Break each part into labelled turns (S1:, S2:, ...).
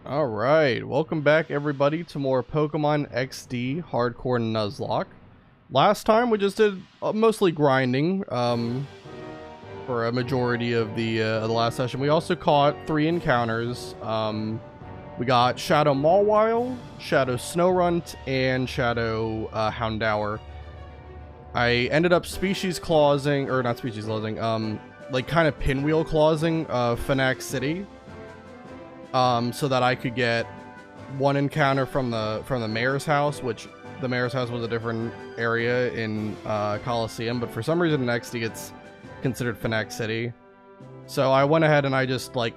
S1: Alright, welcome back everybody to more Pokemon XD Hardcore Nuzlocke. Last time we just did mostly grinding for a majority of the last session. We also caught 3 encounters. We got Shadow Mawile, Shadow Snowrunt, and Shadow Houndour. I ended up species clausing, or not species clausing, like kind of pinwheel clausing Phenac City. So that I could get one encounter from the mayor's house, which the mayor's house was a different area in Coliseum, but for some reason in XD it's considered Phenac City. So I went ahead and I just like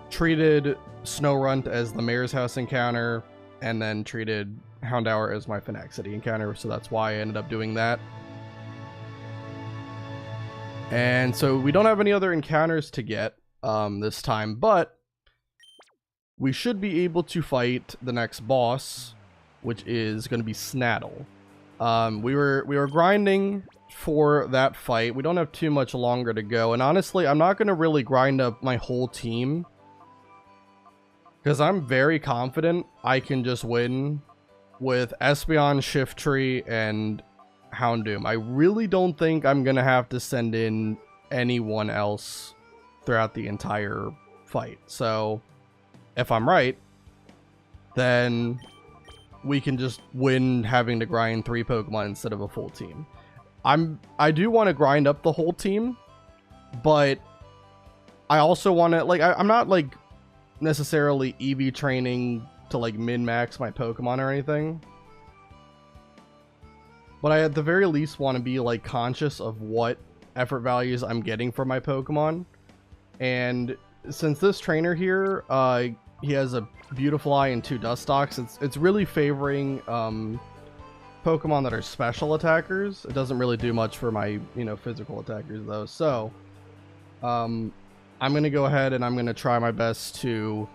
S1: treated Snowrunt as the mayor's house encounter, and then treated Houndour as my Phenac City encounter. So that's why I ended up doing that. And so we don't have any other encounters to get this time, but we should be able to fight the next boss, which is going to be Snaddle. We were grinding for that fight. We don't have too much longer to go, and honestly, I'm not going to really grind up my whole team because I'm very confident I can just win with Espeon, Shiftry, and Houndoom. I really don't think I'm going to have to send in anyone else throughout the entire fight. So if I'm right, then we can just win having to grind 3 Pokemon instead of a full team. I do want to grind up the whole team, but I also want to, like, I'm not like necessarily EV training to like min-max my Pokemon or anything, but I at the very least want to be like conscious of what effort values I'm getting for my Pokemon. And since this trainer here, he has a Beautifly and 2 Dustox, it's really favoring Pokemon that are special attackers. It doesn't really do much for my, physical attackers though. So I'm gonna go ahead and I'm gonna try my best to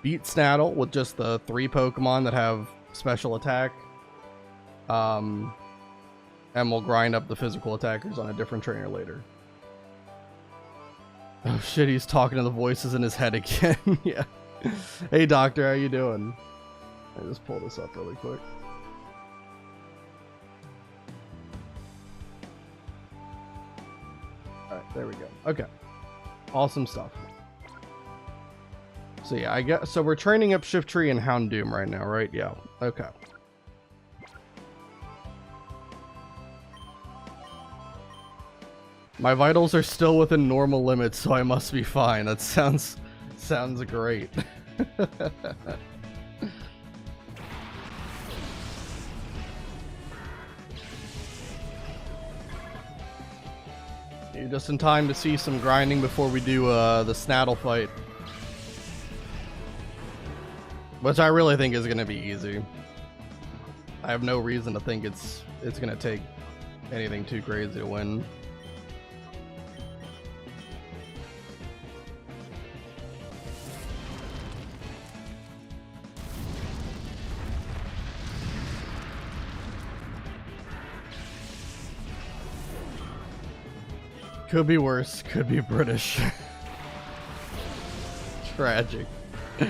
S1: beat Snaddle with just the 3 Pokemon that have special attack. And we'll grind up the physical attackers on a different trainer later. Oh shit, he's talking to the voices in his head again. Yeah. Hey doctor, how you doing? I just pull this up really quick. Alright, there we go. Okay. Awesome stuff. So yeah, so we're training up Shiftry and Houndoom right now, right? Yeah. Okay. My vitals are still within normal limits, so I must be fine. That sounds great. You're just in time to see some grinding before we do the Snaddle fight, which I really think is going to be easy. I have no reason to think it's going to take anything too crazy to win. Could be worse, could be British. Tragic. I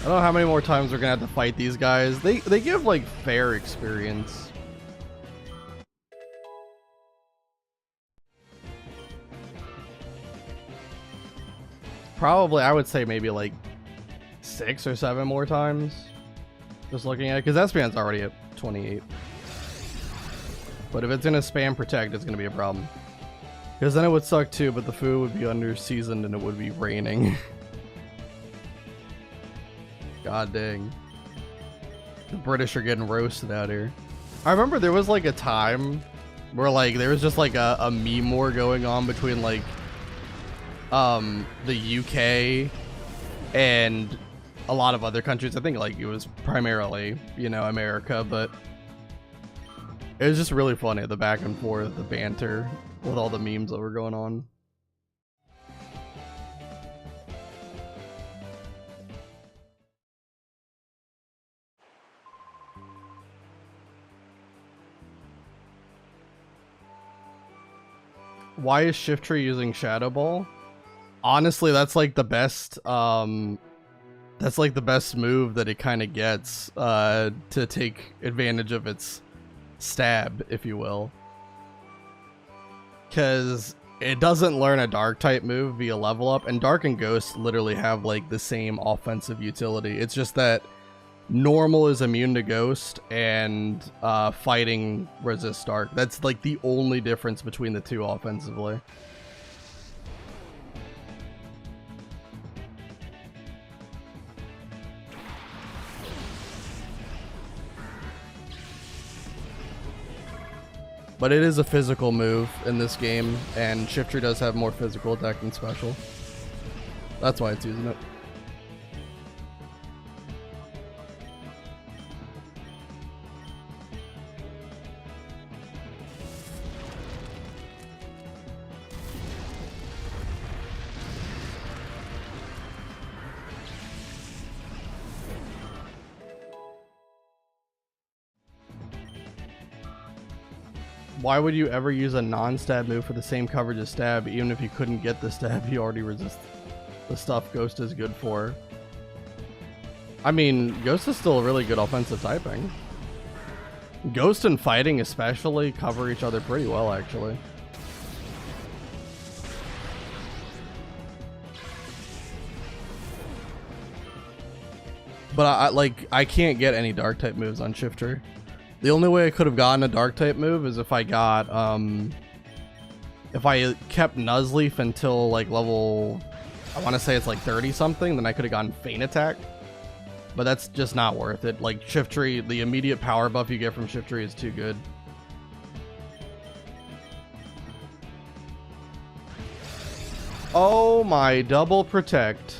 S1: don't know how many more times we're gonna have to fight these guys. They give like fair experience. Probably, I would say maybe like 6 or 7 more times. Just looking at it, because Espeon's already at 28. But if it's gonna spam protect, it's gonna be a problem. Because then it would suck too, but the food would be under seasoned and it would be raining. God dang. The British are getting roasted out here. I remember there was like a time where like there was just like a meme war going on between like the UK and a lot of other countries. I think like it was primarily, America, but it was just really funny, the back and forth, the banter with all the memes that were going on. Why is Shift Tree using Shadow Ball? Honestly, that's like the best that's like the best move that it kind of gets to take advantage of its stab, if you will. Because it doesn't learn a dark type move via level up, and Dark and Ghost literally have like the same offensive utility. It's just that normal is immune to Ghost and fighting resists Dark. That's like the only difference between the two offensively. But it is a physical move in this game, and Shift Tree does have more physical attack than special. That's why it's using it. Why would you ever use a non-stab move for the same coverage as stab? Even if you couldn't get the stab, you already resist the stuff Ghost is good for. I mean, Ghost is still a really good offensive typing. Ghost and fighting especially cover each other pretty well, actually. But I can't get any dark type moves on Shift Tree. The only way I could have gotten a dark type move is if I got, if I kept Nuzleaf until like level, I want to say it's like 30 something, then I could have gotten Feint Attack. But that's just not worth it. Like Shift Tree, the immediate power buff you get from Shift Tree is too good. Oh my, double protect.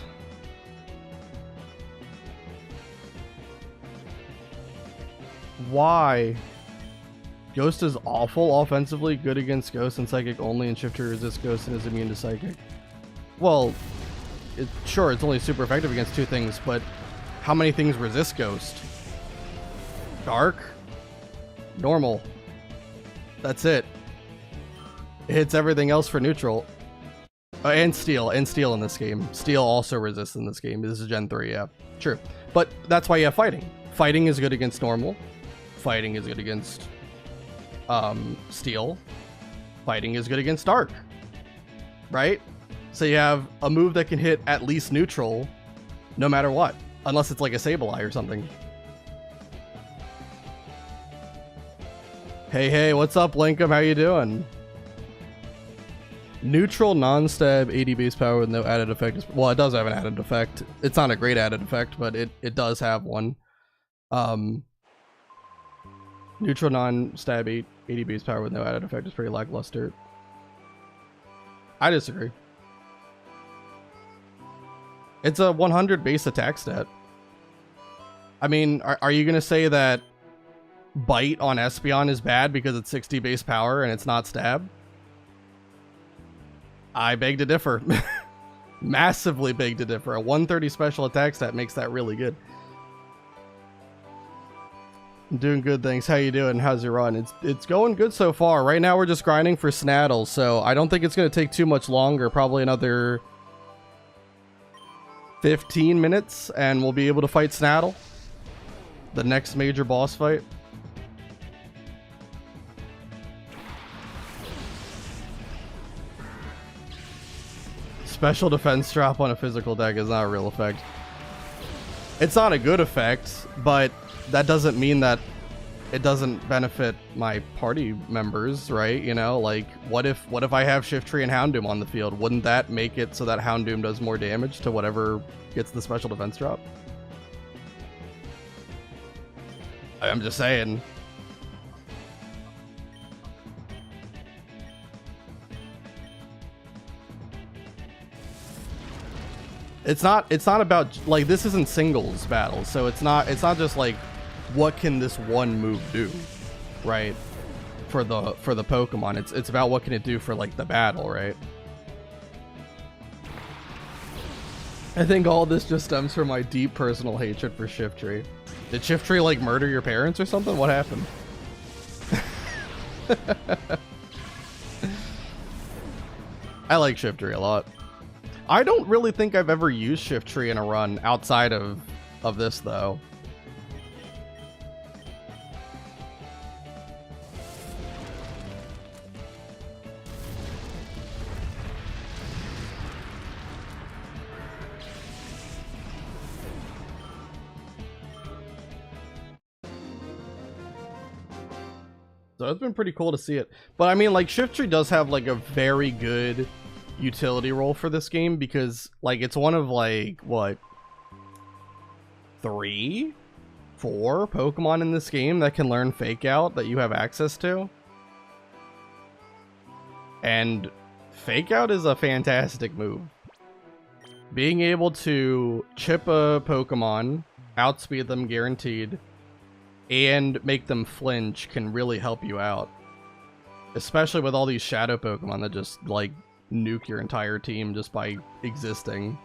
S1: Why? Ghost is awful offensively, good against Ghost and Psychic only, and Shift Tree resists Ghost and is immune to Psychic. Well, sure, it's only super effective against two things, but how many things resist Ghost? Dark? Normal. That's it. It hits everything else for neutral. And Steel in this game. Steel also resists in this game. This is Gen 3, yeah. True. But that's why you have Fighting. Fighting is good against normal. Fighting is good against Steel. Fighting is good against Dark. Right? So you have a move that can hit at least neutral no matter what. Unless it's like a Sableye or something. Hey, what's up, Linkum? How you doing? Neutral non-stab 80 base power with no added effect. Well, it does have an added effect. It's not a great added effect, but it does have one. Neutral non-stab 80 base power with no added effect is pretty lackluster. I disagree. It's a 100 base attack stat. I mean, are you going to say that Bite on Espeon is bad because it's 60 base power and it's not stab? I beg to differ. Massively beg to differ. A 130 special attack stat makes that really good. I'm doing good, thanks. How you doing? How's your run? It's going good so far. Right now we're just grinding for Snaddle, so I don't think it's going to take too much longer. Probably another 15 minutes and we'll be able to fight Snaddle. The next major boss fight. Special defense drop on a physical deck is not a real effect. It's not a good effect, but that doesn't mean that it doesn't benefit my party members, right? You know, like what if I have Shift Tree and Houndoom on the field? Wouldn't that make it so that Houndoom does more damage to whatever gets the special defense drop? I'm just saying. It's not about, like, this isn't singles battle, so it's not just like what can this one move do, right? For the Pokemon. It's about what can it do for like the battle, right? I think all this just stems from my deep personal hatred for Shift Tree. Did Shift Tree like murder your parents or something? What happened? I like Shiftry a lot. I don't really think I've ever used Shiftry in a run outside of this, though. So it's been pretty cool to see it. But I mean, like, Shiftry does have, like, a very good utility role for this game because, like, it's one of, like, what? 3? 4 Pokemon in this game that can learn Fake Out that you have access to. And Fake Out is a fantastic move. Being able to chip a Pokemon, outspeed them guaranteed, and make them flinch can really help you out. Especially with all these shadow Pokemon that just, like, nuke your entire team just by existing.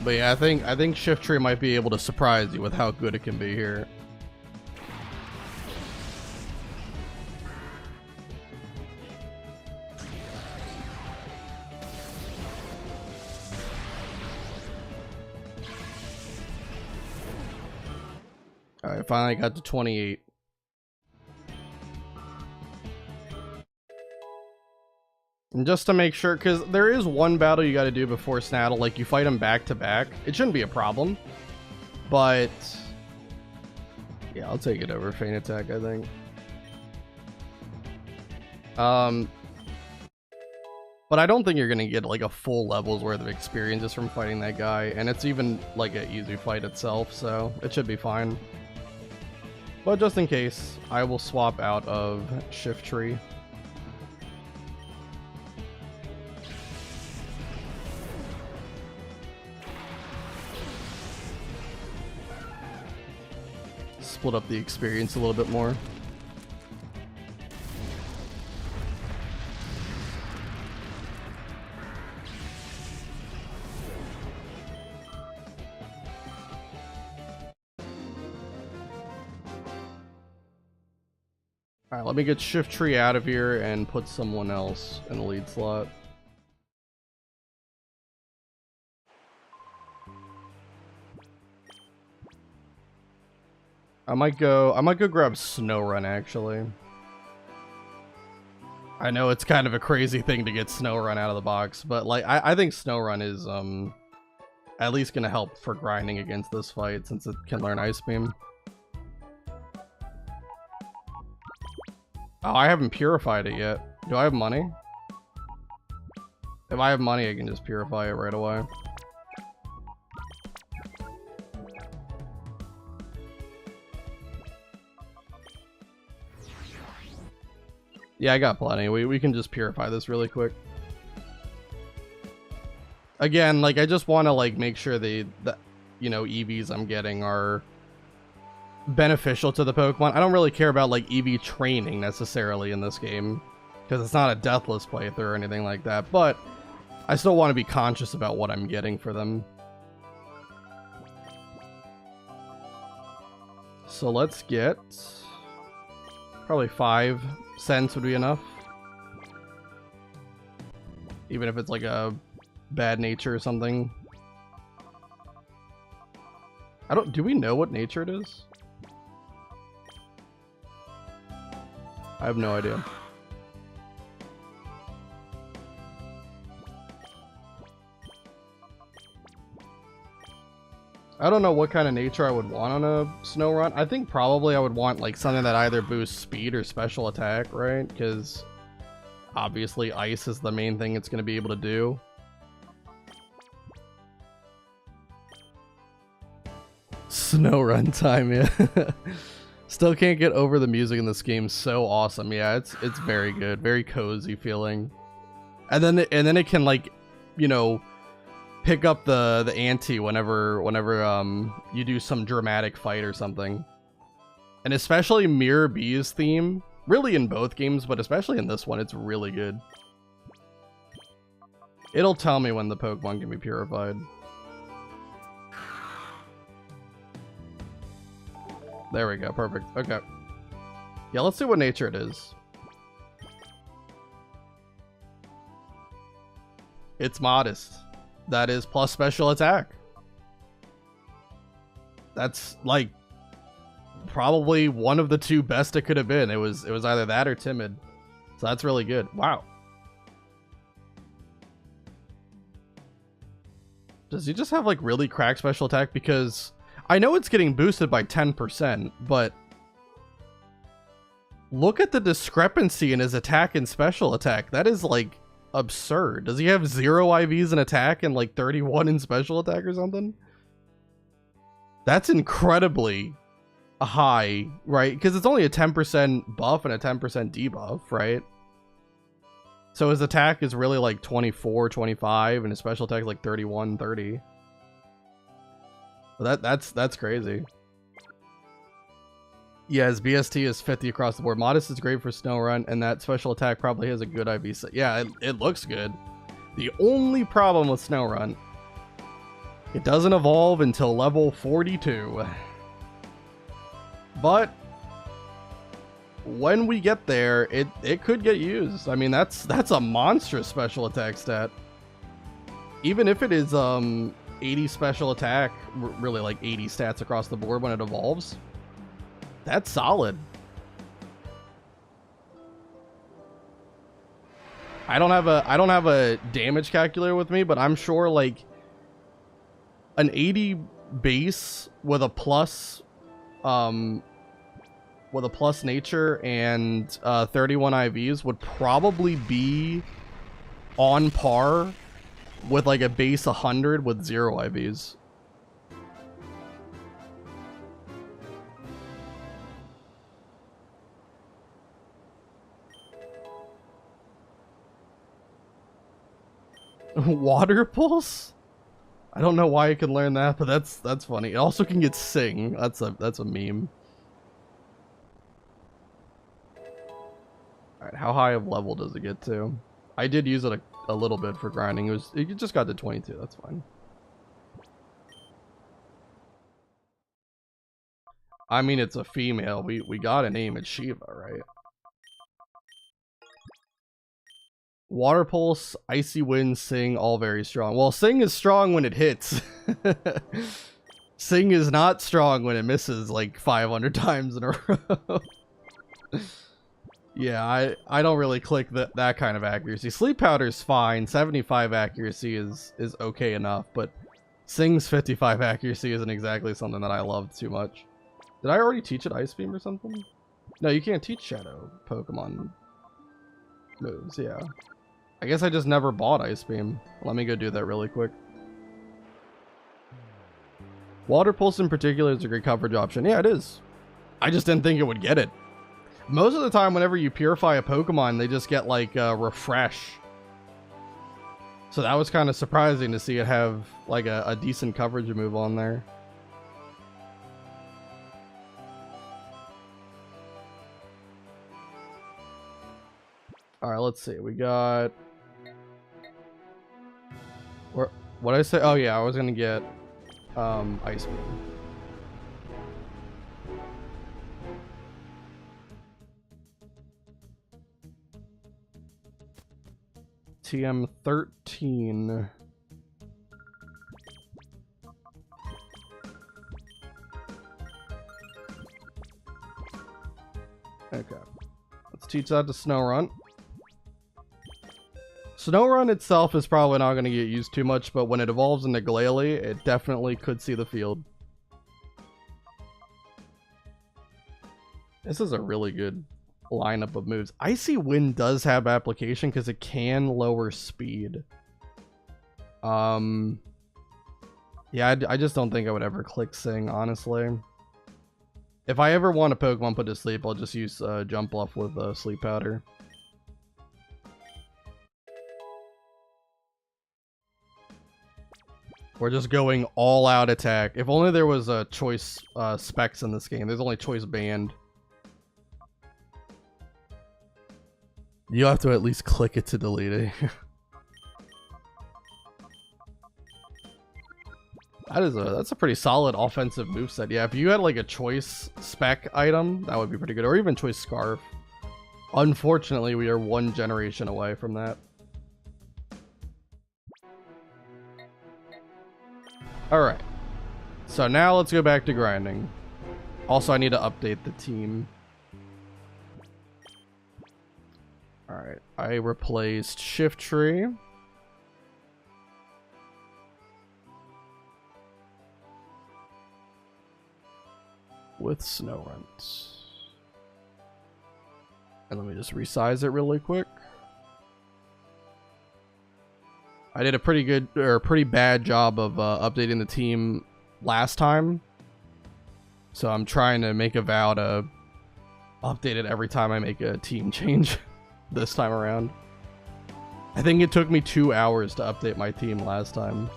S1: But yeah, I think Shiftry might be able to surprise you with how good it can be here. Alright, finally got to 28. And just to make sure, because there is one battle you got to do before Snaddle, like you fight him back to back. It shouldn't be a problem, but yeah, I'll take it over Feint Attack, I think. But I don't think you're gonna get like a full level's worth of experiences from fighting that guy, and it's even like an easy fight itself, so it should be fine. But just in case, I will swap out of Shiftry. Split up the experience a little bit more. Alright, let me get Shiftry out of here and put someone else in the lead slot. I might go grab Snorunt, actually. I know it's kind of a crazy thing to get Snorunt out of the box, but like I think Snorunt is at least gonna help for grinding against this fight since it can learn Ice Beam. Oh, I haven't purified it yet. Do I have money? If I have money, I can just purify it right away. Yeah, I got plenty. We can just purify this really quick. Again, like, I just want to, like, make sure the you know, EVs I'm getting are beneficial to the Pokemon. I don't really care about, like, EV training necessarily in this game, because it's not a deathless playthrough or anything like that, but I still want to be conscious about what I'm getting for them. So let's get... probably 5 cents would be enough. Even if it's like a bad nature or something. Do we know what nature it is? I have no idea. I don't know what kind of nature I would want on a Snorunt. I think probably I would want like something that either boosts speed or special attack, right? Because obviously ice is the main thing it's going to be able to do. Snow run time, yeah. Still can't get over the music in this game. So awesome. Yeah, it's very good. Very cozy feeling. And then it can, like, you know, pick up the ante whenever you do some dramatic fight or something. And especially Mirror B's theme, really in both games, but especially in this one, it's really good. It'll tell me when the Pokemon can be purified. There we go, perfect. Okay. Yeah, let's see what nature it is. It's modest. That is plus special attack. That's like probably one of the two best it could have been. It was either that or timid. So that's really good. Wow. Does he just have like really cracked special attack? Because I know it's getting boosted by 10%, but look at the discrepancy in his attack and special attack. That is like absurd. Does he have 0 IVs in attack and like 31 in special attack or something? That's incredibly high, right? Because it's only a 10% buff and a 10% debuff, right? So his attack is really like 24, 25, and his special attack is like 31, 30. That's crazy. Yeah, his BST is 50 across the board. Modest is great for Snow Run, and that special attack probably has a good IV set. Yeah, it looks good. The only problem with Snow Run, it doesn't evolve until level 42. But when we get there, it could get used. I mean, that's a monstrous special attack stat. Even if it is 80 special attack, really like 80 stats across the board when it evolves, that's solid. I don't have a damage calculator with me, but I'm sure like an 80 base with a plus nature and 31 IVs would probably be on par with like a base 100 with 0 IVs. Water pulse? I don't know why you can learn that, but that's funny. It also can get Sing. That's a meme. Alright, how high of level does it get to? I did use it a little bit for grinding. It just got to 22, that's fine. I mean, it's a female. We gotta name it Shiva, right? Water Pulse, Icy Wind, Sing, all very strong. Well, Sing is strong when it hits. Sing is not strong when it misses like 500 times in a row. Yeah, I don't really click that kind of accuracy. Sleep Powder's fine. 75 accuracy is okay enough, but Sing's 55 accuracy isn't exactly something that I love too much. Did I already teach it Ice Beam or something? No, you can't teach Shadow Pokemon moves, yeah. I guess I just never bought Ice Beam. Let me go do that really quick. Water Pulse in particular is a great coverage option. Yeah, it is. I just didn't think it would get it. Most of the time, whenever you purify a Pokemon, they just get like a refresh. So that was kind of surprising to see it have like a decent coverage move on there. Alright, let's see. We got... What did I say? Oh yeah, I was gonna get Ice Beam. TM13. Okay. Let's teach that to Snow Run itself is probably not going to get used too much, but when it evolves into Glalie, it definitely could see the field. This is a really good lineup of moves. Icy Wind does have application because it can lower speed. Yeah, Yeah, I just don't think I would ever click Sing, honestly. If I ever want a Pokemon put to sleep, I'll just use Jump Bluff with Sleep Powder. We're just going all out attack. If only there was a choice specs in this game. There's only choice band. You have to at least click it to delete it. That's a pretty solid offensive moveset. Yeah, if you had like a choice spec item, that would be pretty good. Or even choice scarf. Unfortunately, we are one generation away from that. Alright. So now let's go back to grinding. Also, I need to update the team. Alright. I replaced Shift Tree. With Snorunt. And let me just resize it really quick. I did a pretty good, or pretty bad job of updating the team last time. So I'm trying to make a vow to update it every time I make a team change this time around. I think it took me 2 hours to update my team last time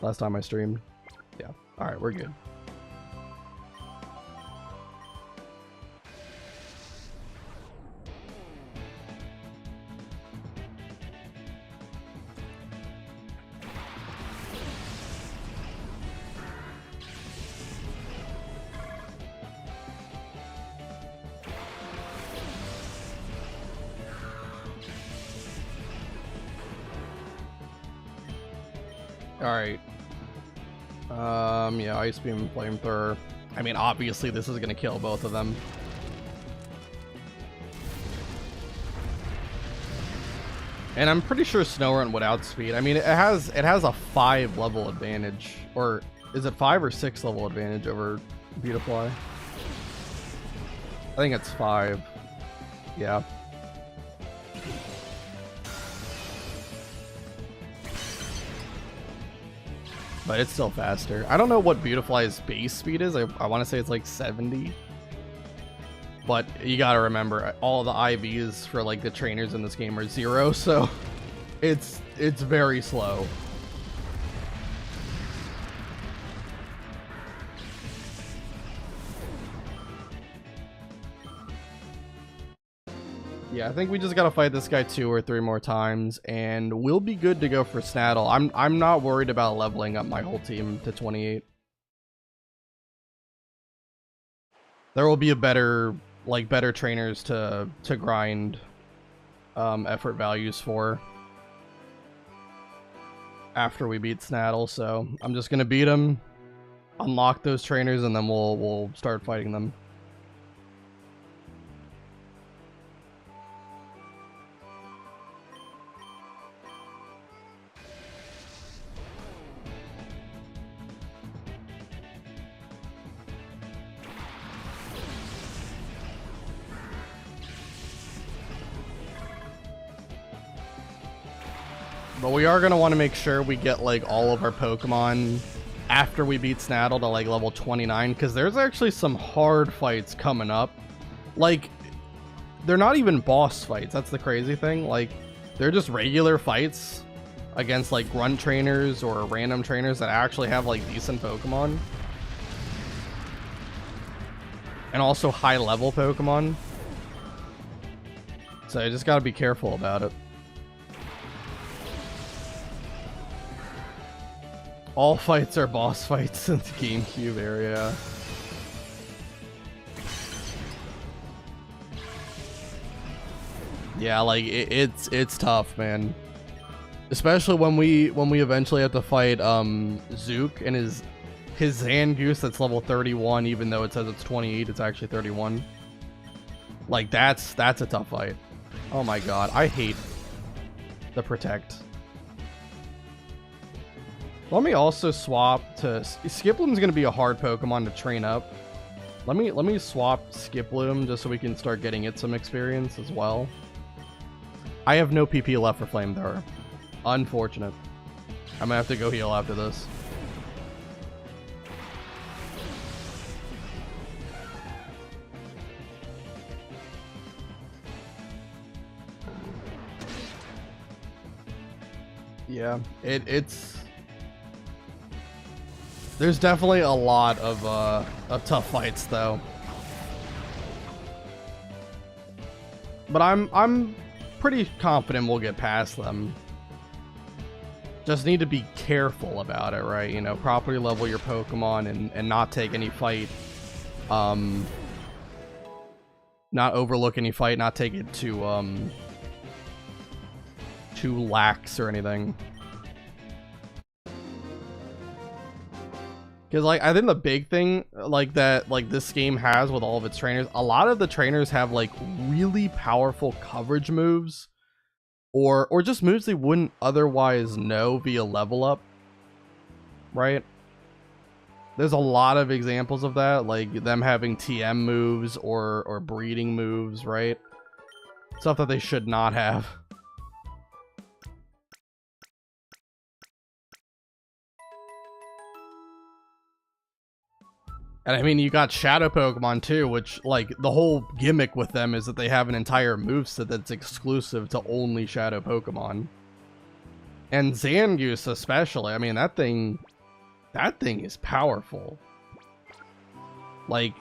S1: I streamed. Yeah, alright, we're good. Alright. Yeah, Ice Beam, Flamethrower. I mean, obviously this is gonna kill both of them. And I'm pretty sure Snorunt would outspeed. I mean, it has a 5 level advantage. Or is it 5 or 6 level advantage over Beautifly? I think it's 5. Yeah. But it's still faster. I don't know what Beautifly's base speed is. I want to say it's like 70. But you gotta remember, all the IVs for like the trainers in this game are 0, so it's very slow. Yeah, I think we just gotta fight this guy 2 or 3 more times, and we'll be good to go for Snaddle. I'm not worried about leveling up my whole team to 28. There will be a better trainers to grind effort values for after we beat Snaddle. So I'm just gonna beat him, unlock those trainers, and then we'll start fighting them. But we are going to want to make sure we get like all of our Pokemon after we beat Snaddle to like level 29, because there's actually some hard fights coming up. Like, they're not even boss fights. That's the crazy thing. Like, they're just regular fights against like grunt trainers or random trainers that actually have like decent Pokemon. And also high level Pokemon. So you just got to be careful about it. All fights are boss fights in the GameCube area. Yeah, like it's tough, man. Especially when we eventually have to fight Zook and his Zangoose that's level 31, even though it says it's 28, it's actually 31. Like that's a tough fight. Oh my god, I hate the Protect. Let me also swap to Skiploom's gonna be a hard Pokemon to train up. Let me swap Skiploom just so we can start getting it some experience as well. I have no PP left for Flamethrower. Unfortunate. I'm gonna have to go heal after this. Yeah, it's there's definitely a lot of tough fights though. But I'm pretty confident we'll get past them. Just need to be careful about it, right? You know, properly level your Pokemon and not take any fight. Not overlook any fight, not take it too lax or anything. Because, like, I think the big thing, like, that, like, this game has with all of its trainers, a lot of the trainers have, like, really powerful coverage moves. Or just moves they wouldn't otherwise know via level up. Right? There's a lot of examples of that, like them having TM moves or breeding moves, right? Stuff that they should not have. And I mean, you got Shadow Pokemon too, which, like, the whole gimmick with them is that they have an entire moveset that's exclusive to only Shadow Pokemon. And Zangoose especially, I mean, that thing is powerful. Like,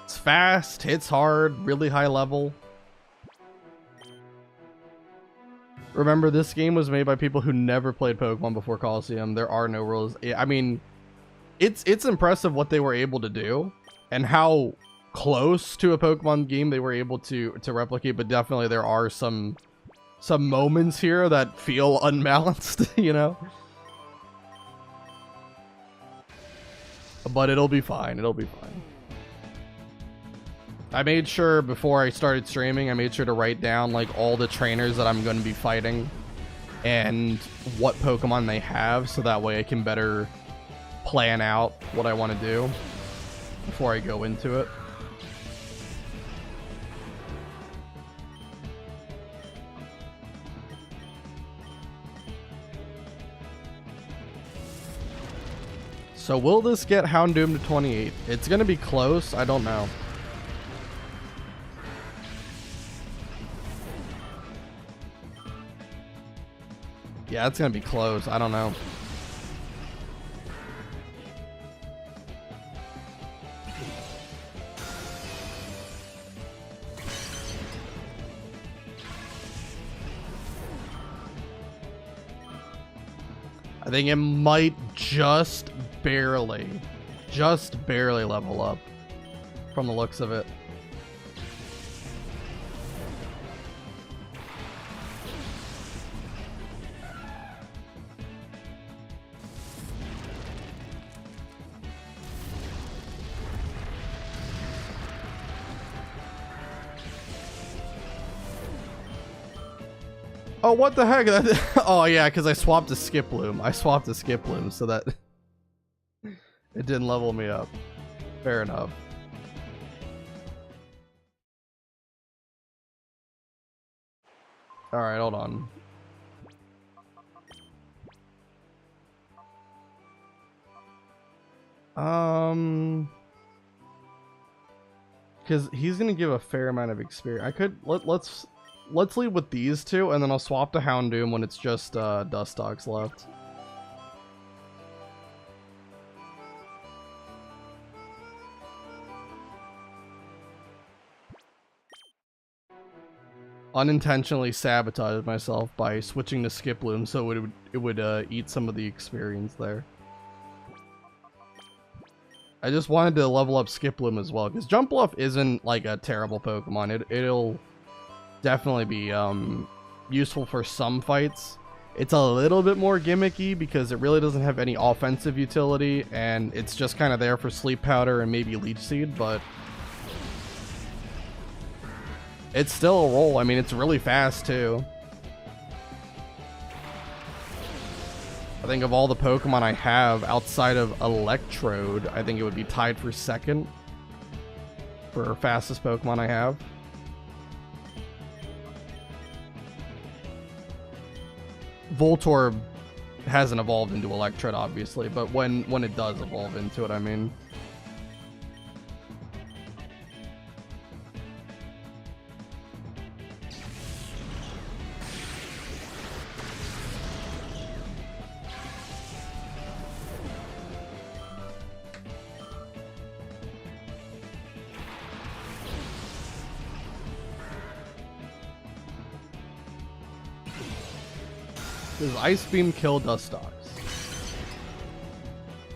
S1: it's fast, hits hard, really high level. Remember, this game was made by people who never played Pokemon before Coliseum. There are no rules. I mean, it's impressive what they were able to do and how close to a Pokemon game they were able to replicate, but definitely there are some moments here that feel unbalanced, you know? But it'll be fine. It'll be fine. I made sure before I started streaming, I made sure to write down, like, all the trainers that I'm going to be fighting and what Pokemon they have, so that way I can better plan out what I want to do before I go into it. So will this get Houndoom to 28? It's going to be close. I don't know. Yeah, it's going to be close. I don't know. I think it might just barely level up from the looks of it. Oh, what the heck? Oh, yeah, because I swapped to Skiploom. I swapped to Skiploom so that it didn't level me up. Fair enough. Alright, hold on. Because he's going to give a fair amount of experience. I could... Let's leave with these two, and then I'll swap to Houndoom when it's just Dustox left. Unintentionally sabotaged myself by switching to Skiploom, so it would eat some of the experience there. I just wanted to level up Skiploom as well, because Jumpluff isn't like a terrible Pokemon. It'll definitely be useful for some fights. It's a little bit more gimmicky because it really doesn't have any offensive utility, and it's just kind of there for Sleep Powder and maybe Leech Seed, but it's still a roll. I mean, it's really fast too. I think of all the Pokemon I have outside of Electrode, I think it would be tied for second for fastest Pokemon I have. Voltorb hasn't evolved into Electrode, obviously, but when it does evolve into it, I mean. Does Ice Beam kill Dustox?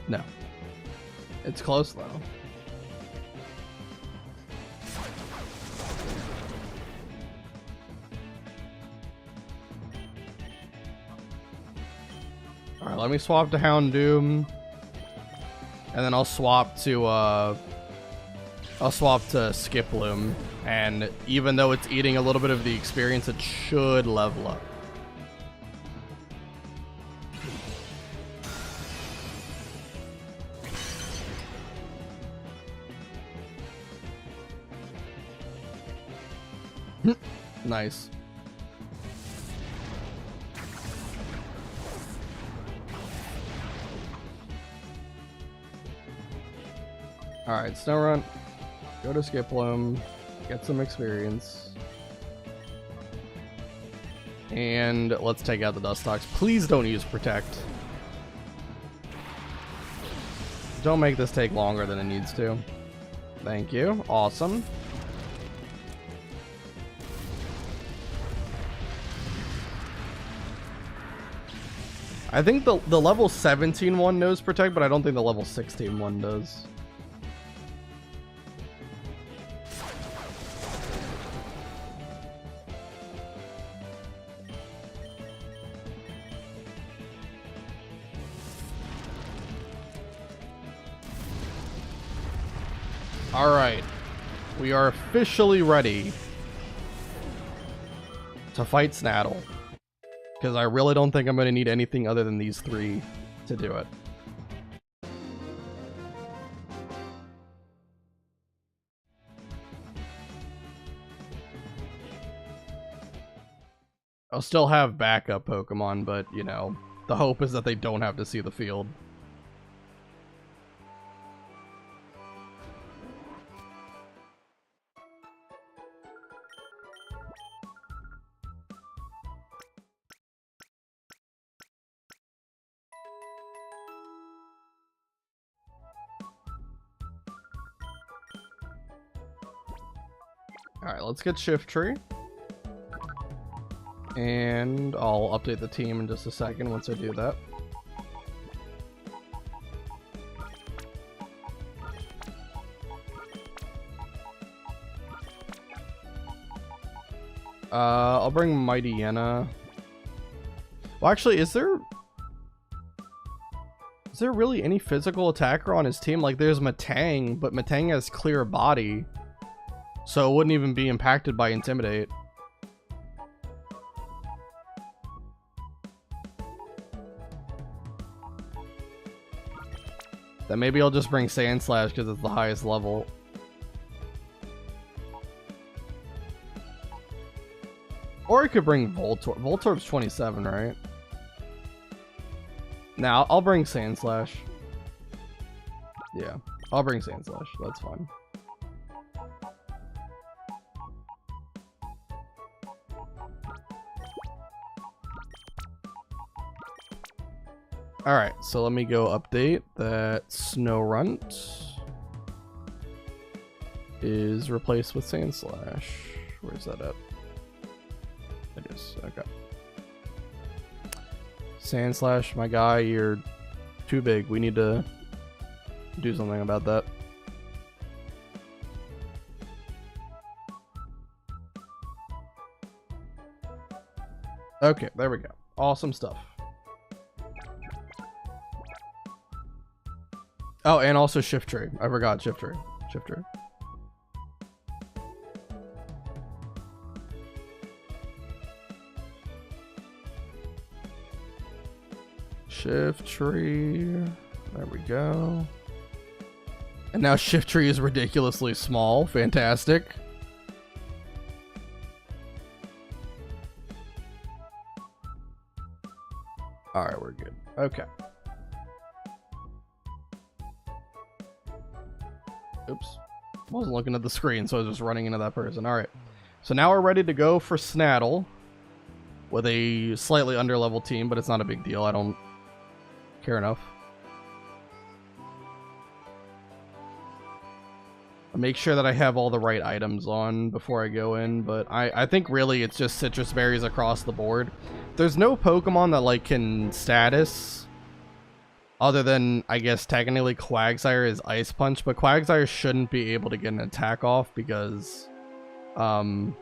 S1: No. It's close though. Alright, let me swap to Houndoom. And then I'll swap to Skiploom. And even though it's eating a little bit of the experience, it should level up. Nice. Alright, Snorunt. Go to Skiploom. Get some experience. And let's take out the Dustox. Please don't use Protect. Don't make this take longer than it needs to. Thank you. Awesome. I think the level 17 one knows Protect, but I don't think the level 16 one does. Alright. We are officially ready to fight Snaddle. Because I really don't think I'm going to need anything other than these three to do it. I'll still have backup Pokemon, but, you know, the hope is that they don't have to see the field. Alright, let's get Shiftry. And I'll update the team in just a second once I do that. I'll bring Mighty Yenna. Well, actually, is there really any physical attacker on his team? Like, there's Matang, but Matang has clear body. So it wouldn't even be impacted by Intimidate. Then maybe I'll just bring Sand Slash because it's the highest level. Or I could bring Voltorb. Voltorb's 27, right? Now I'll bring Sand Slash. Yeah, I'll bring Sand Slash. That's fine. Alright, so let me go update that Snorunt is replaced with Sand Slash. Where's that at? It is. Okay. Sand Slash, my guy, you're too big. We need to do something about that. Okay, there we go. Awesome stuff. Oh, and also Shiftry. I forgot Shiftry. Shiftry. Shiftry. There we go. And now Shiftry is ridiculously small. Fantastic. Alright, we're good. Okay. Oops. Wasn't looking at the screen, so I was just running into that person. Alright. So now we're ready to go for Snaddle with a slightly underleveled team, but it's not a big deal. I don't care enough. I'll make sure that I have all the right items on before I go in, but I think really it's just citrus berries across the board. There's no Pokemon that like can status other than, I guess, technically Quagsire is Ice Punch, but Quagsire shouldn't be able to get an attack off because I'll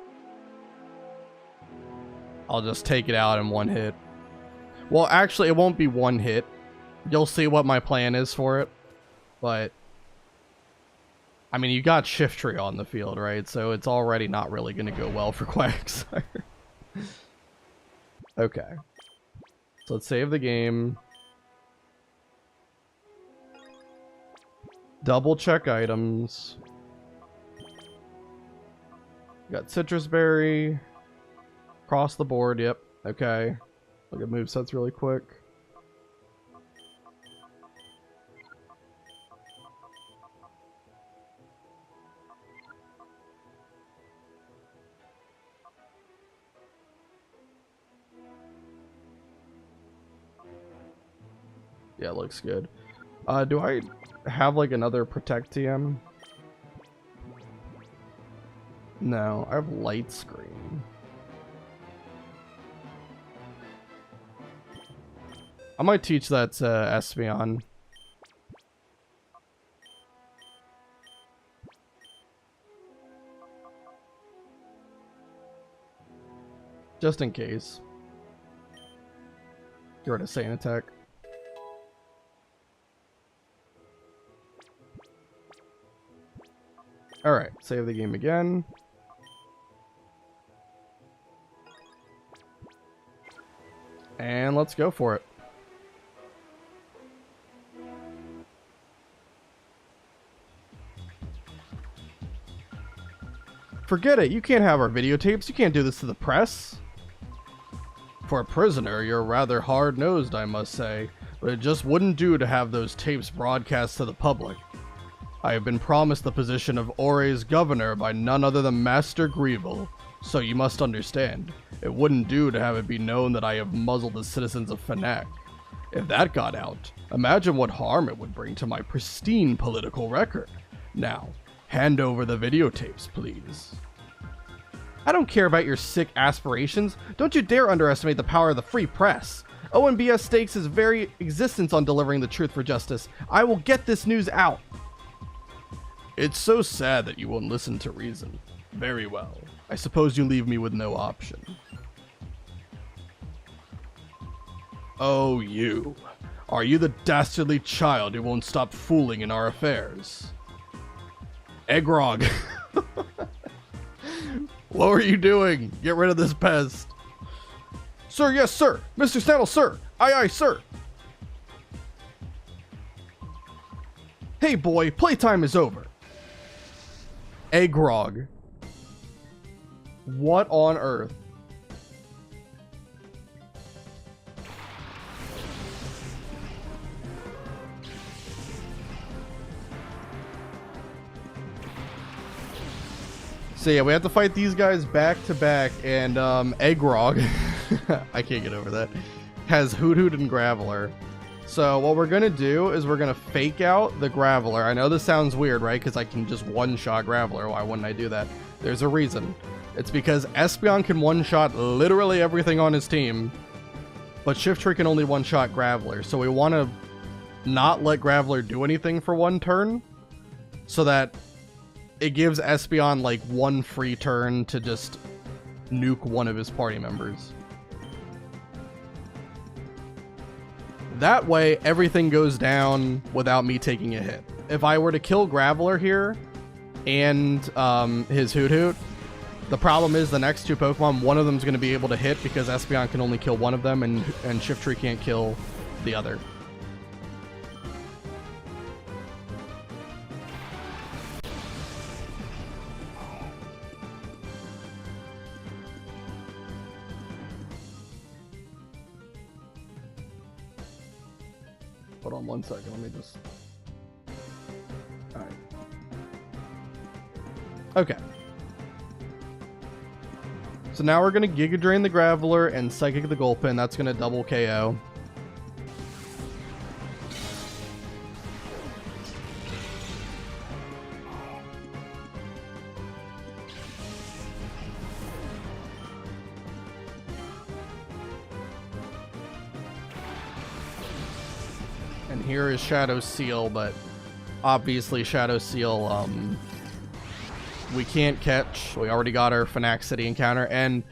S1: just take it out in one hit. Well, actually, it won't be one hit. You'll see what my plan is for it. But, I mean, you got Shiftry on the field, right? So it's already not really going to go well for Quagsire. Okay. So let's save the game. Double check items. Got Citrus Berry. Across the board, yep. Okay. Look at movesets really quick. Yeah, looks good. Do I have like another Protect TM? No, I have Light Screen. I might teach that to Espeon. Just in case. Get rid of Sand Attack. Alright, save the game again. And let's go for it. Forget it, you can't have our videotapes, you can't do this to the press. For a prisoner, you're rather hard-nosed, I must say, but it just wouldn't do to have those tapes broadcast to the public. I have been promised the position of Ore's governor by none other than Master Greevil, so you must understand, it wouldn't do to have it be known that I have muzzled the citizens of Phenac. If that got out, imagine what harm it would bring to my pristine political record. Now, hand over the videotapes, please. I don't care about your sick aspirations. Don't you dare underestimate the power of the free press. ONBS stakes his very existence on delivering the truth for justice. I will get this news out. It's so sad that you won't listen to reason. Very well. I suppose you leave me with no option. Oh, you. Are you the dastardly child who won't stop fooling in our affairs? Eggrog. What are you doing? Get rid of this pest. Sir, yes, sir. Mr. Snaddle, sir. Aye, aye, sir. Hey, boy, playtime is over. Eggrog. What on earth? So yeah, we have to fight these guys back to back, and Eggrog, I can't get over that, has Hoot and Graveler. So what we're gonna do is we're gonna fake out the Graveler. I know this sounds weird, right? Because I can just one-shot Graveler. Why wouldn't I do that? There's a reason. It's because Espeon can one-shot literally everything on his team, but Shiftry can only one-shot Graveler. So we want to not let Graveler do anything for one turn, so that it gives Espeon like one free turn to just nuke one of his party members. That way, everything goes down without me taking a hit. If I were to kill Graveler here and his Hoot, the problem is the next two Pokemon, one of them is going to be able to hit because Espeon can only kill one of them and Shiftry can't kill the other. Hold on 1 second, let me just... Alright. Okay. So now we're going to Giga Drain the Graveler and Psychic the Gulpin. That's going to double KO. here is Shadow Seal, but obviously Shadow Seal, we can't catch. We already got our Phenac City encounter, and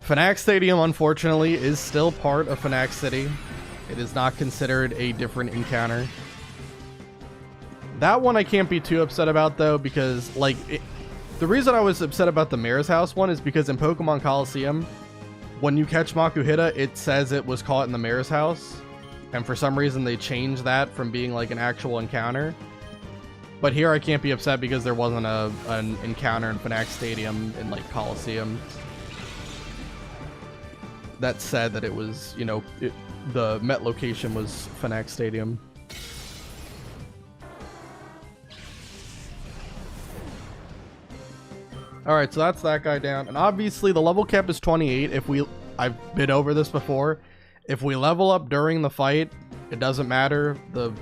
S1: Phenac Stadium, unfortunately, is still part of Phenac City. It is not considered a different encounter. That one I can't be too upset about, though, because, like, the reason I was upset about the Mayor's House one is because in Pokemon Coliseum, when you catch Makuhita, it says it was caught in the Mayor's House. And for some reason, they changed that from being, like, an actual encounter. But here I can't be upset because there wasn't an encounter in Phenac Stadium in, like, Coliseum that said that it was, you know, the Met location was Phenac Stadium. Alright, so that's that guy down. And obviously the level cap is 28. I've been over this before. If we level up during the fight, it doesn't matter. The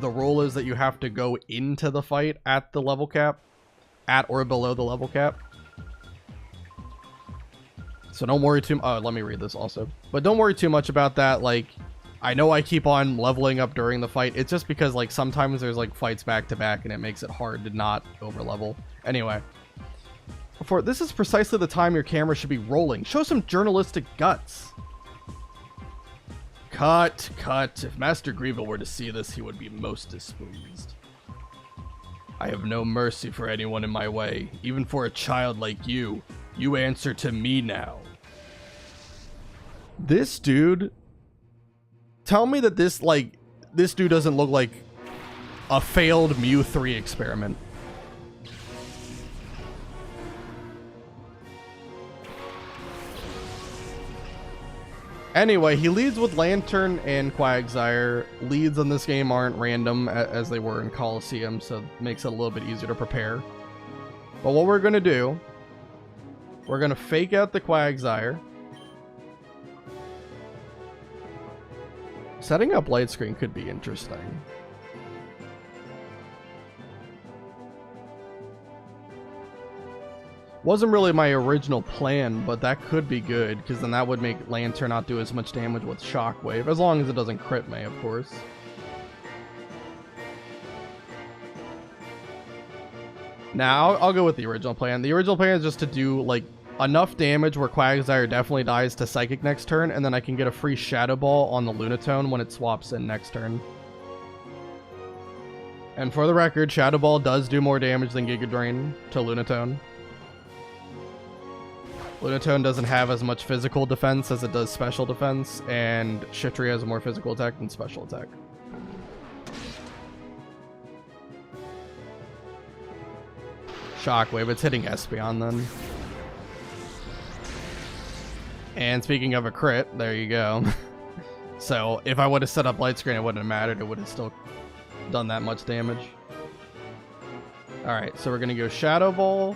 S1: rule is that you have to go into the fight at the level cap. At or below the level cap. So don't worry too much. Oh, let me read this also. But don't worry too much about that. Like, I know I keep on leveling up during the fight. It's just because, like, sometimes there's, like, fights back to back and it makes it hard to not over level. Anyway. This is precisely the time your camera should be rolling. Show some journalistic guts. Cut. If Master Greevil were to see this, he would be most displeased. I have no mercy for anyone in my way. Even for a child like you. You answer to me now. This dude... Tell me that this dude doesn't look like a failed Mew 3 experiment. Anyway, he leads with Lantern and Quagsire. Leads in this game aren't random as they were in Coliseum, so it makes it a little bit easier to prepare. But what we're going to do, we're going to fake out the Quagsire. Setting up light screen could be interesting. Wasn't really my original plan, but that could be good, because then that would make Lantern not do as much damage with Shockwave, as long as it doesn't crit me, of course. Now, I'll go with the original plan. The original plan is just to do, like, enough damage where Quagsire definitely dies to Psychic next turn, and then I can get a free Shadow Ball on the Lunatone when it swaps in next turn. And for the record, Shadow Ball does do more damage than Giga Drain to Lunatone. Lunatone doesn't have as much physical defense as it does special defense, and Shiftry has more physical attack than special attack. Shockwave, it's hitting Espeon then. And speaking of a crit, there you go. So if I would have set up light screen, it wouldn't have mattered. It would have still done that much damage. Alright, so we're going to go Shadow Ball.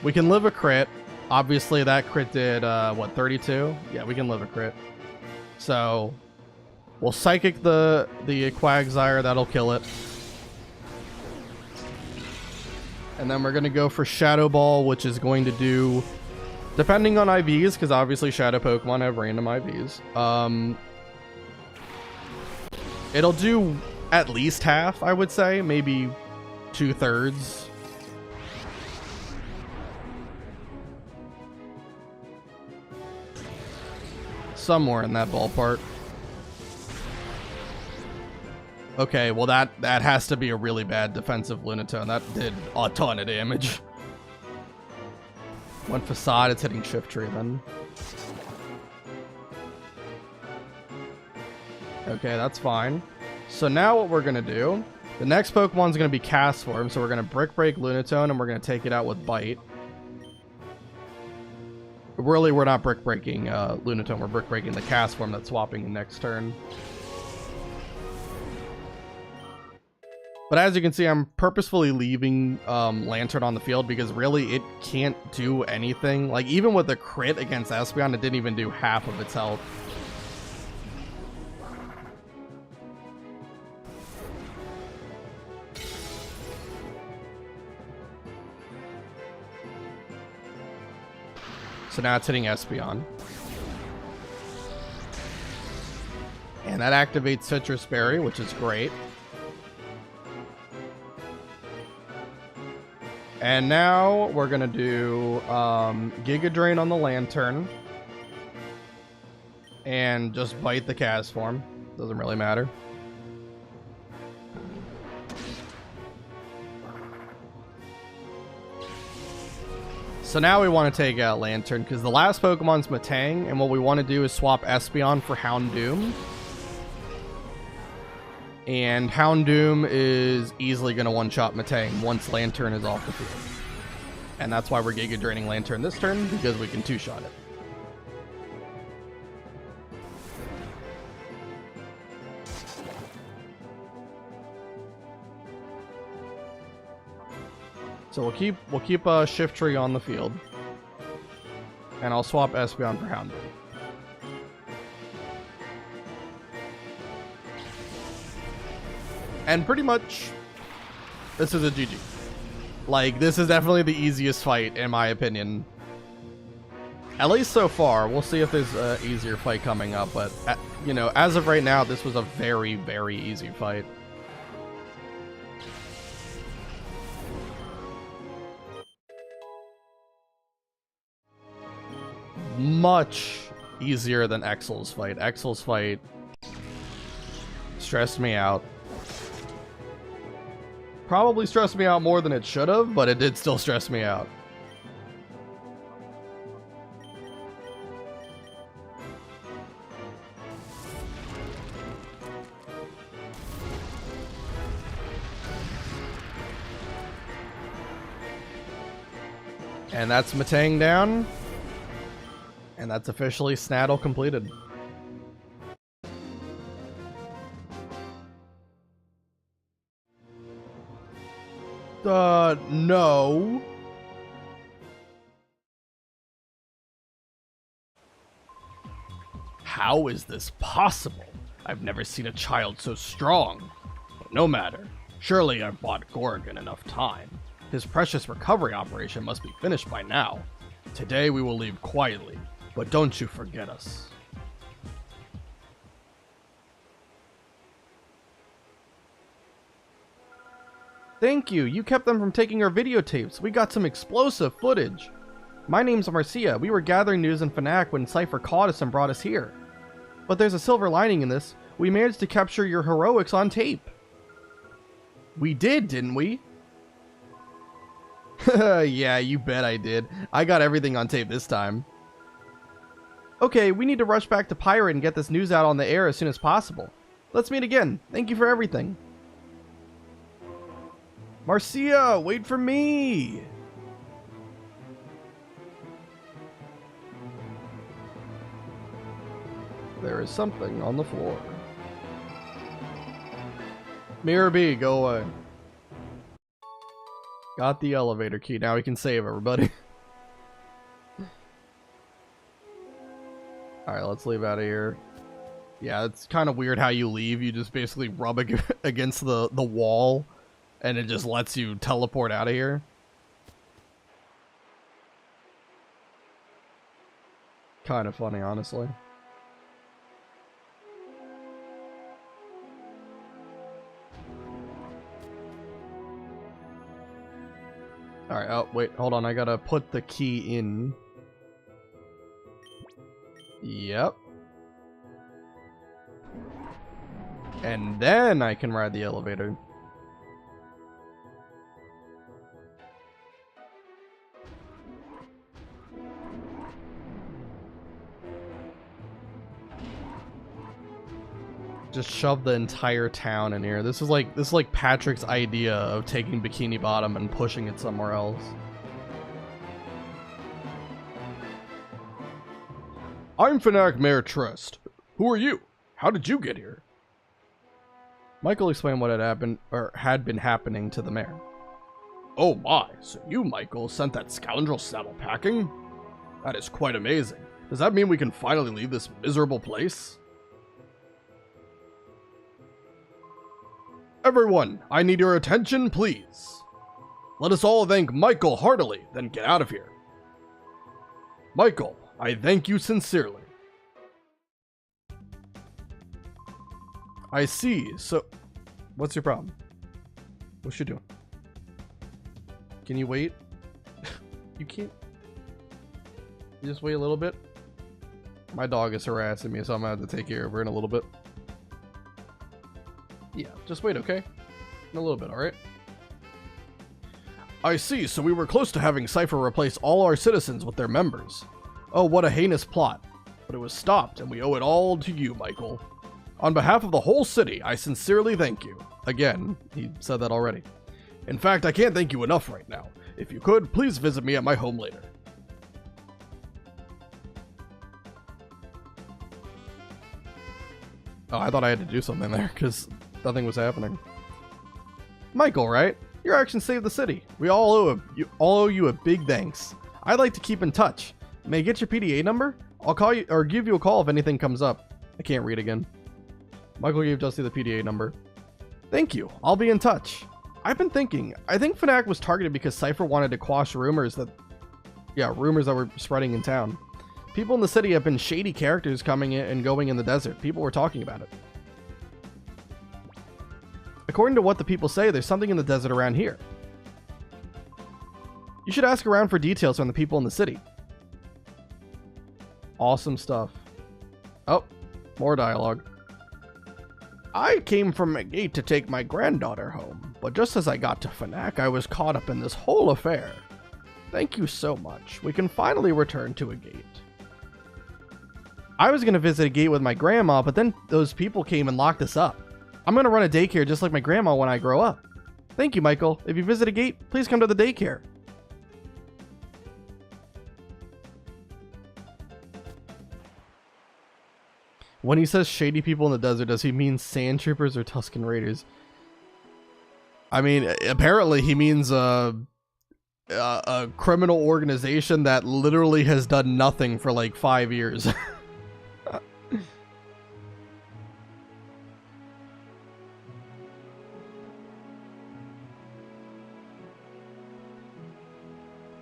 S1: We can live a crit. Obviously, that crit did, what, 32? Yeah, we can live a crit. So, we'll Psychic the Quagsire. That'll kill it. And then we're going to go for Shadow Ball, which is going to do, depending on IVs, because obviously Shadow Pokemon have random IVs. It'll do at least half, I would say. Maybe 2/3. Somewhere in that ballpark. Okay, well that has to be a really bad defensive Lunatone. That did a ton of damage. One Facade, it's hitting Shiftry then. Okay, that's fine. So now what we're gonna do, the next Pokemon's gonna be Castform, so we're gonna Brick Break Lunatone and we're gonna take it out with Bite. Really, we're not Brick Breaking Lunatone, we're Brick Breaking the Castform that's swapping in next turn. But as you can see, I'm purposefully leaving Lantern on the field because really it can't do anything. Like, even with the crit against Espeon, it didn't even do half of its health. So now it's hitting Espeon. And that activates Citrus Berry, which is great. And now we're going to do Giga Drain on the Lantern. And just bite the cast form. Doesn't really matter. So now we want to take out Lantern, because the last Pokemon's Metang, and what we want to do is swap Espeon for Houndoom. And Houndoom is easily going to one-shot Metang once Lantern is off the field. And that's why we're Giga Draining Lantern this turn, because we can two-shot it. So we'll keep Shiftry on the field. And I'll swap Espeon for Houndoom. And pretty much, this is a GG. Like, this is definitely the easiest fight, in my opinion. At least so far. We'll see if there's an easier fight coming up. But, you know, as of right now, this was a very, very easy fight. Much easier than Exel's fight. Exel's fight stressed me out. Probably stressed me out more than it should have, but it did still stress me out. And that's Metang down. And that's officially Snaddle completed. No. How is this possible? I've never seen a child so strong. But no matter. Surely I've bought Gorgon enough time. His precious recovery operation must be finished by now. Today we will leave quietly, but don't you forget us. Thank you. You kept them from taking our videotapes. We got some explosive footage. My name's Marcia. We were gathering news in Phenac when Cypher caught us and brought us here. But there's a silver lining in this. We managed to capture your heroics on tape. We did, didn't we? Yeah, you bet I did. I got everything on tape this time. Okay, we need to rush back to Pirate and get this news out on the air as soon as possible. Let's meet again. Thank you for everything. Marcia, wait for me! There is something on the floor. Mirror B, go away. Got the elevator key. Now we can save everybody. Alright, let's leave out of here. Yeah, it's kind of weird how you leave. You just basically rub against the wall. And it just lets you teleport out of here. Kind of funny, honestly. Alright, oh, wait, hold on. I gotta put the key in. Yep. And then I can ride the elevator. Just shove the entire town in here. This is like Patrick's idea of taking Bikini Bottom and pushing it somewhere else. I'm Phenac Mayor Trust. Who are you? How did you get here? Michael explained what had been happening to the mayor. Oh my, so you, Michael, sent that scoundrel saddle packing? That is quite amazing. Does that mean we can finally leave this miserable place? Everyone, I need your attention, please. Let us all thank Michael heartily, then get out of here. Michael, I thank you sincerely. I see. So, what's your problem? What you doing? Can you wait? You can't. You just wait a little bit. My dog is harassing me, so I'm gonna have to take care of her in a little bit. Yeah, just wait, okay? In a little bit, alright? I see, so we were close to having Cypher replace all our citizens with their members. Oh, what a heinous plot. But it was stopped, and we owe it all to you, Michael. On behalf of the whole city, I sincerely thank you. Again, he said that already. In fact, I can't thank you enough right now. If you could, please visit me at my home later. Oh, I thought I had to do something there, because nothing was happening. Michael, right? Your actions saved the city. We all owe you a big thanks. I'd like to keep in touch. May I get your PDA number? I'll call you, or give you a call if anything comes up. I can't read again. Michael gave Dusty the PDA number. Thank you. I'll be in touch. I've been thinking. I think Phenac was targeted because Cypher wanted to quash rumors that were spreading in town. People in the city have been shady characters coming in and going in the desert. People were talking about it. According to what the people say, there's something in the desert around here. You should ask around for details from the people in the city. Awesome stuff. Oh, more dialogue. I came from a gate to take my granddaughter home, but just as I got to Phenac, I was caught up in this whole affair. Thank you so much. We can finally return to a gate. I was going to visit a gate with my grandma, but then those people came and locked us up. I'm going to run a daycare just like my grandma when I grow up. Thank you, Michael. If you visit a gate, please come to the daycare. When he says shady people in the desert, does he mean sand troopers or Tusken Raiders? I mean, apparently he means a criminal organization that literally has done nothing for like 5 years.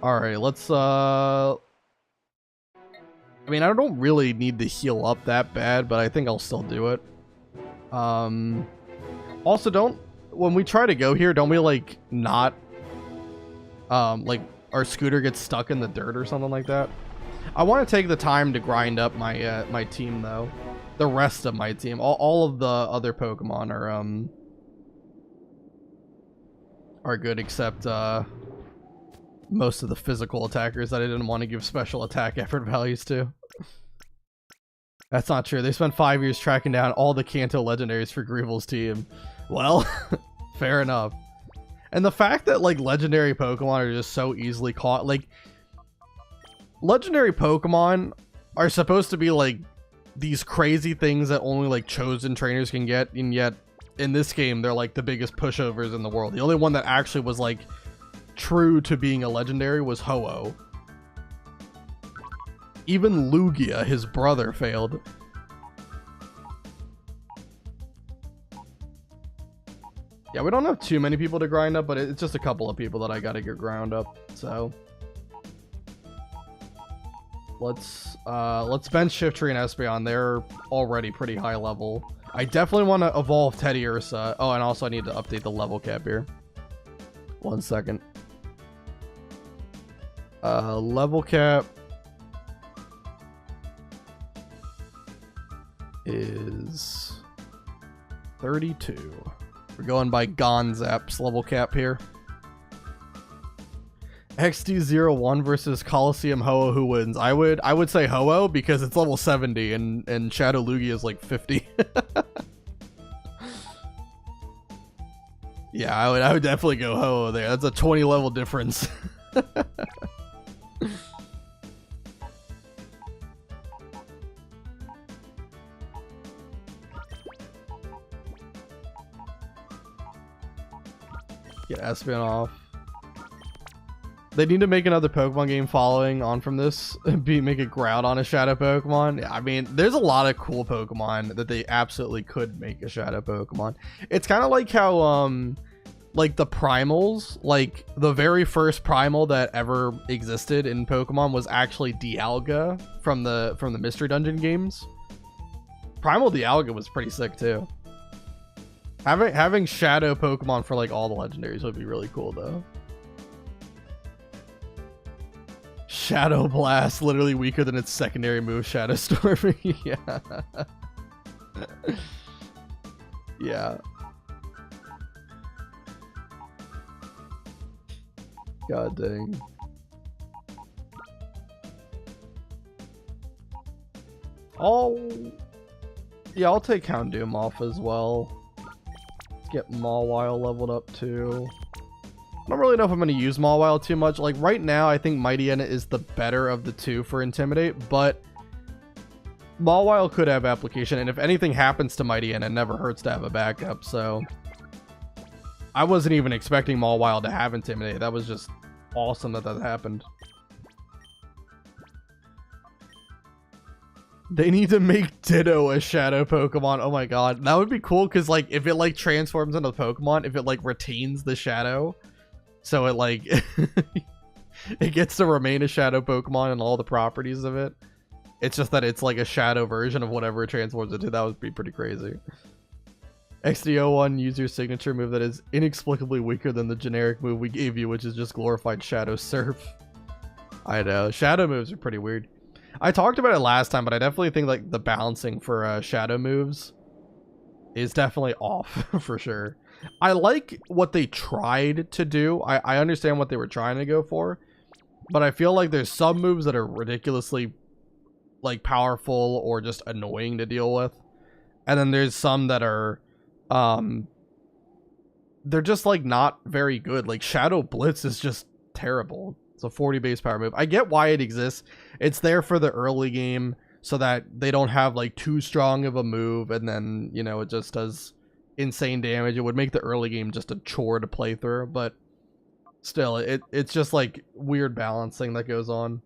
S1: Alright, let's I mean, I don't really need to heal up that bad, but I think I'll still do it. Also, when we try to go here, don't we like not like our scooter gets stuck in the dirt or something like that? I want to take the time to grind up my my team though. The rest of my team, all of the other Pokemon are good, except most of the physical attackers that I didn't want to give special attack effort values to. That's not true. They spent 5 years tracking down all the Kanto legendaries for Greevil's team. Well, fair enough. And the fact that like legendary Pokemon are just so easily caught, like legendary Pokemon are supposed to be like these crazy things that only like chosen trainers can get, and yet in this game they're like the biggest pushovers in the world. The only one that actually was like true to being a legendary was Ho-Oh. Even Lugia, his brother, failed. Yeah, we don't have too many people to grind up, but it's just a couple of people that I gotta get ground up. So let's bench Shiftry and Espeon. They're already pretty high level. I definitely want to evolve Teddy Ursa. Oh, and also I need to update the level cap here. 1 second. Level cap is 32. We're going by Gonzap's level cap here. XD01 versus Coliseum Ho-Oh, who wins? I would say Ho-Oh because it's level 70 and Shadow Lugia is like 50. Yeah, I would definitely go Ho-Oh there. That's a 20 level difference. Get Espeon off. They need to make another Pokemon game following on from this. Make a Groudon a Shadow Pokemon. Yeah, I mean, there's a lot of cool Pokemon that they absolutely could make a Shadow Pokemon. It's kind of like how, like the Primals, like the very first Primal that ever existed in Pokemon was actually Dialga from the Mystery Dungeon games. Primal Dialga was pretty sick too. Having shadow Pokemon for like all the legendaries would be really cool though. Shadow Blast, literally weaker than its secondary move, Shadow Storm. Yeah. Yeah. God dang. I'll take Houndoom off as well. Let's get Mawile leveled up too. I don't really know if I'm going to use Mawile too much. Like right now, I think Mightyena is the better of the two for Intimidate, but Mawile could have application, and if anything happens to Mightyena, it never hurts to have a backup, so I wasn't even expecting Mawile to have Intimidate. That was just awesome that that happened. They need to make Ditto a shadow Pokemon. Oh my god. That would be cool because like if it like transforms into Pokemon, if it like retains the shadow, so it like it gets to remain a shadow Pokemon and all the properties of it. It's just that it's like a shadow version of whatever it transforms into. That would be pretty crazy. XD01, use your signature move that is inexplicably weaker than the generic move we gave you, which is just glorified Shadow Surf. I know. Shadow moves are pretty weird. I talked about it last time, but I definitely think like the balancing for shadow moves is definitely off for sure. I like what they tried to do. I understand what they were trying to go for, but I feel like there's some moves that are ridiculously like powerful or just annoying to deal with, and then there's some that are they're just like not very good. Like Shadow Blitz is just terrible. It's a 40 base power move. I get why it exists. It's there for the early game so that they don't have like too strong of a move and then, you know, it just does insane damage. It would make the early game just a chore to play through, but still, it's just like weird balancing that goes on.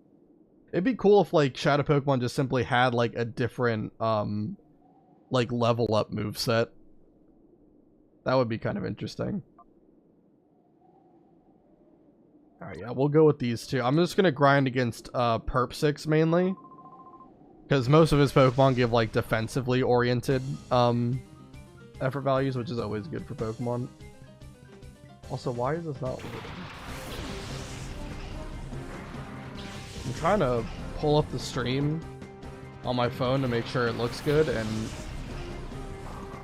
S1: It'd be cool if like Shadow Pokemon just simply had like a different like level up moveset. That would be kind of interesting. Alright, yeah, we'll go with these two. I'm just gonna grind against Perp 6 mainly, because most of his Pokemon give like defensively oriented effort values, which is always good for Pokemon. Also, why is this not working? I'm trying to pull up the stream on my phone to make sure it looks good, and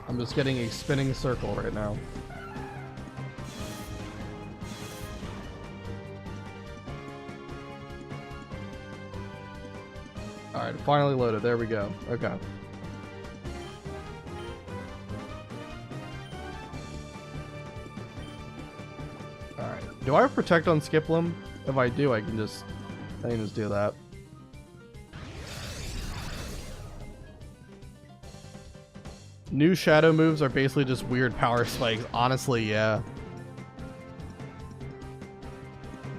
S1: I'm just getting a spinning circle right now. Alright, finally loaded. There we go. Okay. Alright. Do I have Protect on Skiploom? If I do, I can just do that. New shadow moves are basically just weird power spikes. Honestly, yeah.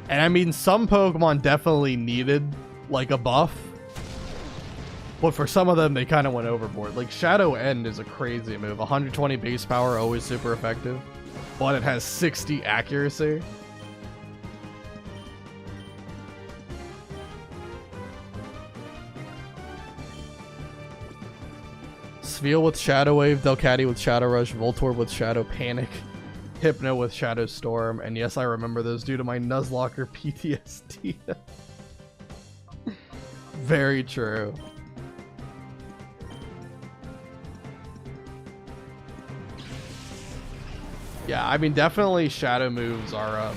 S1: And I mean, some Pokemon definitely needed like a buff, but for some of them, they kind of went overboard. Like, Shadow End is a crazy move. 120 base power, always super effective. But it has 60 accuracy. Spheal with Shadow Wave, Delcatty with Shadow Rush, Voltorb with Shadow Panic, Hypno with Shadow Storm, and yes, I remember those due to my Nuzlocke PTSD. Very true. Yeah, I mean, definitely shadow moves are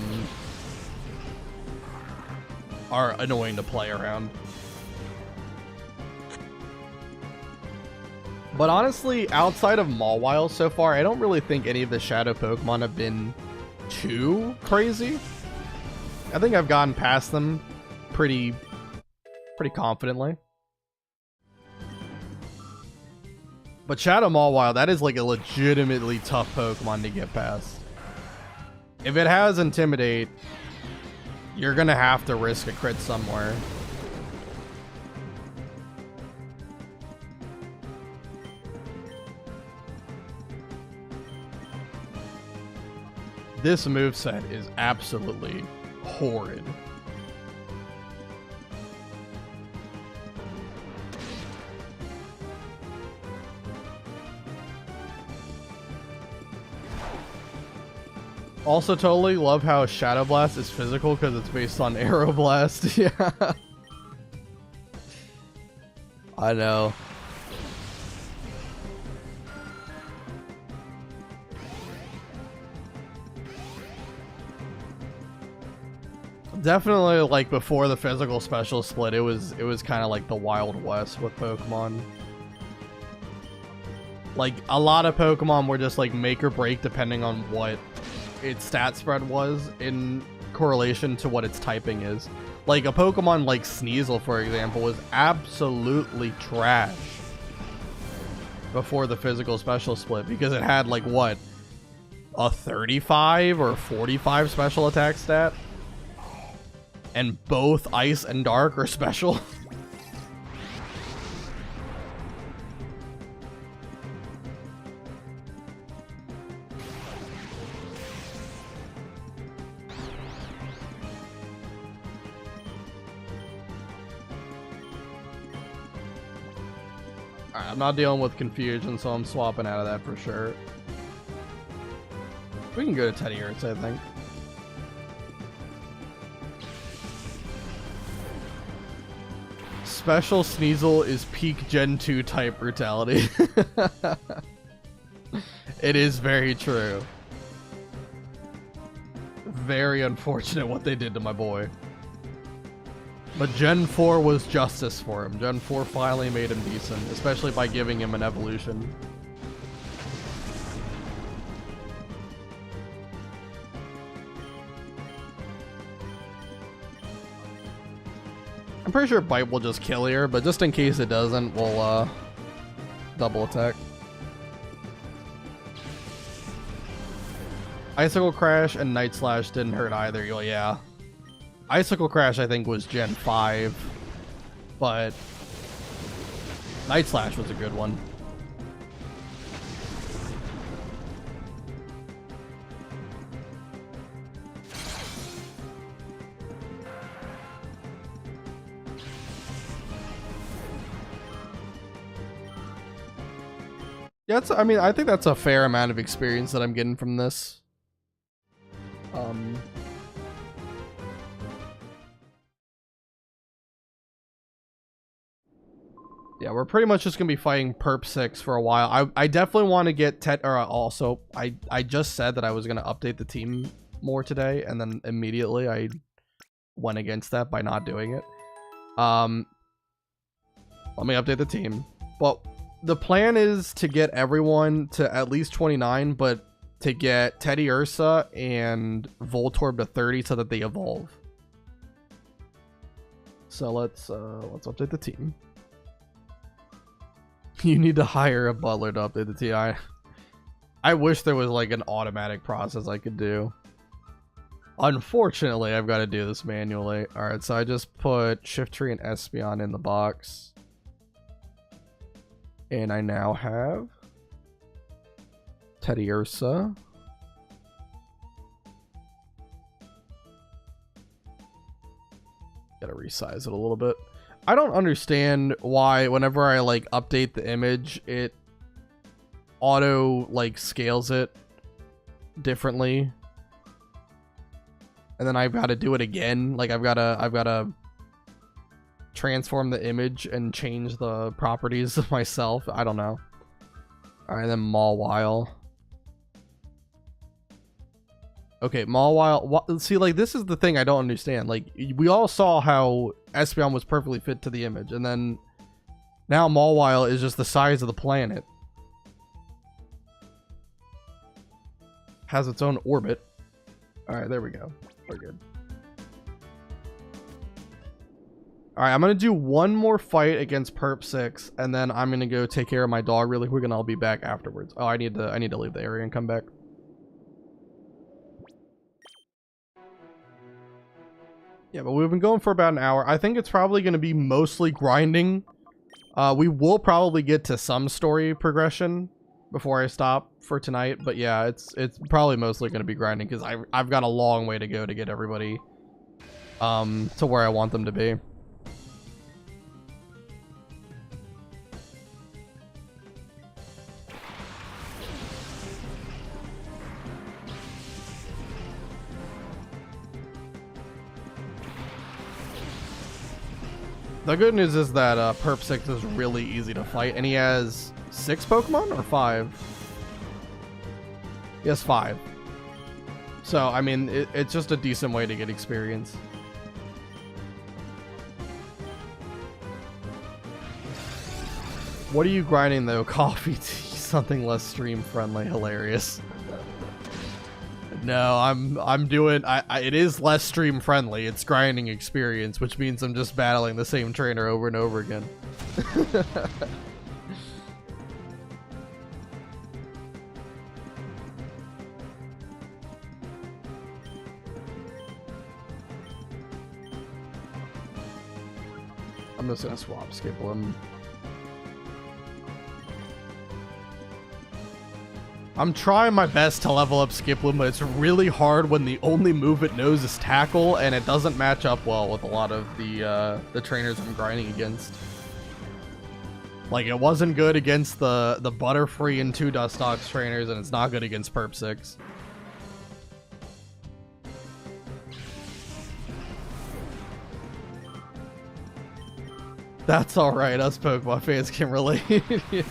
S1: annoying to play around. But honestly, outside of Mawile so far, I don't really think any of the shadow Pokemon have been too crazy. I think I've gotten past them pretty confidently. But Shadow Mawile, that is like a legitimately tough Pokemon to get past. If it has Intimidate, you're gonna have to risk a crit somewhere. This moveset is absolutely horrid. Also, totally love how Shadow Blast is physical because it's based on Arrow Blast. Yeah. I know. Definitely, like, before the physical special split, it was kind of like the Wild West with Pokemon. Like, a lot of Pokemon were just like make or break depending on what its stat spread was in correlation to what its typing is. Like, a Pokemon like Sneasel, for example, was absolutely trash before the physical special split because it had, like, what, a 35 or 45 special attack stat? And both Ice and Dark are special. Alright, I'm not dealing with confusion, so I'm swapping out of that for sure. We can go to Teddy Ursa, I think. Special Sneasel is peak Gen 2 type brutality. It is very true. Very unfortunate what they did to my boy. But Gen 4 was justice for him. Gen 4 finally made him decent, especially by giving him an evolution. I'm pretty sure Bite will just kill here, but just in case it doesn't, we'll double attack. Icicle Crash and Night Slash didn't hurt either. Oh, yeah. Icicle Crash, I think, was Gen 5, but Night Slash was a good one. Yeah, I mean, I think that's a fair amount of experience that I'm getting from this. Yeah, we're pretty much just gonna be fighting Perp 6 for a while. I definitely want to get also, I just said that I was gonna update the team more today, and then immediately I went against that by not doing it. Let me update the team. Well, the plan is to get everyone to at least 29, but to get Teddy Ursa and Voltorb to 30 so that they evolve. So let's update the team. You need to hire a butler to update the TI. I wish there was like an automatic process I could do. Unfortunately, I've got to do this manually. Alright, so I just put Shiftry and Espeon in the box. And I now have Teddy Ursa. Gotta resize it a little bit. I don't understand why whenever I like update the image, it auto like scales it differently. And then I've got to do it again. Like I've got to transform the image and change the properties of myself. I don't know. All right, then Mawile. Okay, Mawile. See, like, this is the thing I don't understand. Like, we all saw how Espeon was perfectly fit to the image, and then now Mawile is just the size of the planet. Has its own orbit. Alright, there we go. We're good. Alright, I'm going to do one more fight against Perp 6, and then I'm going to go take care of my dog really quick, and I'll be back afterwards. Oh, I need to leave the area and come back. Yeah, but we've been going for about an hour. I think it's probably going to be mostly grinding. We will probably get to some story progression before I stop for tonight. But yeah, it's probably mostly going to be grinding because I've got a long way to go to get everybody to where I want them to be. The good news is that Perp 6 is really easy to fight, and he has 6 Pokemon or 5? He has 5. So, I mean, it's just a decent way to get experience. What are you grinding though? Coffee tea, something less stream friendly. Hilarious. No, I'm doing. It is less stream friendly. It's grinding experience, which means I'm just battling the same trainer over and over again. I'm just gonna swap Skiploom. I'm trying my best to level up Skiploom, but it's really hard when the only move it knows is Tackle, and it doesn't match up well with a lot of the trainers I'm grinding against. Like, it wasn't good against the Butterfree and 2 Dustox trainers, and it's not good against Perp 6. That's alright, us Pokemon fans can relate. Yeah.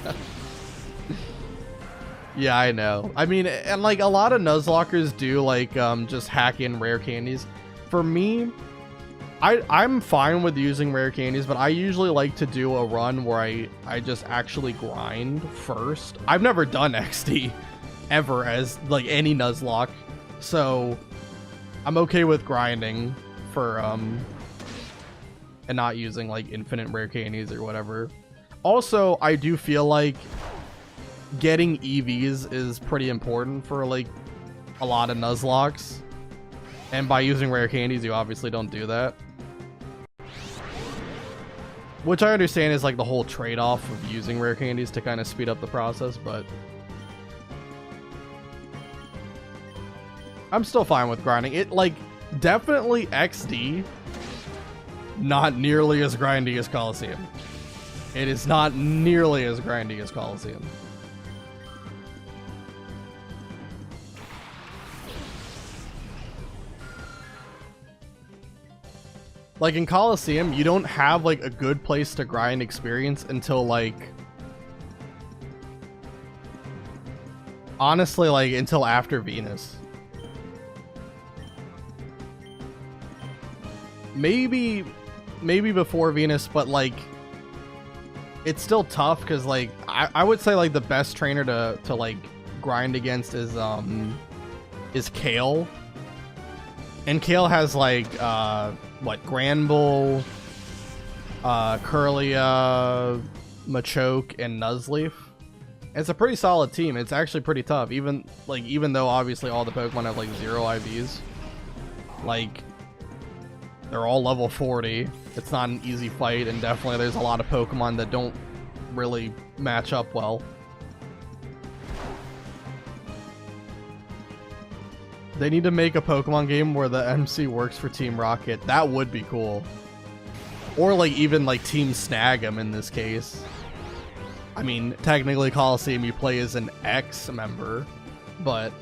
S1: Yeah, I know. I mean, and like a lot of Nuzlockers do like just hack in rare candies. For me, I'm fine with using rare candies, but I usually like to do a run where I just actually grind first. I've never done XD ever as like any Nuzlocke, so I'm okay with grinding for and not using like infinite rare candies or whatever. Also, I do feel like getting EVs is pretty important for like a lot of Nuzlockes, and by using rare candies you obviously don't do that, which I understand is like the whole trade-off of using rare candies to kind of speed up the process, but I'm still fine with grinding it. Like, definitely XD, not nearly as grindy as Coliseum. It is not nearly as grindy as Coliseum. Like in Coliseum, you don't have like a good place to grind experience until like, honestly, like until after Venus. Maybe before Venus, but like it's still tough because like I would say like the best trainer to like grind against is Gale. And Gale has like what, Granbull, Kirlia, Machoke, and Nuzleaf. It's a pretty solid team. It's actually pretty tough, even though obviously all the Pokemon have like 0 IVs. Like, they're all level 40. It's not an easy fight, and definitely there's a lot of Pokemon that don't really match up well. They need to make a Pokemon game where the MC works for Team Rocket. That would be cool. Or like even like Team Snag'em in this case. I mean, technically Coliseum you play as an X member, but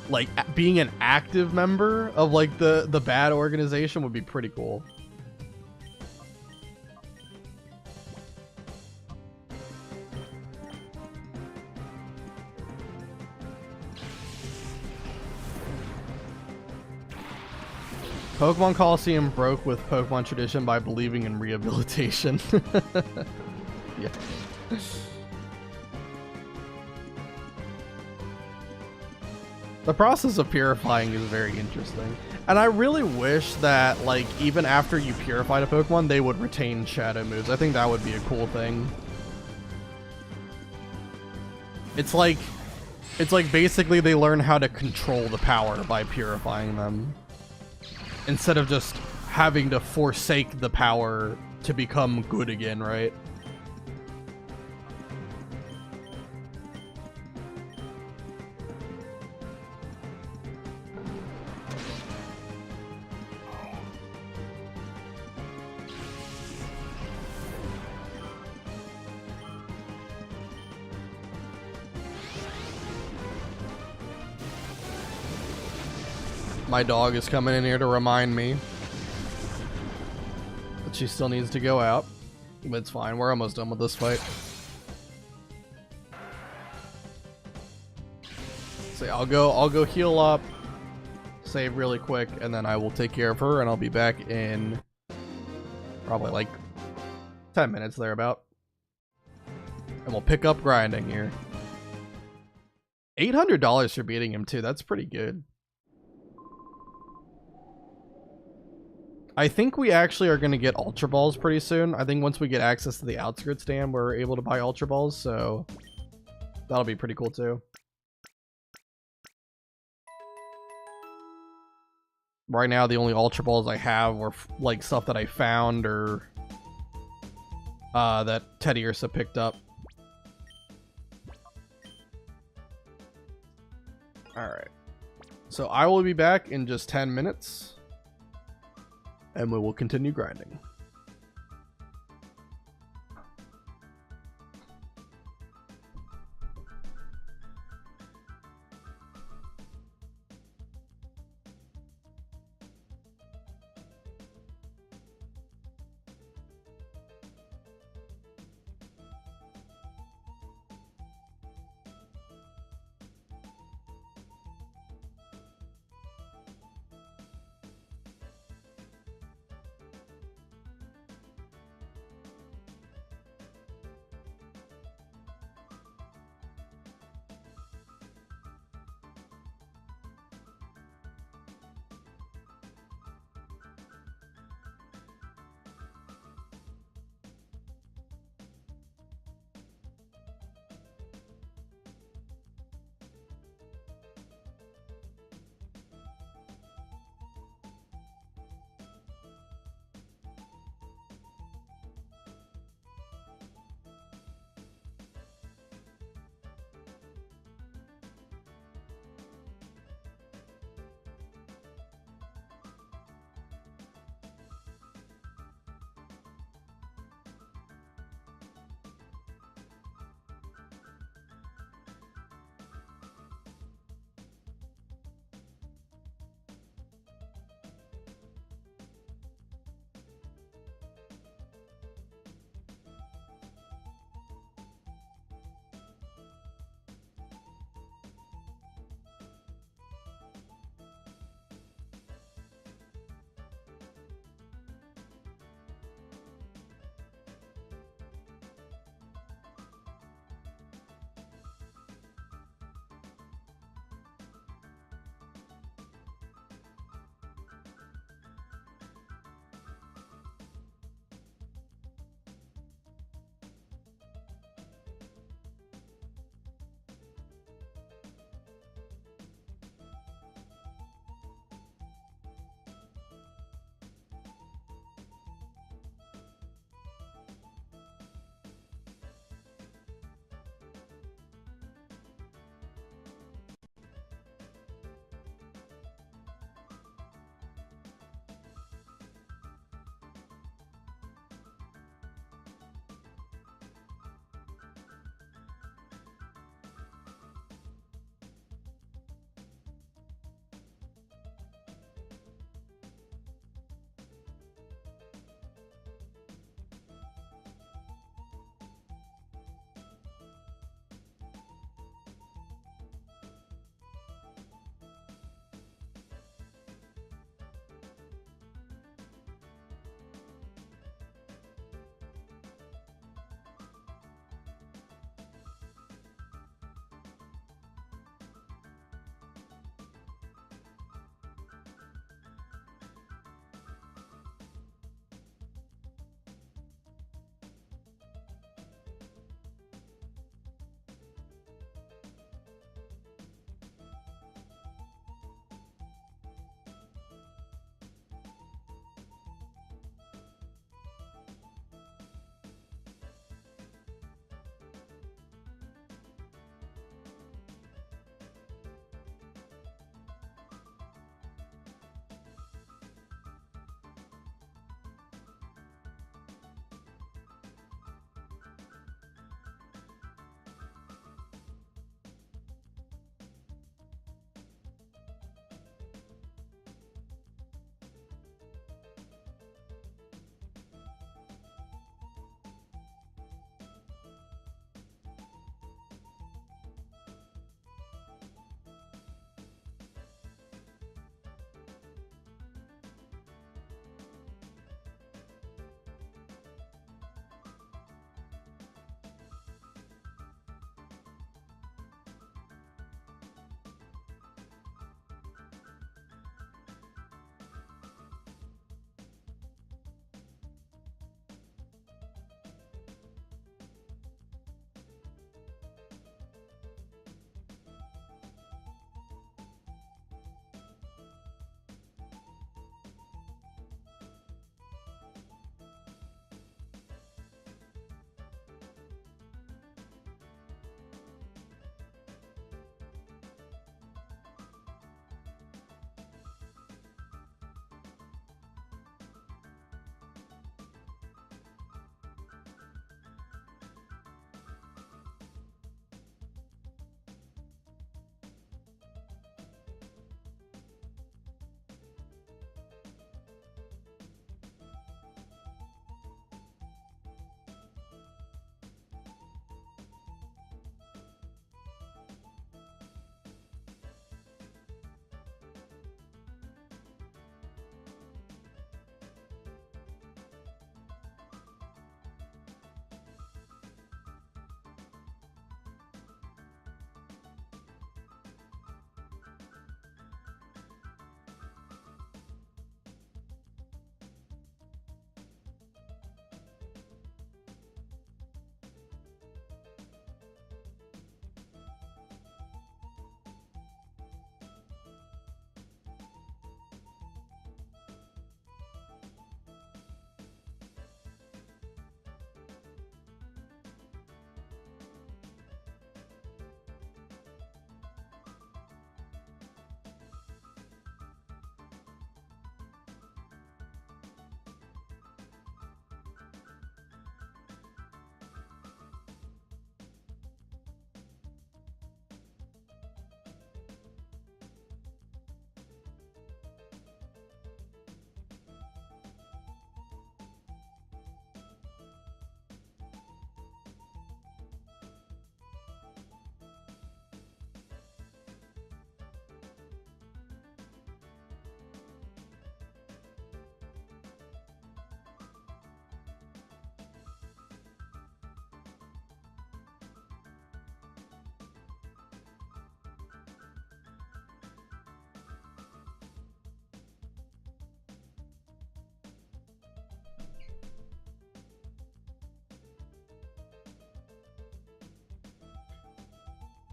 S1: like being an active member of like the bad organization would be pretty cool. Pokemon Coliseum broke with Pokemon tradition by believing in rehabilitation. Yeah. The process of purifying is very interesting. And I really wish that, like, even after you purified a Pokemon, they would retain shadow moves. I think that would be a cool thing. It's like basically they learn how to control the power by purifying them, instead of just having to forsake the power to become good again, right? My dog is coming in here to remind me. She still needs to go out. But it's fine. We're almost done with this fight. So I'll go heal up, save really quick, and then I will take care of her, and I'll be back in probably like 10 minutes thereabout. And we'll pick up grinding here. $800 for beating him too. That's pretty good. I think we actually are going to get Ultra Balls pretty soon. I think once we get access to the Outskirts Dam, we're able to buy Ultra Balls, so that'll be pretty cool too. Right now, the only Ultra Balls I have are like stuff that I found or that Teddy Ursa picked up. Alright. So I will be back in just 10 minutes. And we will continue grinding.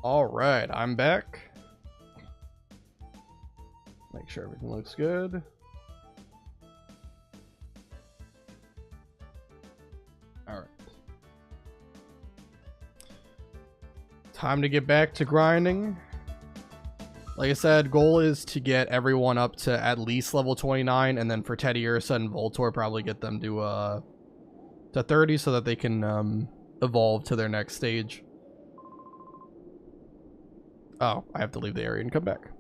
S1: Alright, I'm back. Make sure everything looks good. Alright. Time to get back to grinding. Like I said, goal is to get everyone up to at least level 29, and then for Teddy, Ursa, and Voltor, probably get them to 30 so that they can evolve to their next stage. Oh, I have to leave the area and come back.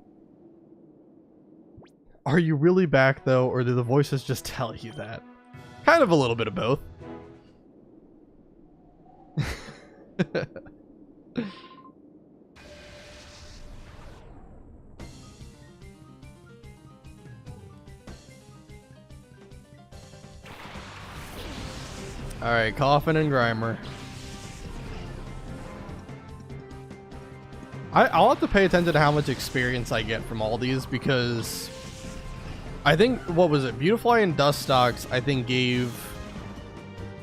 S1: Are you really back, though, or do the voices just tell you that? Kind of a little bit of both. Alright, Coffin and Grimer. I'll have to pay attention to how much experience I get from all these, because I think, what was it? Beautifly and Dustox, I think, gave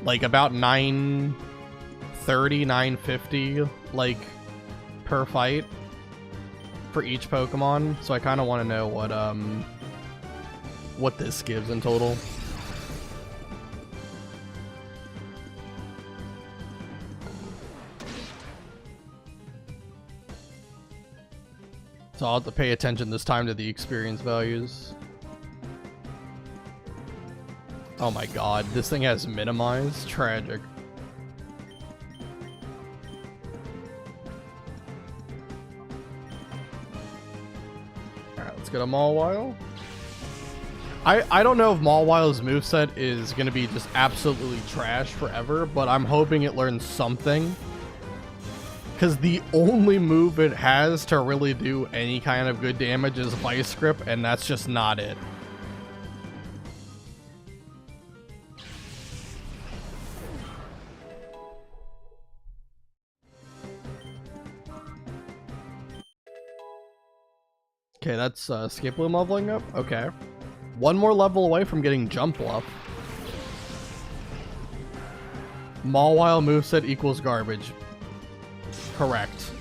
S1: like about 930, 950 like per fight for each Pokemon. So I kind of want to know what this gives in total. So I'll have to pay attention this time to the experience values. Oh my god, this thing has minimized? Tragic. Alright, let's get a Mawile. I don't know if Mawile's moveset is going to be just absolutely trash forever, but I'm hoping it learns something. Because the only move it has to really do any kind of good damage is Vice Grip, and that's just not it. Okay, that's Skiploom leveling up. Okay. One more level away from getting Jump Bluff. Mawile moveset equals garbage. Correct.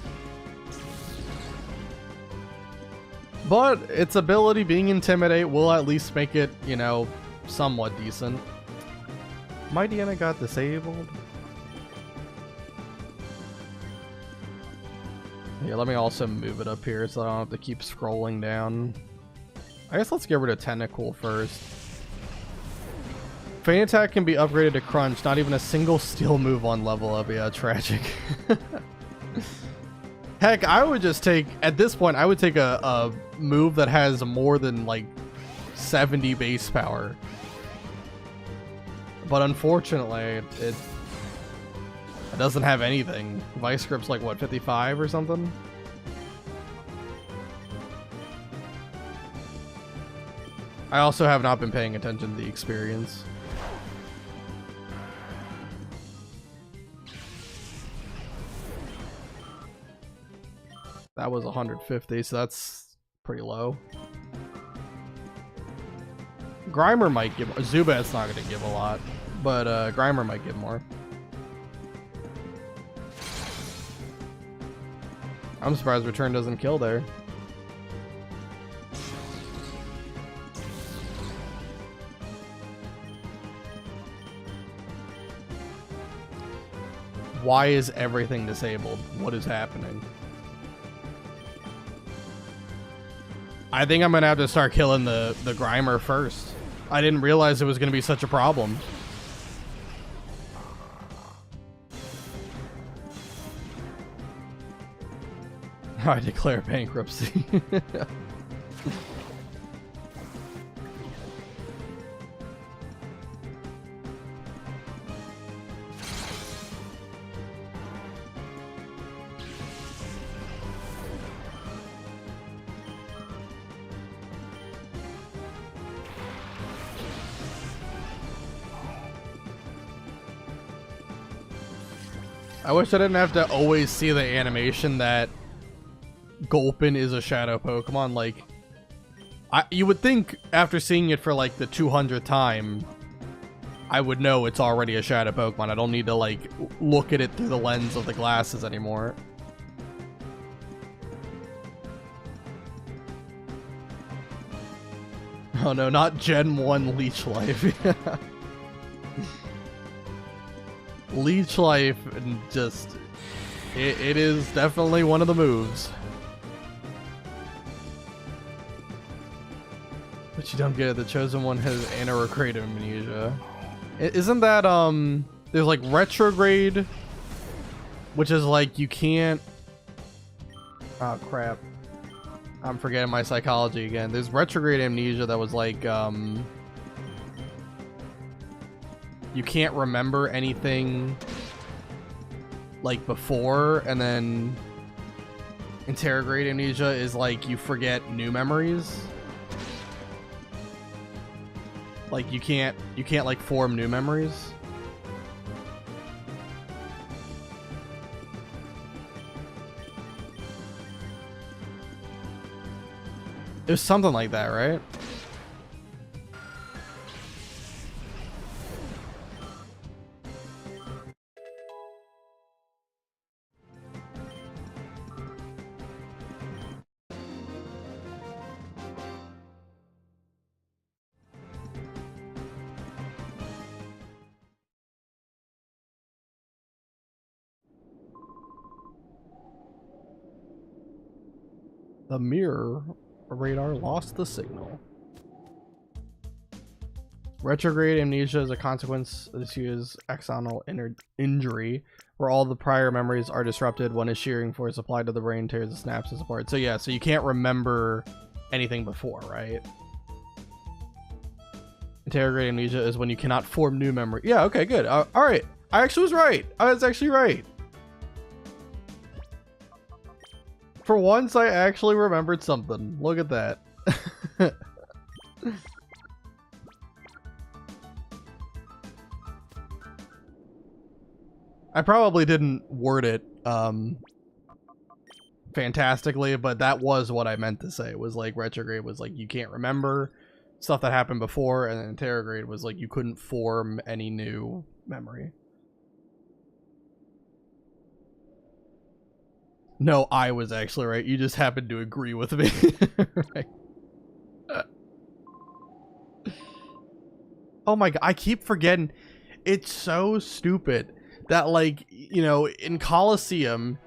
S1: But its ability being Intimidate will at least make it, you know, somewhat decent. Mightyena got disabled. Yeah, let me also move it up here so I don't have to keep scrolling down. I guess let's get rid of Tentacool first. Feint Attack can be upgraded to Crunch, not even a single steel move on level up. Yeah, tragic. Heck, I would just take, at this point, I would take a move that has more than like 70 base power. But unfortunately, it doesn't have anything. Vice Grip's like, what, 55 or something? I also have not been paying attention to the experience. That was 150, so that's pretty low. Grimer might give... Zubat's not going to give a lot, but Grimer might give more. I'm surprised Return doesn't kill there. Why is everything disabled? What is happening? I think I'm gonna have to start killing the Grimer first. I didn't realize it was gonna be such a problem. I declare bankruptcy. I wish I didn't have to always see the animation that Gulpin is a shadow Pokemon. Like, you would think after seeing it for like the 200th time, I would know it's already a shadow Pokemon. I don't need to like look at it through the lens of the glasses anymore. Oh no, not Gen 1 Leech Life. Leech Life, and just... It is definitely one of the moves. But you don't get it. The Chosen One has anti-recreative amnesia. Isn't that, there's like retrograde, which is like you can't... Oh crap. I'm forgetting my psychology again. There's retrograde amnesia that was like, you can't remember anything like before, and then interrogate amnesia is like you forget new memories. Like you can't like form new memories. It was something like that, right? The mirror radar lost the signal. Retrograde amnesia is a consequence of this year's axonal injury, where all the prior memories are disrupted when a shearing force applied to the brain tears the synapses apart. So yeah, so you can't remember anything before, right? Interrogate amnesia is when you cannot form new memory. Yeah, okay, good. All right. I actually was right. I was actually right. For once, I actually remembered something. Look at that. I probably didn't word it fantastically, but that was what I meant to say. It was like retrograde was like you can't remember stuff that happened before, and then interrograde was like you couldn't form any new memory. No, I was actually right. You just happened to agree with me. Right. Oh my god, I keep forgetting. It's so stupid that, like, you know, in Coliseum,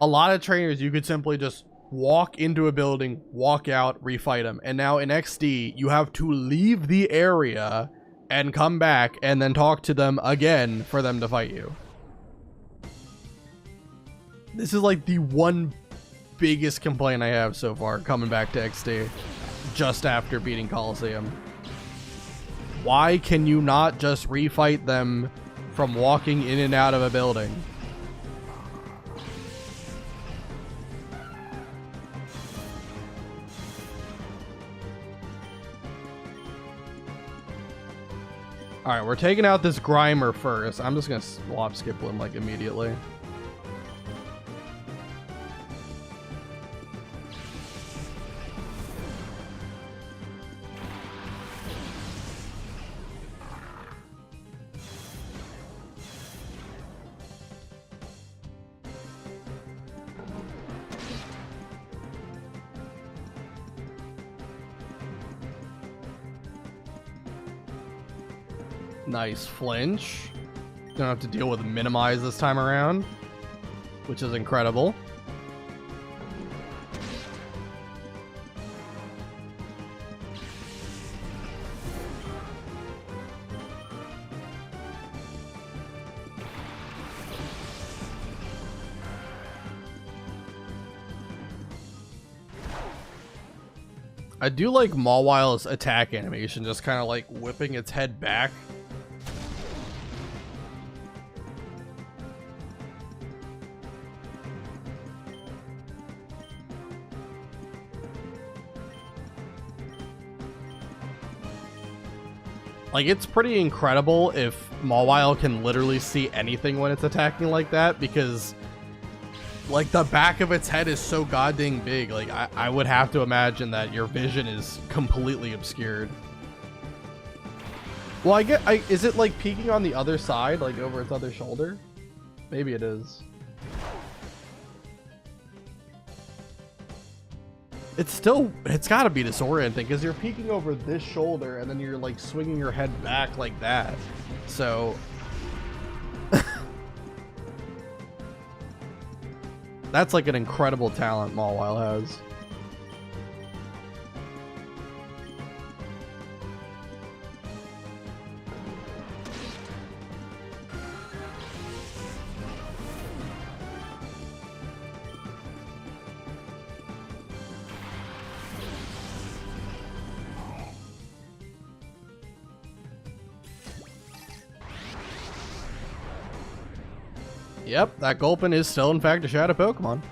S1: a lot of trainers, you could simply just walk into a building, walk out, refight them. And now in XD, you have to leave the area and come back and then talk to them again for them to fight you. This is like the one biggest complaint I have so far coming back to XD just after beating Coliseum. Why can you not just refight them from walking in and out of a building? Alright, we're taking out this Grimer first. I'm just gonna swap skip him like immediately. Nice flinch. Don't have to deal with minimize this time around, which is incredible. I do like Mawwile's attack animation, just kind of like whipping its head back. Like, it's pretty incredible if Mawwile can literally see anything when it's attacking like that, because, like, the back of its head is so goddamn big. Like, I would have to imagine that your vision is completely obscured. Well, is it, like, peeking on the other side, like, over its other shoulder? Maybe it is. it's got to be disorienting because you're peeking over this shoulder and then you're like swinging your head back like that. So that's like an incredible talent Mawile has. Yep, that Gulpin is still, in fact, a Shadow Pokemon.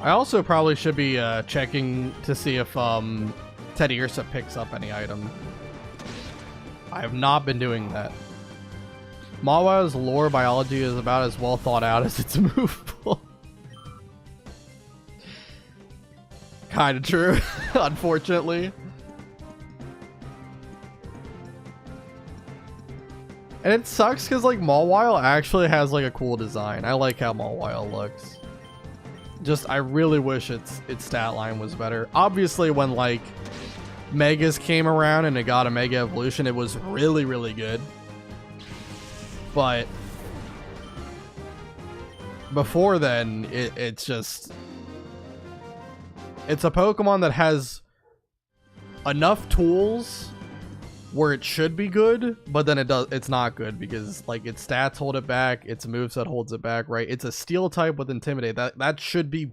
S1: I also probably should be checking to see if Teddiursa picks up any item. I have not been doing that. Mawile's lore biology is about as well thought out as its move pool. Kinda true, unfortunately. And it sucks because like Mawile actually has like a cool design. I like how Mawile looks. Just I really wish its stat line was better. Obviously when like Megas came around and it got a Mega Evolution, it was really, really good. But before then, it's just... It's a Pokemon that has enough tools where it should be good, but then it's not good because like its stats hold it back, its moveset holds it back, right? It's a Steel type with Intimidate. That should be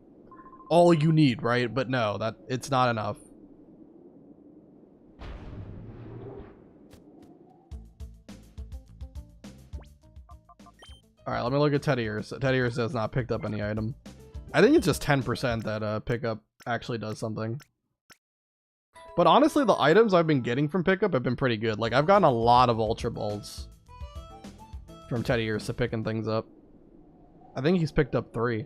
S1: all you need, right? But no, it's not enough. Alright, let me look at Teddiursa. Teddiursa has not picked up any item. I think it's just 10% that pickup actually does something. But honestly, the items I've been getting from pickup have been pretty good. Like, I've gotten a lot of Ultra Balls from Teddiursa picking things up. I think he's picked up 3.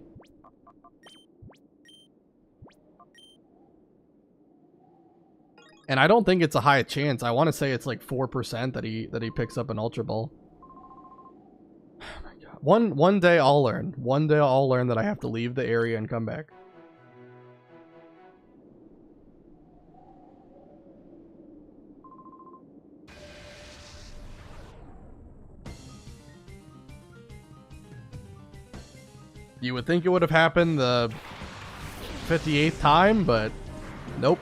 S1: And I don't think it's a high chance. I want to say it's like 4% that he picks up an Ultra Ball. One day I'll learn. One day I'll learn that I have to leave the area and come back. You would think it would have happened the 58th time, but nope.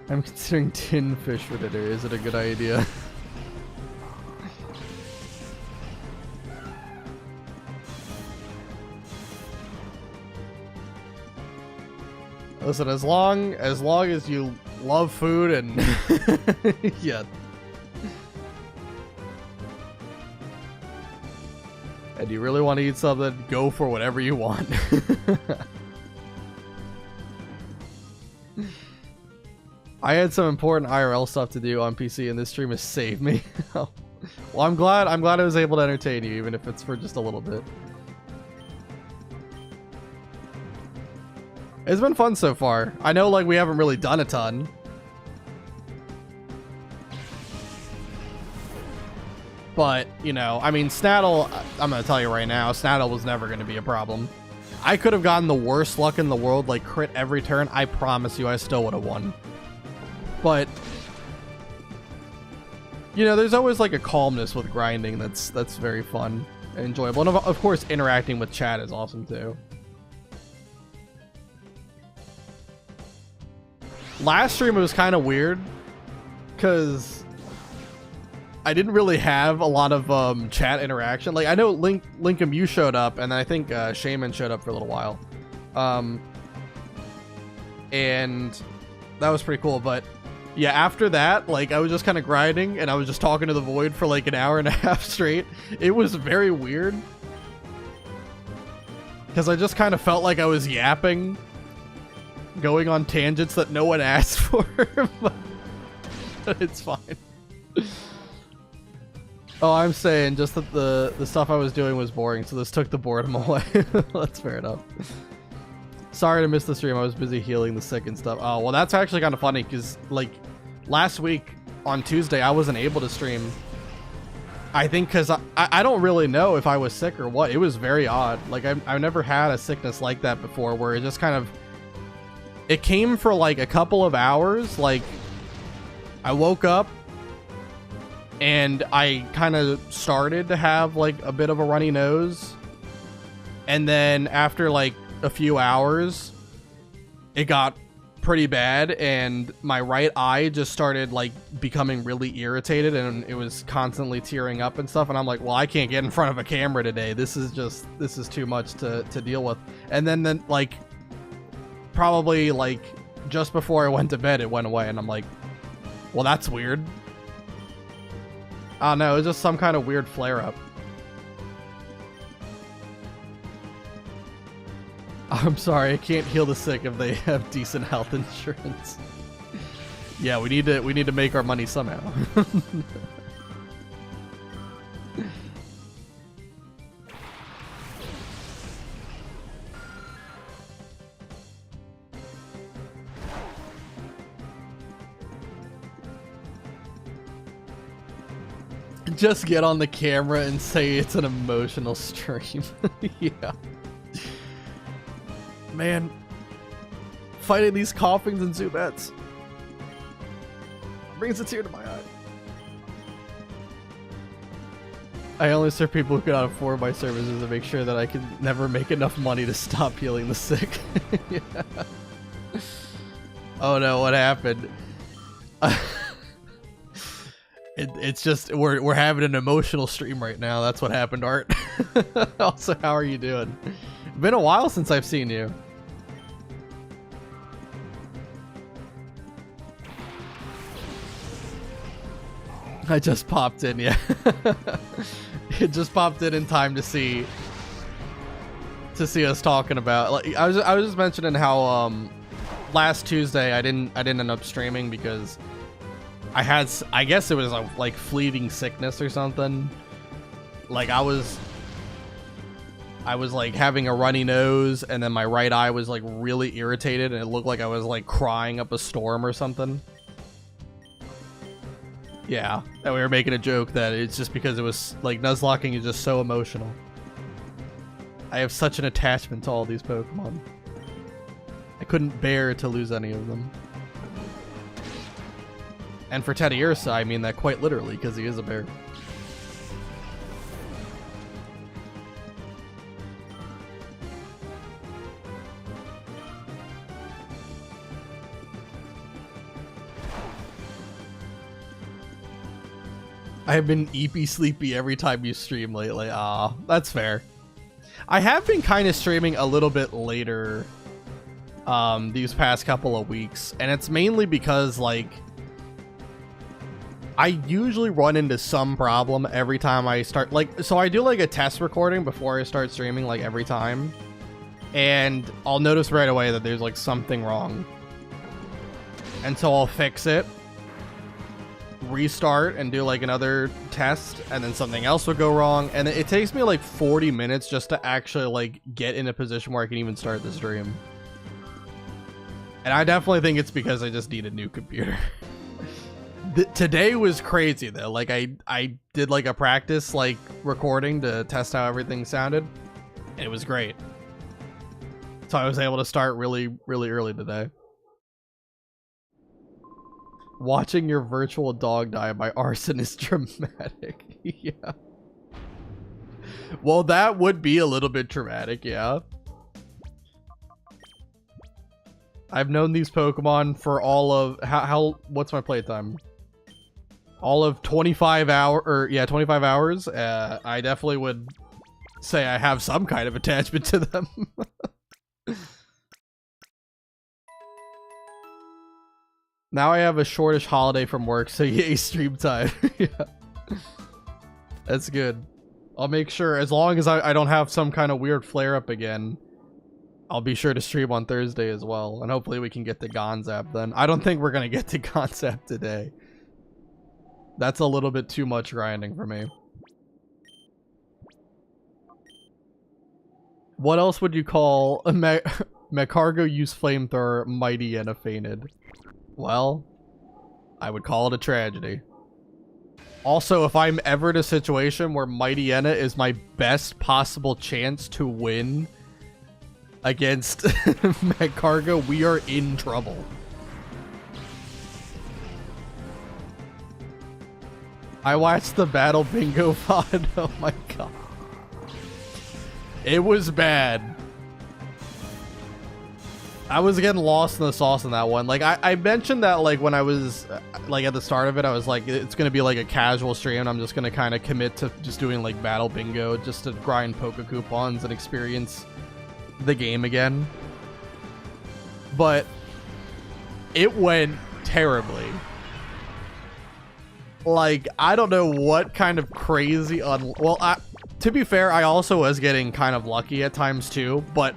S1: I'm considering tin fish for dinner. Is it a good idea? Listen, as long as you love food and yeah. And you really want to eat something, go for whatever you want. I had some important IRL stuff to do on PC and this stream has saved me. Well, I'm glad I was able to entertain you, even if it's for just a little bit. It's been fun so far. I know like we haven't really done a ton. But, you know, I mean, Snaddle, I'm going to tell you right now, Snaddle was never going to be a problem. I could have gotten the worst luck in the world, like crit every turn. I promise you I still would have won. But, you know, there's always like a calmness with grinding that's very fun and enjoyable. And of course, interacting with chat is awesome too. Last stream it was kind of weird because I didn't really have a lot of chat interaction. Like I know Linkum, you showed up, and I think Shaman showed up for a little while, and that was pretty cool. But yeah, after that, like I was just kind of grinding, and I was just talking to the void for like an hour and a half straight. It was very weird because I just kind of felt like I was yapping, going on tangents that no one asked for, but it's fine. Oh, I'm saying just that the stuff I was doing was boring, so this took the boredom away. That's fair enough. Sorry to miss the stream. I was busy healing the sick and stuff. Oh, well, that's actually kind of funny because, like, last week on Tuesday, I wasn't able to stream. I think because I don't really know if I was sick or what. It was very odd. Like, I've never had a sickness like that before where it just kind of... It came for, like, a couple of hours. Like, I woke up and I kind of started to have, like, a bit of a runny nose. And then after, like, a few hours, it got pretty bad, and my right eye just started, like, becoming really irritated, and it was constantly tearing up and stuff. And I'm like, well, I can't get in front of a camera today. This is too much to deal with. And then, like, probably, like, just before I went to bed, it went away, and I'm like, well, that's weird. Oh, no, it was just some kind of weird flare-up. I'm sorry, I can't heal the sick if they have decent health insurance. Yeah, we need to make our money somehow. Just get on the camera and say it's an emotional stream. Yeah. Man, fighting these coughings and Zubettes brings a tear to my eye. I only serve people who cannot afford my services to make sure that I can never make enough money to stop healing the sick. Yeah. Oh no, what happened? It's just we're having an emotional stream right now. That's what happened, Art. Also, how are you doing? Been a while since I've seen you. I just popped in, yeah. It just popped in time to see us talking about. Like, I was just mentioning how last Tuesday I didn't end up streaming because I guess it was a, like, fleeting sickness or something. Like, I was like having a runny nose, and then my right eye was like really irritated, and it looked like I was like crying up a storm or something. Yeah, and we were making a joke that it's just because it was like Nuzlocking is just so emotional. I have such an attachment to all these Pokemon. I couldn't bear to lose any of them. And for Teddy Ursa, I mean that quite literally, because he is a bear. I have been eepy sleepy every time you stream lately. Ah, that's fair. I have been kind of streaming a little bit later these past couple of weeks, and it's mainly because, like, I usually run into some problem every time I start, like, so I do like a test recording before I start streaming, like, every time, and I'll notice right away that there's like something wrong, and so I'll fix it, restart, and do like another test, and then something else would go wrong, and it takes me like 40 minutes just to actually like get in a position where I can even start the stream. And I definitely think it's because I just need a new computer. Today was crazy though. Like I did like a practice like recording to test how everything sounded, and it was great. So I was able to start really early today. Watching your virtual dog die by arson is dramatic. Yeah. Well, that would be a little bit traumatic, yeah. I've known these Pokemon for all of what's my playtime? All of 25 hours. I definitely would say I have some kind of attachment to them. Now I have a shortish holiday from work, so yay, stream time. Yeah. That's good. I'll make sure, as long as I don't have some kind of weird flare-up again, I'll be sure to stream on Thursday as well, and hopefully we can get to Gonzap then. I don't think we're gonna get to Gonzap today. That's a little bit too much grinding for me. What else would you call a Mecargo used flamethrower Mighty Yenna fainted? Well, I would call it a tragedy. Also, if I'm ever in a situation where Mighty Yenna is my best possible chance to win against Mecargo, we are in trouble. I watched the Battle Bingo VOD. Oh my god. It was bad. I was getting lost in the sauce in that one. Like, I mentioned that, like, when I was, like, at the start of it, I was like, it's going to be, like, a casual stream. I'm just going to kind of commit to just doing, like, Battle Bingo just to grind poker coupons and experience the game again. But it went terribly. Like, I don't know what kind of crazy to be fair, I also was getting kind of lucky at times too, but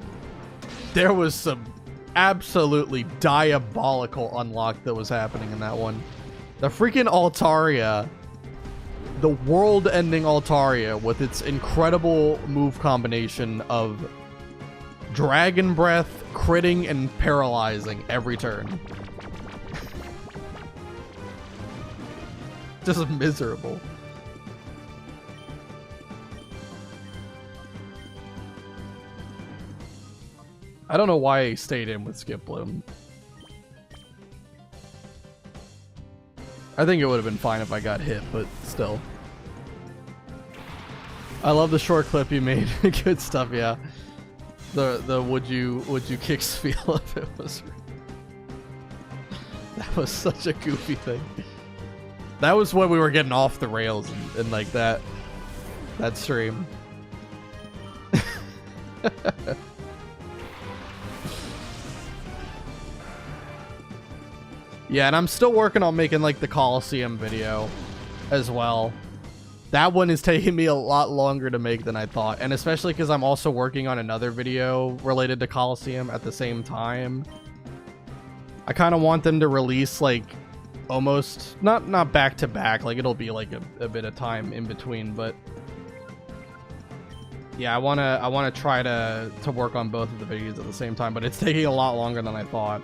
S1: there was some absolutely diabolical unlock that was happening in that one. The freaking Altaria, the world-ending Altaria with its incredible move combination of Dragon Breath, critting, and paralyzing every turn. Just miserable. I don't know why I stayed in with Skip Bloom. I think it would have been fine if I got hit, but still. I love the short clip you made. Good stuff, yeah. The would you kick feel if it was. That was such a goofy thing. That was when we were getting off the rails and like that stream. Yeah, and I'm still working on making like the Coliseum video as well. That one is taking me a lot longer to make than I thought, and especially because I'm also working on another video related to Coliseum at the same time. I kind of want them to release like almost not back to back, like it'll be like a bit of time in between, but yeah, I wanna try to work on both of the videos at the same time, but it's taking a lot longer than I thought.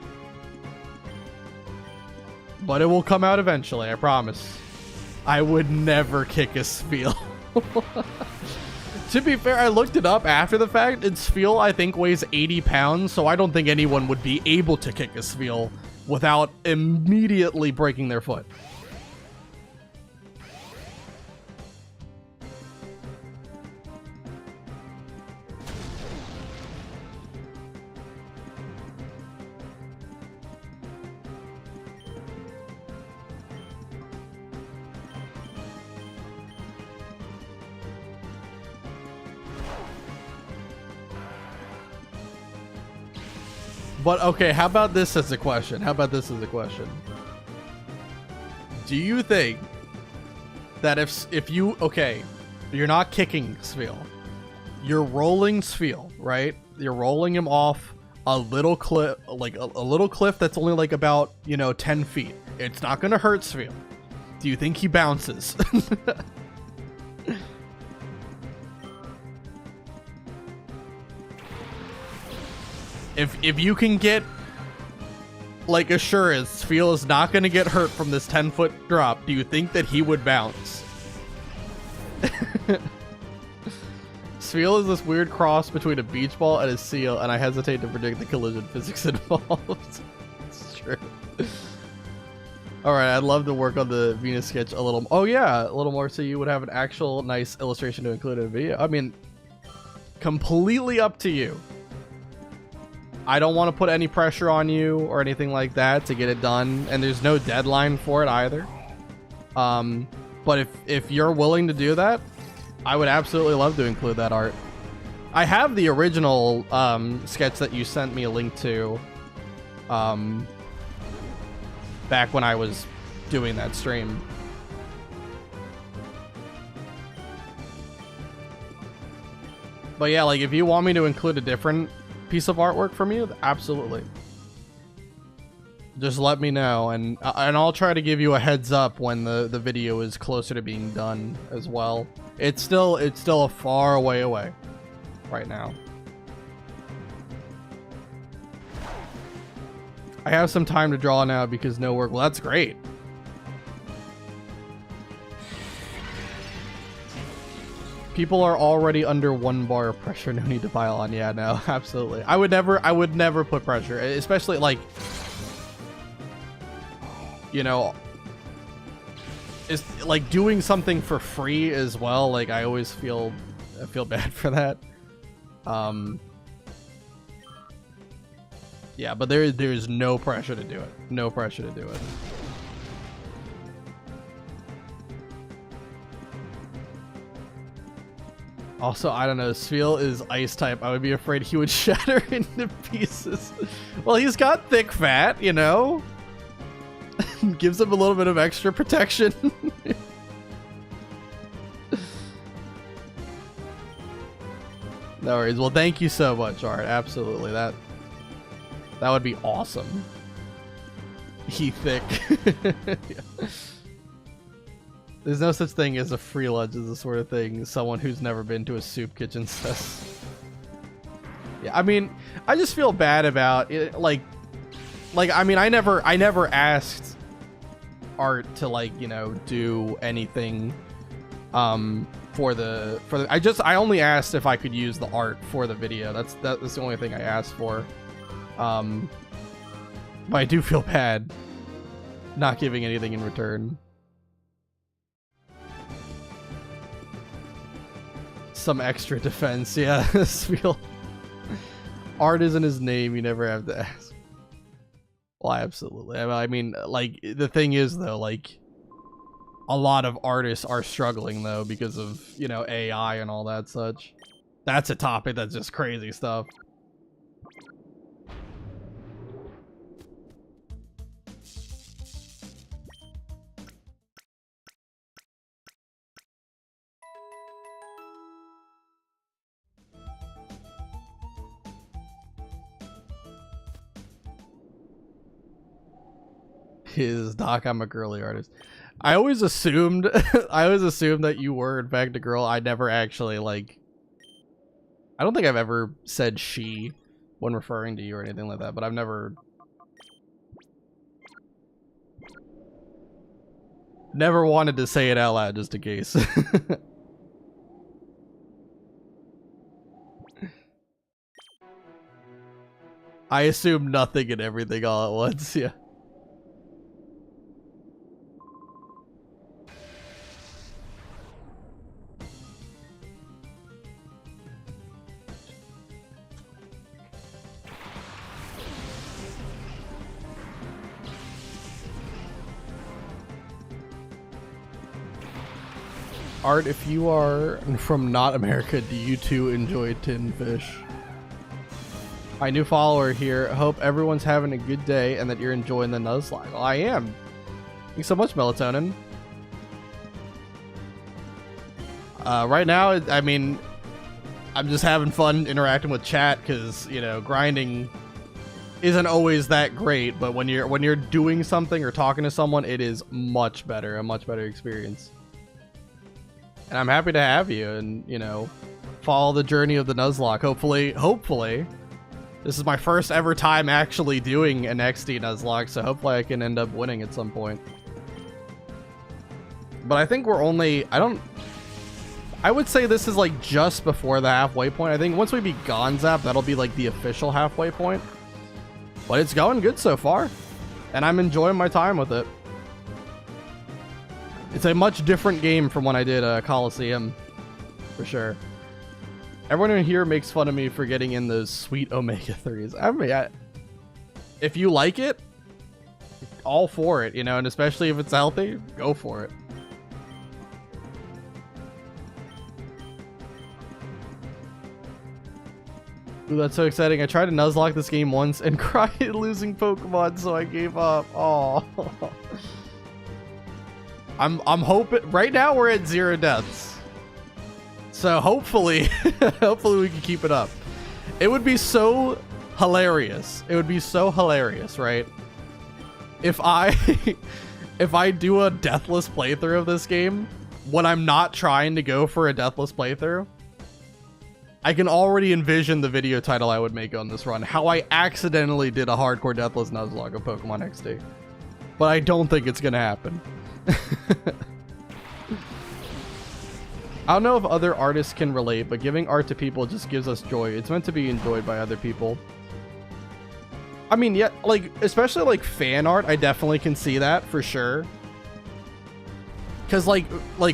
S1: But it will come out eventually, I promise. I would never kick a Spiel. To be fair, I looked it up after the fact, and Spiel I think weighs 80 pounds, so I don't think anyone would be able to kick a Spiel without immediately breaking their foot. But okay, how about this as a question? Do you think that if you, okay, you're not kicking Spiel, you're rolling Spiel, right? You're rolling him off a little cliff, like a little cliff that's only like about, 10 feet. It's not gonna hurt Spiel. Do you think he bounces? If you can get like assurance Spiel is not going to get hurt from this 10-foot drop, do you think that he would bounce? Spiel is this weird cross between a beach ball and a seal, and I hesitate to predict the collision physics involved. It's true. Alright, I'd love to work on the Venus sketch a little. Oh yeah, a little more so you would have an actual nice illustration to include in a video. I mean, completely up to you. I don't want to put any pressure on you or anything like that to get it done, and there's no deadline for it either. But if you're willing to do that, I would absolutely love to include that art. I have the original sketch that you sent me a link to back when I was doing that stream. But yeah, like if you want me to include a different piece of artwork from you, absolutely. Just let me know, and I'll try to give you a heads up when the video is closer to being done as well. It's still a far way away right now. I have some time to draw now because no work. Well, that's great. People are already under 1 bar of pressure. No need to pile on. Yeah, no, absolutely. I would never put pressure, especially like, you know, it's like doing something for free as well. Like I always feel bad for that. Yeah, but there's no pressure to do it. No pressure to do it. Also, I don't know, Sfeel is ice type. I would be afraid he would shatter into pieces. Well, he's got thick fat, you know? Gives him a little bit of extra protection. No worries. Well, thank you so much, Art. Absolutely. That would be awesome. He thick. Yeah. There's no such thing as a free lunch as the sort of thing someone who's never been to a soup kitchen says. Yeah, I mean, I just feel bad about it. Like I mean, I never asked Art to, like, you know, do anything for the I only asked if I could use the art for the video. That's the only thing I asked for. But I do feel bad not giving anything in return. Some extra defense, yeah. Feel Art isn't his name, you never have to ask. Well, absolutely. I mean, like, the thing is though, like, a lot of artists are struggling though because of, you know, AI and all that such. That's a topic that's just crazy stuff. His Doc, I'm a girly artist. I always assumed that you were in fact a girl. I never actually, like, I don't think I've ever said she when referring to you or anything like that, but I've never wanted to say it out loud just in case. I assume nothing and everything all at once, yeah. Art, if you are from not America, do you too enjoy tin fish? Hi, new follower here. Hope everyone's having a good day and that you're enjoying the Nuzlocke. Well, I am. Thanks so much, Melatonin. Right now, I mean, I'm just having fun interacting with chat because, you know, grinding isn't always that great, but when you're doing something or talking to someone, it is much better, a much better experience. And I'm happy to have you and, you know, follow the journey of the Nuzlocke. Hopefully, this is my first ever time actually doing an XD Nuzlocke, so hopefully I can end up winning at some point. But I think we're only, I would say this is like just before the halfway point. I think once we beat Gonzap, that'll be like the official halfway point. But it's going good so far, and I'm enjoying my time with it. It's a much different game from when I did Coliseum, for sure. Everyone in here makes fun of me for getting in those sweet omega-3s. I mean, if you like it, all for it, you know, and especially if it's healthy, go for it. Ooh, that's so exciting. I tried to Nuzlocke this game once and cried losing Pokemon, so I gave up. Aww. I'm hoping right now we're at 0 deaths. So hopefully hopefully we can keep it up. It would be so hilarious. It would be so hilarious, right? If I do a deathless playthrough of this game when I'm not trying to go for a deathless playthrough. I can already envision the video title I would make on this run. How I accidentally did a hardcore deathless Nuzlocke of Pokemon XD. But I don't think it's gonna happen. I don't know if other artists can relate, but giving art to people just gives us joy. It's meant to be enjoyed by other people. I mean, yeah, like, especially like fan art, I definitely can see that for sure. Because like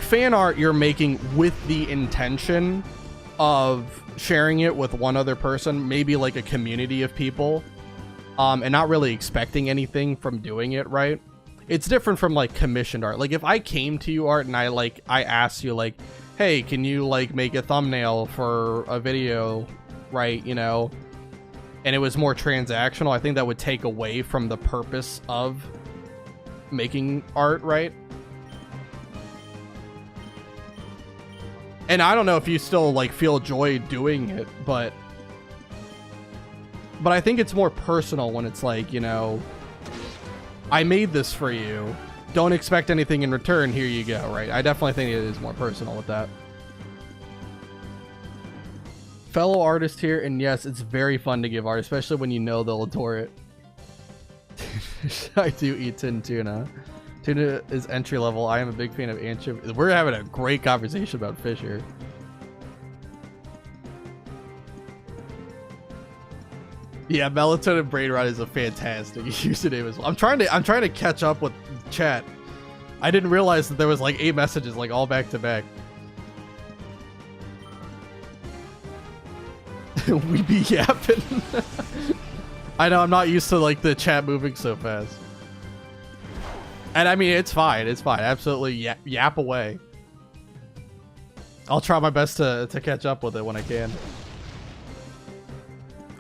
S1: fan art you're making with the intention of sharing it with one other person, maybe like a community of people, and not really expecting anything from doing it, right? It's different from like commissioned art. Like if I came to you, Art, and I asked you like, hey, can you like make a thumbnail for a video, right, you know, and it was more transactional, I think that would take away from the purpose of making art, right? And I don't know if you still like feel joy doing it, but I think it's more personal when it's like, you know, I made this for you. Don't expect anything in return. Here you go, right? I definitely think it is more personal with that. Fellow artist here, and yes, it's very fun to give art, especially when you know they'll adore it. I do eat tin tuna. Tuna is entry level. I am a big fan of anchovy. We're having a great conversation about fish here. Yeah, melatonin brain rot is a fantastic username as well. I'm trying to catch up with chat. I didn't realize that there was like 8 messages like all back to back. We be yapping. I know, I'm not used to like the chat moving so fast. And I mean, it's fine. It's fine. Absolutely yap away. I'll try my best to catch up with it when I can.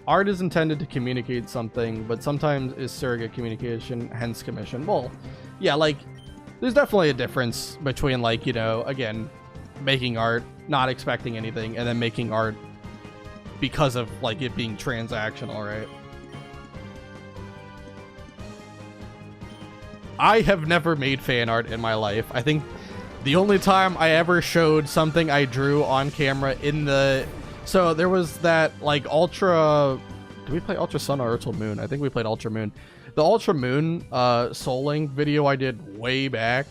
S1: Art is intended to communicate something, but sometimes is surrogate communication, hence commission. Well, yeah, like, there's definitely a difference between, like, you know, again, making art, not expecting anything, and then making art because of, like, it being transactional, right? I have never made fan art in my life. I think the only time I ever showed something I drew on camera in the... So there was that, like, Ultra... Did we play Ultra Sun or Ultra Moon? I think we played Ultra Moon. The Ultra Moon Soul video I did way back,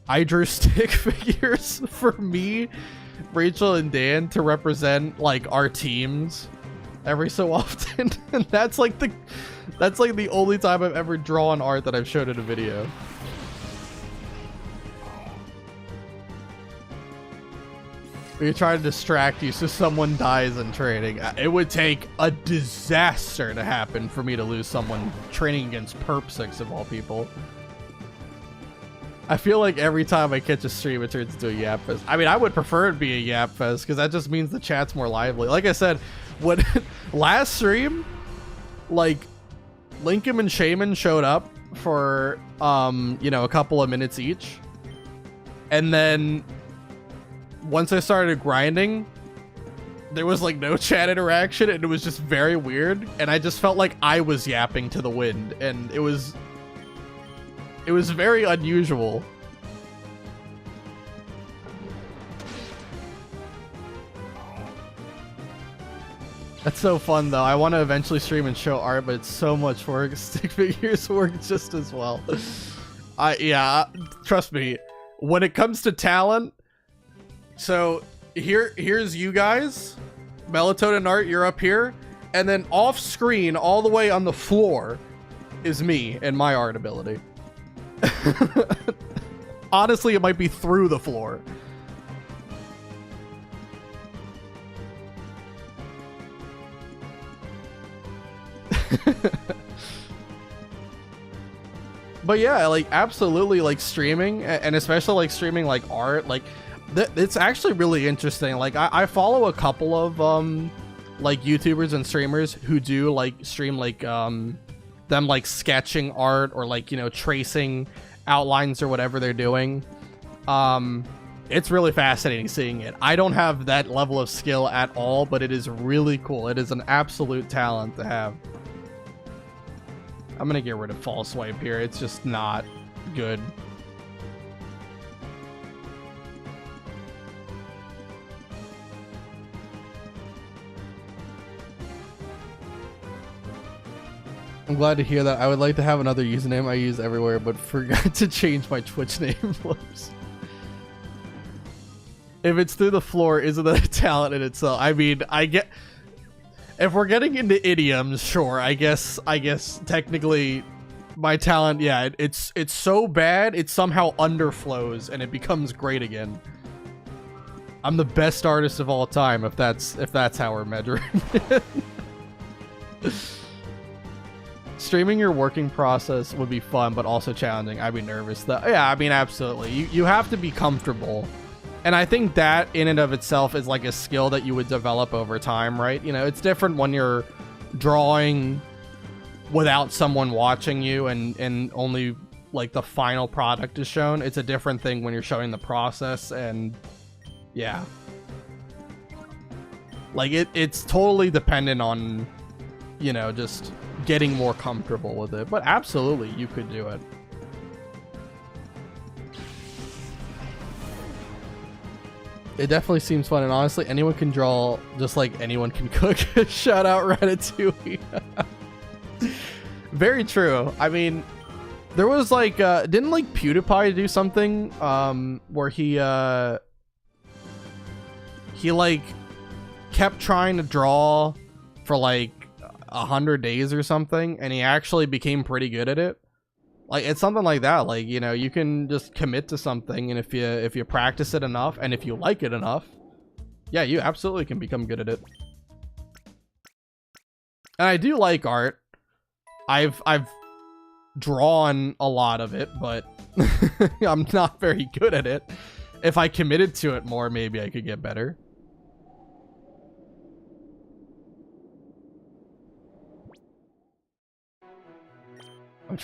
S1: I drew stick figures for me, Rachel, and Dan to represent, like, our teams every so often. And that's like the only time I've ever drawn art that I've showed in a video. We try to distract you so someone dies in training. It would take a disaster to happen for me to lose someone training against Perp 6 of all people. I feel like every time I catch a stream, it turns into a yap fest. I mean, I would prefer it be a yap fest because that just means the chat's more lively. Like I said, when last stream, like, Lincoln and Shaman showed up for, you know, a couple of minutes each. And then once I started grinding, there was like no chat interaction and it was just very weird. And I just felt like I was yapping to the wind and it was very unusual. That's so fun though. I want to eventually stream and show art, but it's so much work. Stick figures work just as well. Yeah, trust me. When it comes to talent, so here's you guys. Melatonin Art, you're up here. And then off screen, all the way on the floor, is me and my art ability. Honestly, it might be through the floor. But yeah, like, absolutely, like, streaming, and especially like streaming like art, like, it's actually really interesting. Like, I follow a couple of like YouTubers and streamers who do like stream like them like sketching art or like, you know, tracing outlines or whatever they're doing. It's really fascinating seeing it. I don't have that level of skill at all, but it is really cool. It is an absolute talent to have. I'm gonna get rid of False Swipe here. It's just not good. I'm glad to hear that. I would like to have another username I use everywhere, but forgot to change my Twitch name. Whoops. If it's through the floor, isn't that a talent in itself? I mean, I get... If we're getting into idioms, sure. I guess technically my talent, yeah, it's so bad, it somehow underflows and it becomes great again. I'm the best artist of all time, if that's how we're measuring it. Streaming your working process would be fun, but also challenging. I'd be nervous. Yeah, I mean, absolutely. You have to be comfortable. And I think that in and of itself is like a skill that you would develop over time, right? You know, it's different when you're drawing without someone watching you and only like the final product is shown. It's a different thing when you're showing the process, and yeah. Like it's totally dependent on, you know, just getting more comfortable with it, but absolutely you could do it. It definitely seems fun, and honestly anyone can draw just like anyone can cook. Shout out Ratatouille. Very true. I mean, there was like didn't like PewDiePie do something where he like kept trying to draw for like 100 days or something, and he actually became pretty good at it. Like, it's something like that. Like, you know, you can just commit to something, and if you practice it enough and if you like it enough, yeah, you absolutely can become good at it. And I do like art. I've drawn a lot of it, but I'm not very good at it. If I committed to it more, maybe I could get better.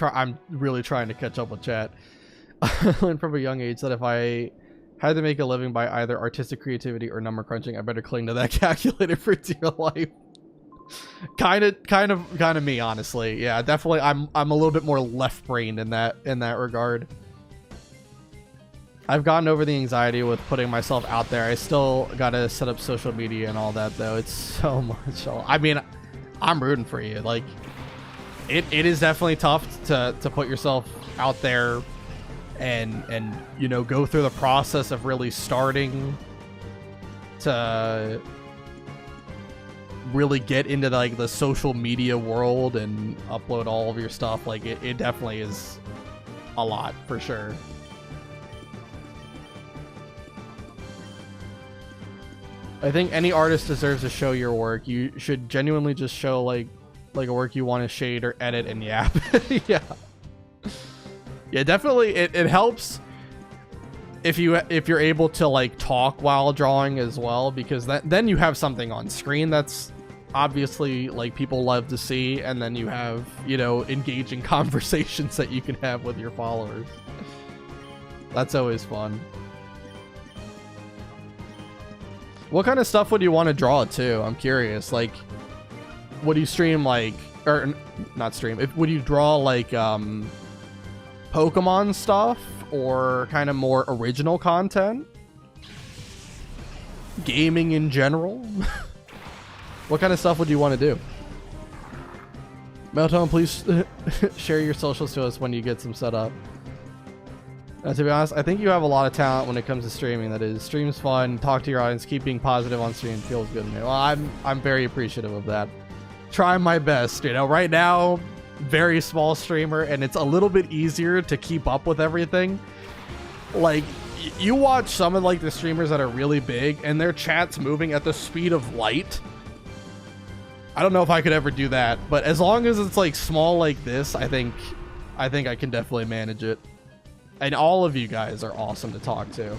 S1: I'm really trying to catch up with chat. I learned from a young age that if I had to make a living by either artistic creativity or number crunching, I better cling to that calculator for dear life. Kind of me, honestly. Yeah, definitely. I'm a little bit more left-brained in that regard. I've gotten over the anxiety with putting myself out there. I still gotta set up social media and all that, though. It's so much. I mean, I'm rooting for you. Like, it is definitely tough to put yourself out there and you know, go through the process of really starting to really get into like the social media world and upload all of your stuff. Like, it definitely is a lot, for sure. I think any artist deserves to show your work. You should genuinely just show like a work you want to shade or edit and yap. Yeah, definitely it helps if you're able to like talk while drawing as well, because then you have something on screen that's obviously like people love to see, and then you have, you know, engaging conversations that you can have with your followers. That's always fun. What kind of stuff would you want to draw too? I'm curious. Like, would you stream like, or not stream, would you draw like Pokemon stuff, or kind of more original content? Gaming in general? What kind of stuff would you want to do? Meltone, please share your socials to us when you get some set up. To be honest, I think you have a lot of talent when it comes to streaming. That is, stream's fun, talk to your audience, keep being positive on stream feels good to me. Well, I'm very appreciative of that. Try my best, you know. Right now, very small streamer, and it's a little bit easier to keep up with everything. Like, you watch some of like the streamers that are really big, and their chat's moving at the speed of light. I don't know if I could ever do that, but as long as it's like small like this, I think I can definitely manage it. And all of you guys are awesome to talk to.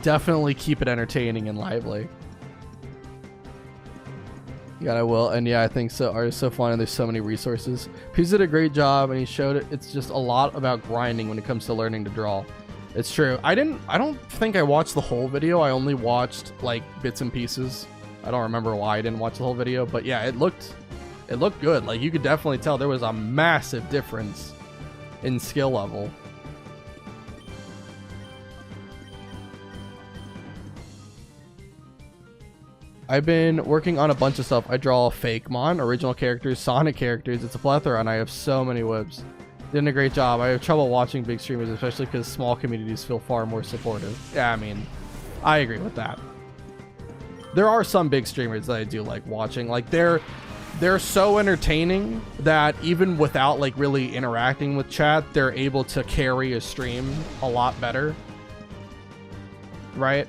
S1: Definitely keep it entertaining and lively. Yeah, I will. And yeah, I think so. Art is so fun, and there's so many resources. Pews did a great job, and he showed it. It's just a lot about grinding when it comes to learning to draw. It's true. I don't think I watched the whole video. I only watched like bits and pieces. I don't remember why I didn't watch the whole video, but yeah, it looked good. Like, you could definitely tell there was a massive difference in skill level. I've been working on a bunch of stuff. I draw fake Mon, original characters, Sonic characters. It's a plethora, and I have so many whips. Doing a great job. I have trouble watching big streamers, especially because small communities feel far more supportive. Yeah, I mean, I agree with that. There are some big streamers that I do like watching. Like, they're so entertaining that even without like really interacting with chat, they're able to carry a stream a lot better. Right?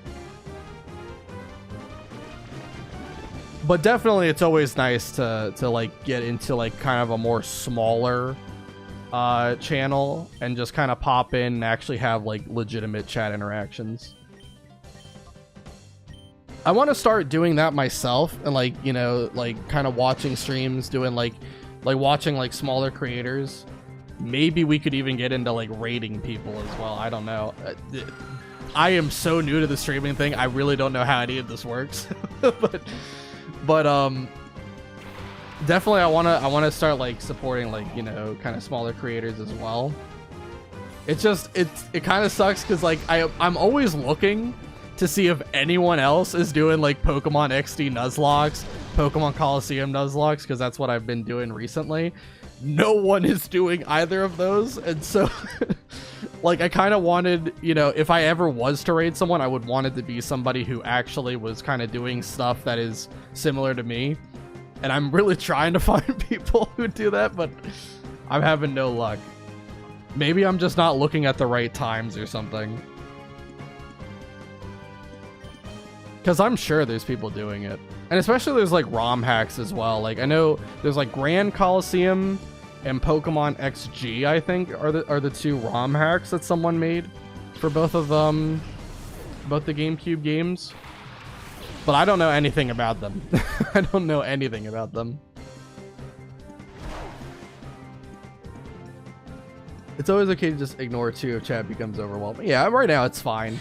S1: But definitely it's always nice to like get into like kind of a more smaller channel and just kind of pop in and actually have like legitimate chat interactions. I want to start doing that myself and like, you know, like kind of watching streams, doing like watching like smaller creators. Maybe we could even get into like rating people as well. I don't know. I am so new to the streaming thing. I really don't know how any of this works. but definitely I want to start like supporting like, you know, kind of smaller creators as well. It's just it kind of sucks because like I'm always looking to see if anyone else is doing like Pokemon XD Nuzlocks, Pokemon Coliseum Nuzlocke, because that's what I've been doing recently. No one is doing either of those, and so like I kind of wanted, you know, if I ever was to raid someone, I would want it to be somebody who actually was kind of doing stuff that is similar to me. And I'm really trying to find people who do that, but I'm having no luck. Maybe I'm just not looking at the right times or something. Because I'm sure there's people doing it. And especially there's like ROM hacks as well. Like I know there's like Grand Coliseum and Pokemon XG, I think, are the two ROM hacks that someone made for both of both the GameCube games. But I don't know anything about them. I don't know anything about them. It's always okay to just ignore too if chat becomes overwhelming. Yeah, right now it's fine.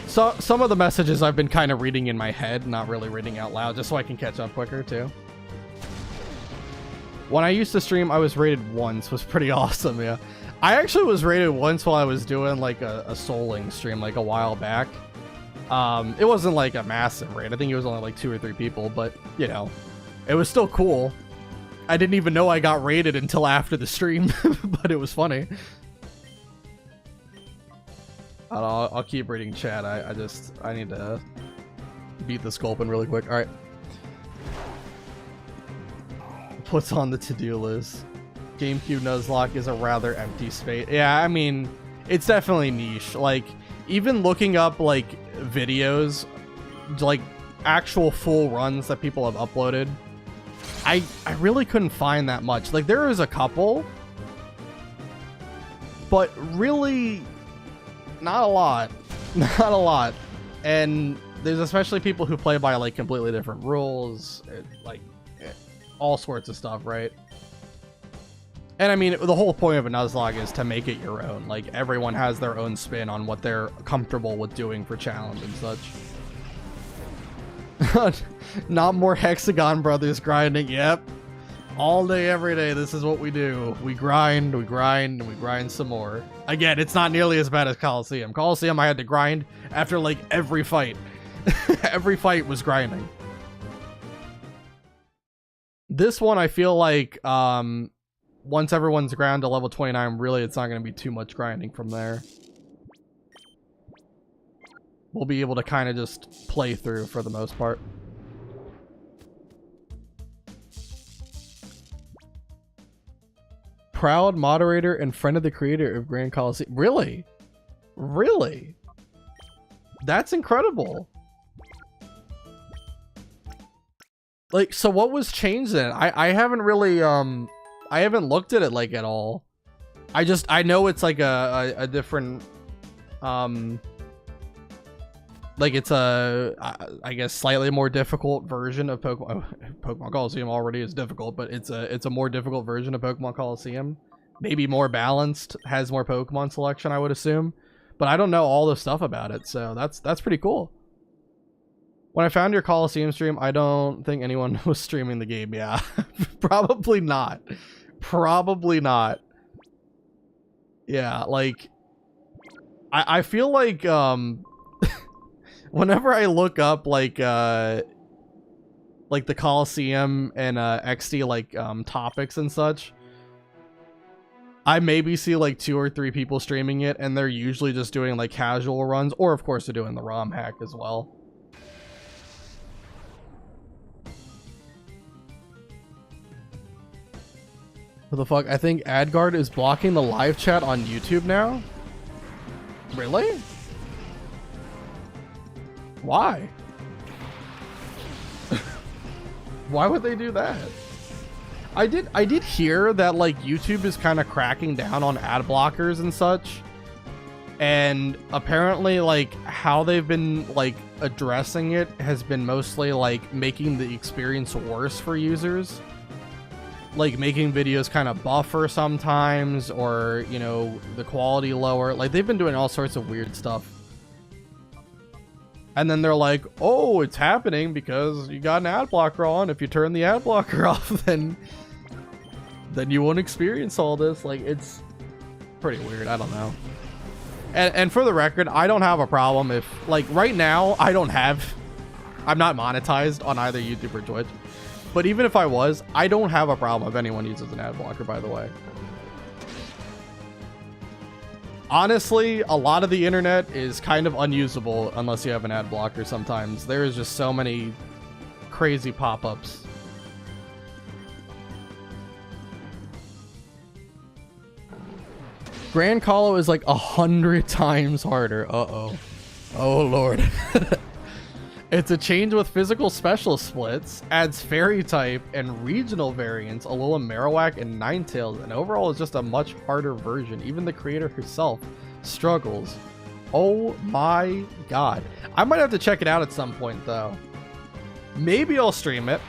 S1: So some of the messages I've been kind of reading in my head, not really reading out loud, just so I can catch up quicker too. When I used to stream, I was rated once. Was pretty awesome, yeah. I actually was rated once while I was doing like a souling stream like a while back. It wasn't like a massive raid. I think it was only like 2 or 3 people, but you know, it was still cool. I didn't even know I got raided until after the stream, but it was funny. I'll keep reading chat. I need to beat the Sculpin really quick. All right. What's on the to-do list? GameCube Nuzlocke is a rather empty space. Yeah, I mean, it's definitely niche. Like, even looking up like videos, like actual full runs that people have uploaded, I really couldn't find that much. Like, there is a couple, but really not a lot. Not a lot. And there's especially people who play by like completely different rules, like all sorts of stuff, right? And I mean, the whole point of a Nuzlocke is to make it your own. Like, everyone has their own spin on what they're comfortable with doing for challenge and such. Not more Hexagon Brothers grinding. Yep. All day, every day, this is what we do. We grind, and we grind some more. Again, it's not nearly as bad as Coliseum. Coliseum, I had to grind after, like, every fight. Every fight was grinding. This one, I feel like, once everyone's ground to level 29, really, it's not going to be too much grinding from there. We'll be able to kind of just play through for the most part. Proud moderator and friend of the creator of Grand Coliseum. Really? Really? That's incredible. Like, so what was changed then? I haven't really, I haven't looked at it like at all. I know it's like a different, like it's I guess slightly more difficult version of Pokemon. Pokemon Coliseum already is difficult, but it's a more difficult version of Pokemon Coliseum. Maybe more balanced, has more Pokemon selection, I would assume. But I don't know all the stuff about it, so that's pretty cool. When I found your Coliseum stream, I don't think anyone was streaming the game. Yeah, probably not. Probably not. Yeah, like I feel like Whenever I look up like the Coliseum and XD like topics and such, I maybe see like 2 or 3 people streaming it, and they're usually just doing like casual runs, or of course they're doing the ROM hack as well. What the fuck? I think Adgard is blocking the live chat on YouTube now? Really? Why? Why would they do that? I did hear that like YouTube is kind of cracking down on ad blockers and such. And apparently like how they've been like addressing it has been mostly like making the experience worse for users. Like making videos kind of buffer sometimes, or you know, the quality lower. Like they've been doing all sorts of weird stuff. And then they're like, oh, it's happening because you got an ad blocker on. If you turn the ad blocker off, then you won't experience all this. Like, it's pretty weird. I don't know. And for the record, I don't have a problem if, like, right now, I'm not monetized on either YouTube or Twitch. But even if I was, I don't have a problem if anyone uses an ad blocker, by the way. Honestly, a lot of the internet is kind of unusable unless you have an ad blocker sometimes. There is just so many crazy pop-ups. Grand Colo is like 100 times harder. Uh-oh. Oh, Lord. It's a change with physical special splits, adds fairy type and regional variants, Alola Marowak and Ninetales, and overall is just a much harder version. Even the creator herself struggles. Oh my god. I might have to check it out at some point though. Maybe I'll stream it.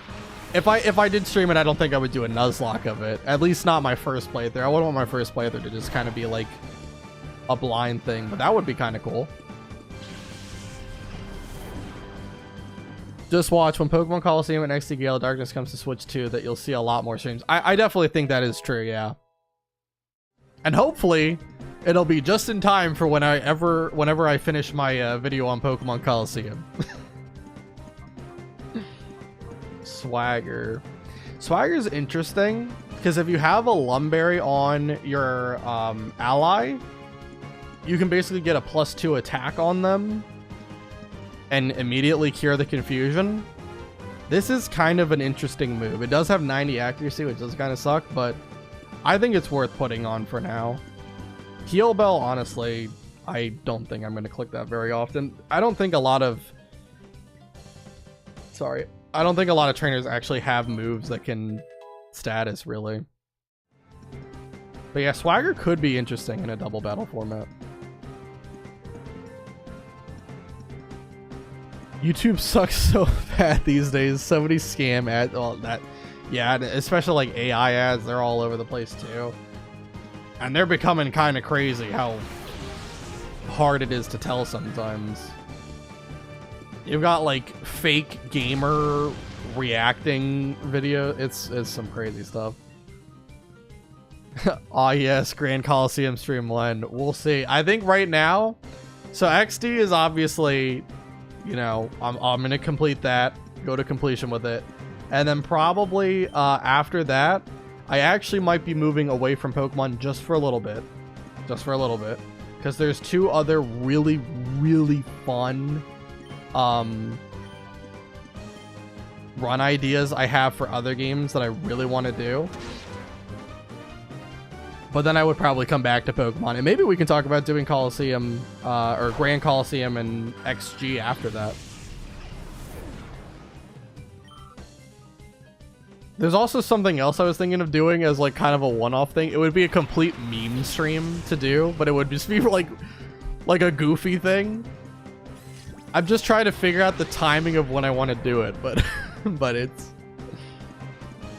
S1: If I did stream it, I don't think I would do a Nuzlocke of it. At least not my first playthrough. I wouldn't want my first playthrough to just kind of be like a blind thing, but that would be kind of cool. Just watch when Pokemon Coliseum and XD Gale Darkness comes to Switch 2 that you'll see a lot more streams. I definitely think that is true, yeah. And hopefully it'll be just in time for whenever I finish my video on Pokemon Coliseum. Swagger. Swagger's interesting because if you have a Lumberry on your ally, you can basically get a +2 attack on them and immediately cure the confusion. This is kind of an interesting move. It does have 90 accuracy, which does kind of suck, but I think it's worth putting on for now. Heal Bell, honestly, I don't think I'm going to click that very often. I don't think a lot of trainers actually have moves that can status, really. But yeah, Swagger could be interesting in a double battle format. YouTube sucks so bad these days. So many scam ads. Well, that, yeah, especially like AI ads. They're all over the place too, and they're becoming kind of crazy. How hard it is to tell sometimes. You've got like fake gamer reacting video. It's some crazy stuff. Ah, yes, Grand Coliseum Streamline. We'll see. I think right now, so XD is obviously, you know, I'm gonna complete that, go to completion with it, and then probably after that, I actually might be moving away from Pokemon just for a little bit, because there's 2 other really fun run ideas I have for other games that I really want to do. But then I would probably come back to Pokemon, and maybe we can talk about doing Coliseum, or Grand Coliseum and XG after that. There's also something else I was thinking of doing as like kind of a one-off thing. It would be a complete meme stream to do, but it would just be like a goofy thing. I'm just trying to figure out the timing of when I want to do it, but but it's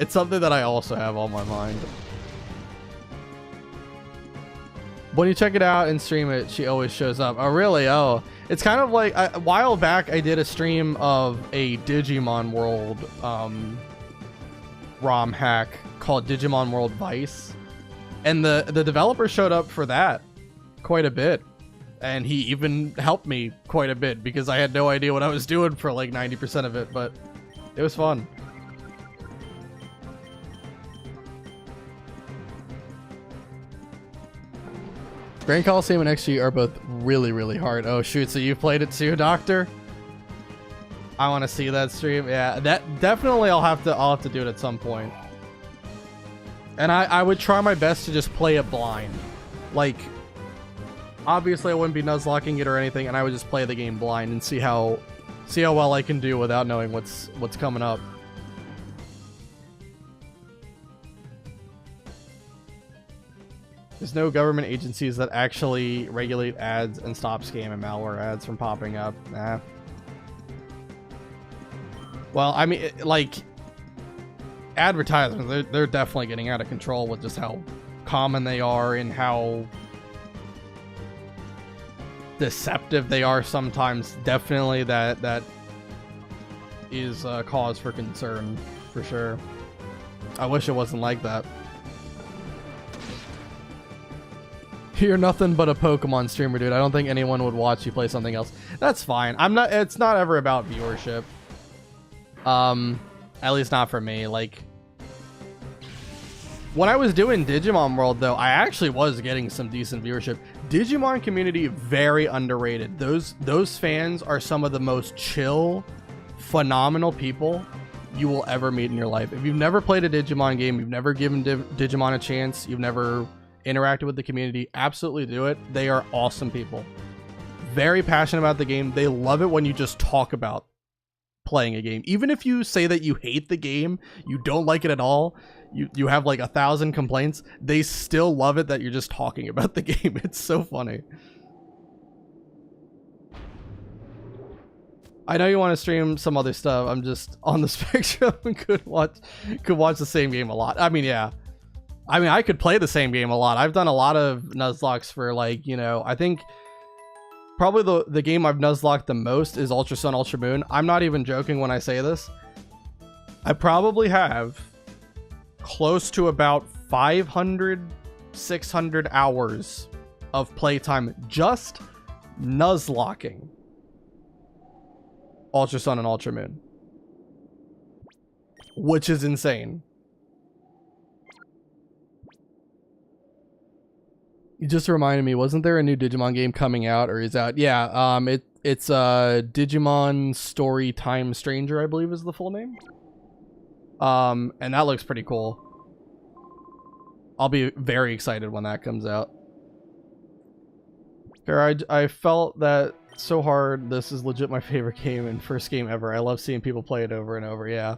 S1: something that I also have on my mind. When you check it out and stream it, she always shows up. Oh, really? Oh, it's kind of like a while back I did a stream of a Digimon World ROM hack called Digimon World Vice, and the developer showed up for that quite a bit. And he even helped me quite a bit because I had no idea what I was doing for like 90% of it, but it was fun. Grand Coliseum and XG are both really, really hard. Oh shoot, so you played it too, Doctor? I want to see that stream. Yeah, that definitely I'll have to do it at some point. And I would try my best to just play it blind. Like, obviously I wouldn't be nuzlocking it or anything, and I would just play the game blind and see how well I can do without knowing what's coming up. There's no government agencies that actually regulate ads and stop scam and malware ads from popping up. Nah. Well, I mean, like, advertisements, they're definitely getting out of control with just how common they are and how deceptive they are sometimes. Definitely that is a cause for concern, for sure. I wish it wasn't like that. You're nothing but a Pokemon streamer, dude. I don't think anyone would watch you play something else. That's fine. It's not ever about viewership. At least not for me. Like, when I was doing Digimon World, though, I actually was getting some decent viewership. Digimon community, very underrated. Those fans are some of the most chill, phenomenal people you will ever meet in your life. If you've never played a Digimon game, you've never given Digimon a chance, you've never interacted with the community, absolutely do it. They are awesome people. Very passionate about the game. They love it when you just talk about playing a game. Even if you say that you hate the game, you don't like it at all, you have like 1,000 complaints, they still love it that you're just talking about the game. It's so funny. I know you want to stream some other stuff. I'm just on the spectrum and could watch the same game a lot. I mean, yeah. I mean, I could play the same game a lot. I've done a lot of Nuzlocks for, like, you know, I think probably the game I've Nuzlocked the most is Ultra Sun, Ultra Moon. I'm not even joking when I say this. I probably have close to about 500, 600 hours of playtime just Nuzlocking Ultra Sun and Ultra Moon, which is insane. You just reminded me, wasn't there a new Digimon game coming out or is out? Yeah, it's Digimon Story Time Stranger, I believe is the full name. And that looks pretty cool. I'll be very excited when that comes out. Here, I felt that so hard. This is legit my favorite game and first game ever. I love seeing people play it over and over. Yeah.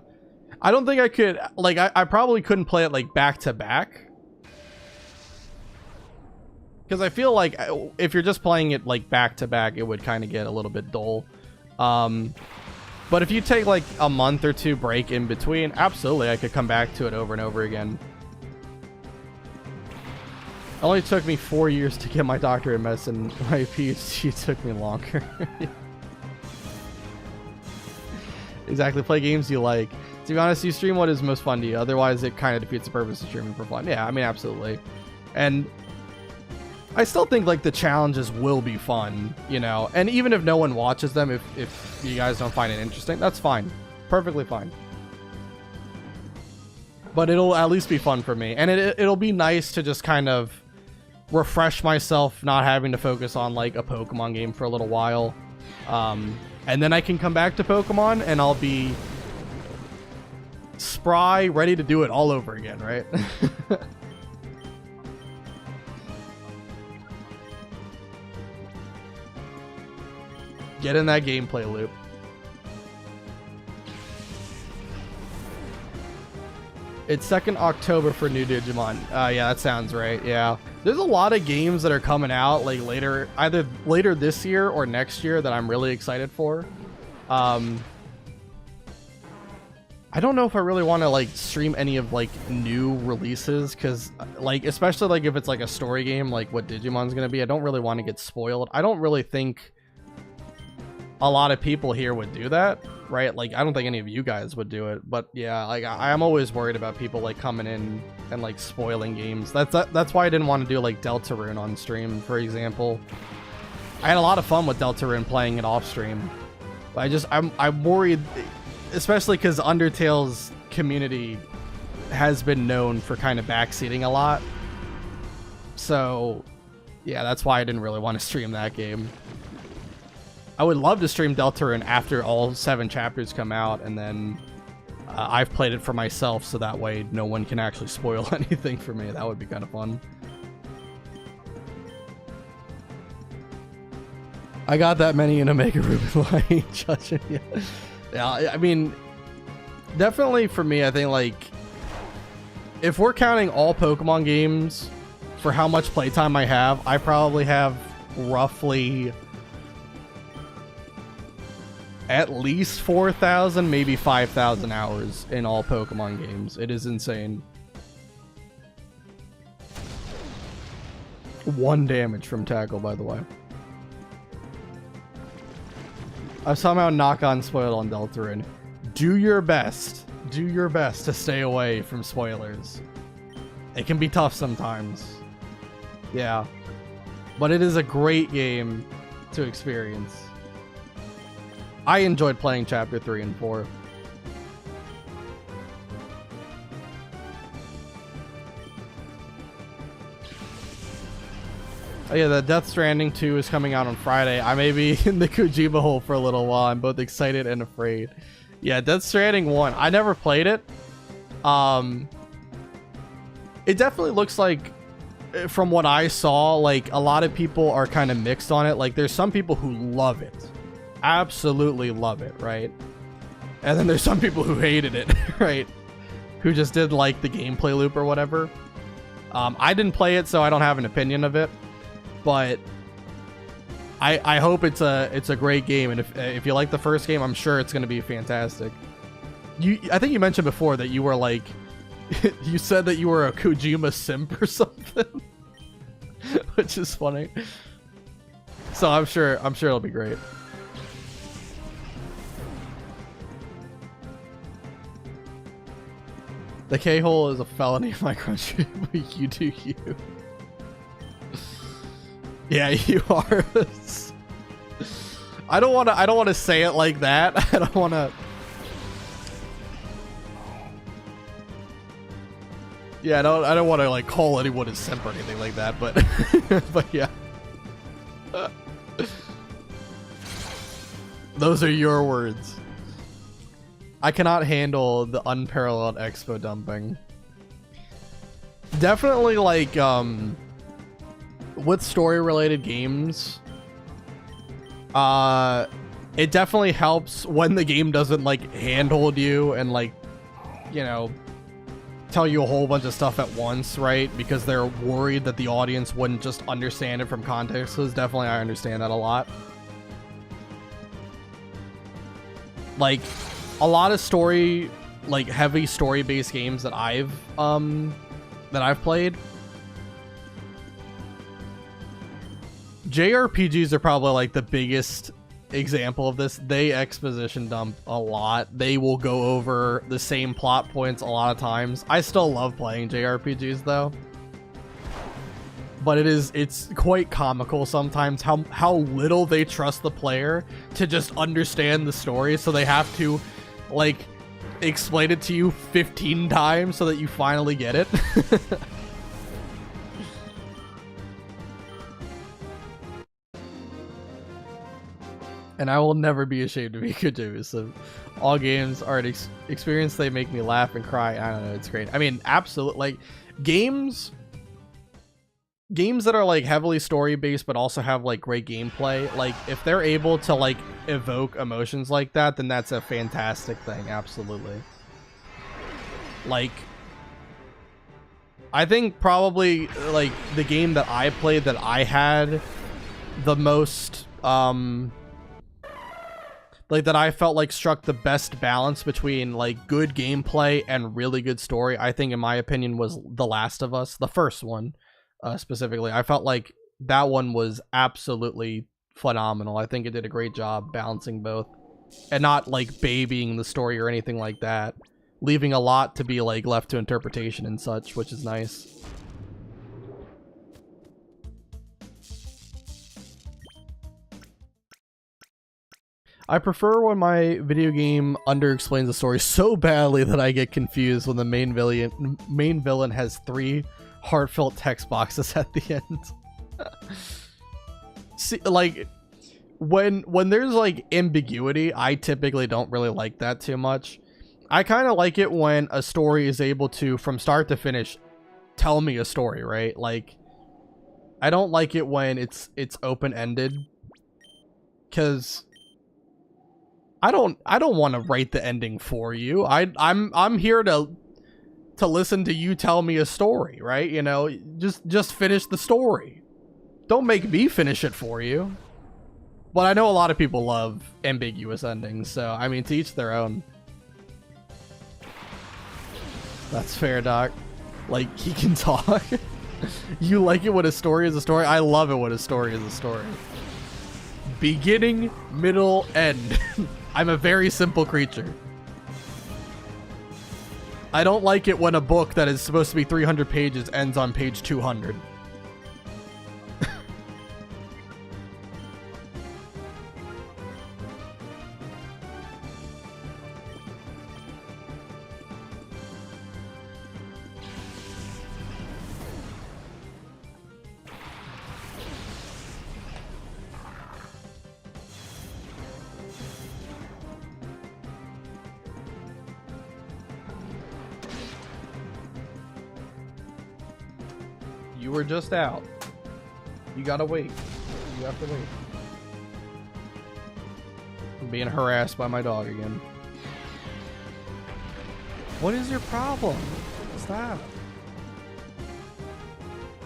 S1: I don't think I could, like, I probably couldn't play it like back to back. Because I feel like if you're just playing it like back to back, it would kind of get a little bit dull. But if you take like a month or two break in between, absolutely, I could come back to it over and over again. It only took me 4 years to get my doctorate in medicine. My PhD took me longer. Exactly. Play games you like. To be honest, you stream what is most fun to you. Otherwise, it kind of defeats the purpose of streaming for fun. Yeah, I mean, absolutely. And I still think like the challenges will be fun, you know, and even if no one watches them, if you guys don't find it interesting, that's fine. Perfectly fine. But it'll at least be fun for me. And it'll be nice to just kind of refresh myself, not having to focus on like a Pokemon game for a little while. And then I can come back to Pokemon and I'll be spry, ready to do it all over again, right? Get in that gameplay loop. It's 2nd October for new Digimon. Yeah, that sounds right. Yeah. There's a lot of games that are coming out like either later this year or next year that I'm really excited for. I don't know if I really want to like stream any of like new releases because like especially like if it's like a story game like what Digimon's gonna be, I don't really want to get spoiled. I don't really think a lot of people here would do that, right? Like I don't think any of you guys would do it, but yeah, like I'm always worried about people like coming in and like spoiling games. That's why I didn't want to do like Deltarune on stream, for example. I had a lot of fun with Deltarune playing it off stream. But I'm worried, especially because Undertale's community has been known for kind of backseating a lot. So yeah, that's why I didn't really want to stream that game. I would love to stream Deltarune after all 7 chapters come out, and then I've played it for myself, so that way no one can actually spoil anything for me. That would be kind of fun. I got that many in Omega Ruby line, judging. Yeah, I mean, definitely for me, I think, like, if we're counting all Pokemon games for how much playtime I have, I probably have roughly at least 4,000, maybe 5,000 hours in all Pokemon games. It is insane. 1 damage from tackle, by the way. I've somehow knock-on spoiled on Deltarune. Do your best. Do your best to stay away from spoilers. It can be tough sometimes. Yeah. But it is a great game to experience. I enjoyed playing Chapter 3 and 4. Oh yeah, the Death Stranding 2 is coming out on Friday. I may be in the Kojima hole for a little while. I'm both excited and afraid. Yeah, Death Stranding 1. I never played it. It definitely looks like, from what I saw, like, a lot of people are kind of mixed on it. Like, there's some people who love it. Absolutely love it, right? And then there's some people who hated it, right? Who just did, like, the gameplay loop or whatever. I didn't play it, so I don't have an opinion of it. But I hope it's a great game, and if you like the first game, I'm sure it's going to be fantastic. I think you mentioned before that you were like, you said that you were a Kojima simp or something, which is funny. So I'm sure it'll be great. The K-hole is a felony in my country, but you do you. Yeah, you are. I don't want to say it like that. I don't want to. Yeah, I don't want to like call anyone a simp or anything like that, but but yeah. Those are your words. I cannot handle the unparalleled expo dumping. Definitely, like, with story-related games, it definitely helps when the game doesn't, like, handhold you and, like, you know, tell you a whole bunch of stuff at once, right? Because they're worried that the audience wouldn't just understand it from context. So definitely, I understand that a lot. Like, a lot of story, like, heavy story-based games that I've played, JRPGs are probably like the biggest example of this. They exposition dump a lot. They will go over the same plot points a lot of times. I still love playing JRPGs though, but it's quite comical sometimes how little they trust the player to just understand the story, so they have to, like, explain it to you 15 times so that you finally get it. And I will never be ashamed to be Kojima. So all games are an experience. They make me laugh and cry. I don't know. It's great. I mean, absolutely. Like, games that are like heavily story based, but also have like great gameplay. Like, if they're able to like evoke emotions like that, then that's a fantastic thing. Absolutely. Like, I think probably like the game that I played that I had the most, like, that I felt like struck the best balance between like good gameplay and really good story, I think, in my opinion, was The Last of Us, the first one, specifically. I felt like that one was absolutely phenomenal. I think it did a great job balancing both and not like babying the story or anything like that, leaving a lot to be like left to interpretation and such, which is nice. I prefer when my video game underexplains the story so badly that I get confused when the main villain has 3 heartfelt text boxes at the end. See, like when there's like ambiguity, I typically don't really like that too much. I kind of like it when a story is able to, from start to finish, tell me a story, right? Like, I don't like it when it's open-ended, because I don't want to write the ending for you. I'm here to listen to you tell me a story, right? You know, just finish the story. Don't make me finish it for you. But I know a lot of people love ambiguous endings, so I mean, to each their own. That's fair, Doc. Like, he can talk. You like it when a story is a story? I love it when a story is a story. Beginning, middle, end. I'm a very simple creature. I don't like it when a book that is supposed to be 300 pages ends on page 200. You were just out. You gotta wait. You have to wait. I'm being harassed by my dog again. What is your problem? Stop.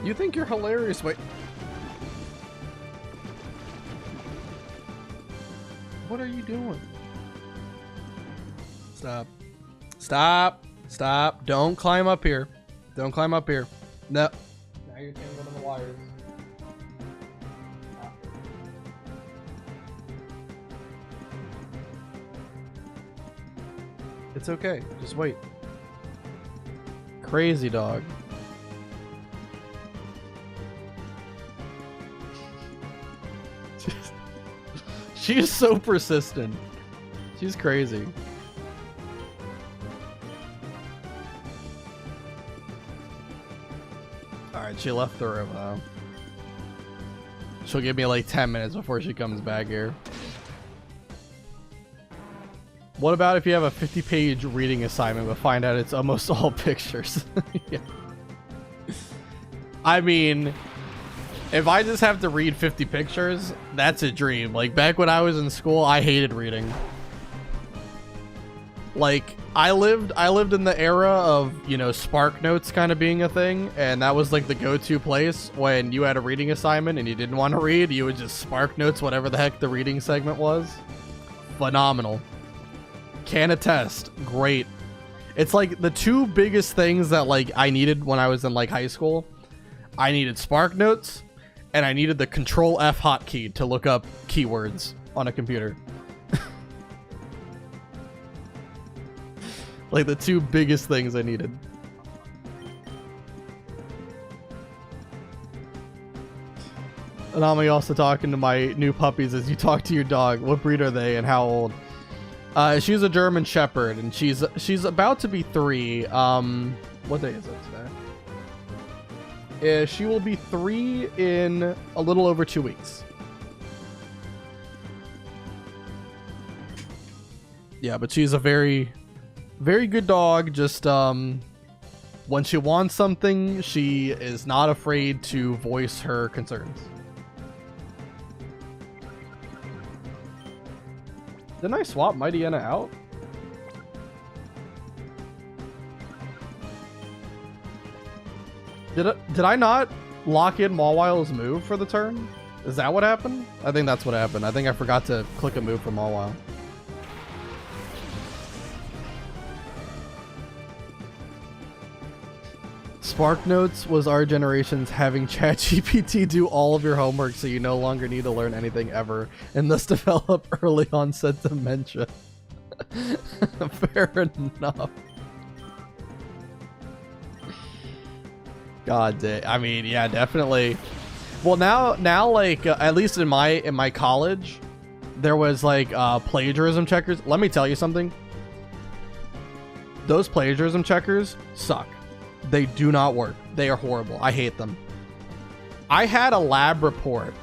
S1: You think you're hilarious. Wait. What are you doing? Stop. Stop. Stop. Don't climb up here. Don't climb up here. No. Now you're tangling on the wires. It's okay. Just wait. Crazy dog. She is so persistent. She's crazy. Alright, she left the room though. She'll give me like 10 minutes before she comes back here. What about if you have a 50-page reading assignment but find out it's almost all pictures? Yeah. I mean, if I just have to read 50 pictures, that's a dream. Like, back when I was in school, I hated reading. Like, I lived in the era of, you know, Spark Notes kind of being a thing, and that was like the go-to place when you had a reading assignment and you didn't want to read. You would just Spark Notes whatever the heck the reading segment was. Phenomenal. Can attest. Great. It's like the 2 biggest things that like I needed when I was in like high school. I needed Spark Notes, and I needed the Control F hotkey to look up keywords on a computer. Like the 2 biggest things I needed. And I'm also talking to my new puppies as you talk to your dog. What breed are they and how old? She's a German Shepherd, and she's about to be 3. What day is it today? She will be 3 in a little over 2 weeks. Yeah, but she's a very, very good dog. Just when she wants something, she is not afraid to voice her concerns. Didn't I swap Mighty Anna out? Did I not lock in Mawwile's move for the turn? Is that what happened? I think that's what happened. I think I forgot to click a move for Mawwile. Spark Notes was our generation's having ChatGPT do all of your homework so you no longer need to learn anything ever and thus develop early onset dementia. Fair enough. God damn. I mean, yeah, definitely. Well, now like at least in my college, there was like plagiarism checkers. Let me tell you something. Those plagiarism checkers suck. They do not work. They are horrible. I hate them. I had a lab report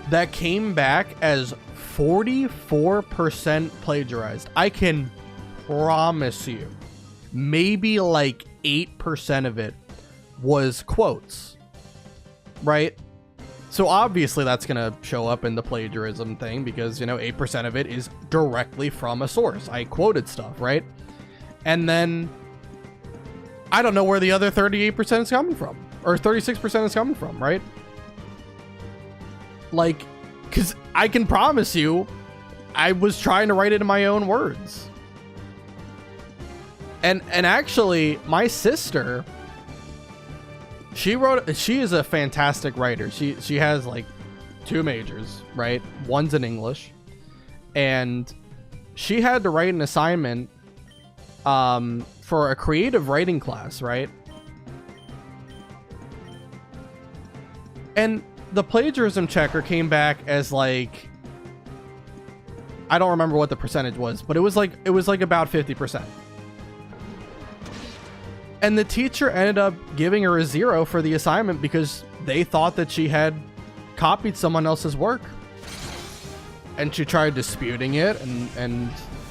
S1: that came back as 44% plagiarized. I can promise you, maybe like 8% of it was quotes, right? So obviously that's going to show up in the plagiarism thing because, you know, 8% of it is directly from a source. I quoted stuff, right? And then I don't know where the other 38% is coming from, or 36% is coming from, right? Like, because I can promise you, I was trying to write it in my own words. And actually, my sister, she is a fantastic writer. She has like 2 majors, right? One's in English. And she had to write an assignment for a creative writing class, right? And the plagiarism checker came back as like, I don't remember what the percentage was, but it was like about 50%. And the teacher ended up giving her a 0 for the assignment because they thought that she had copied someone else's work. And she tried disputing it and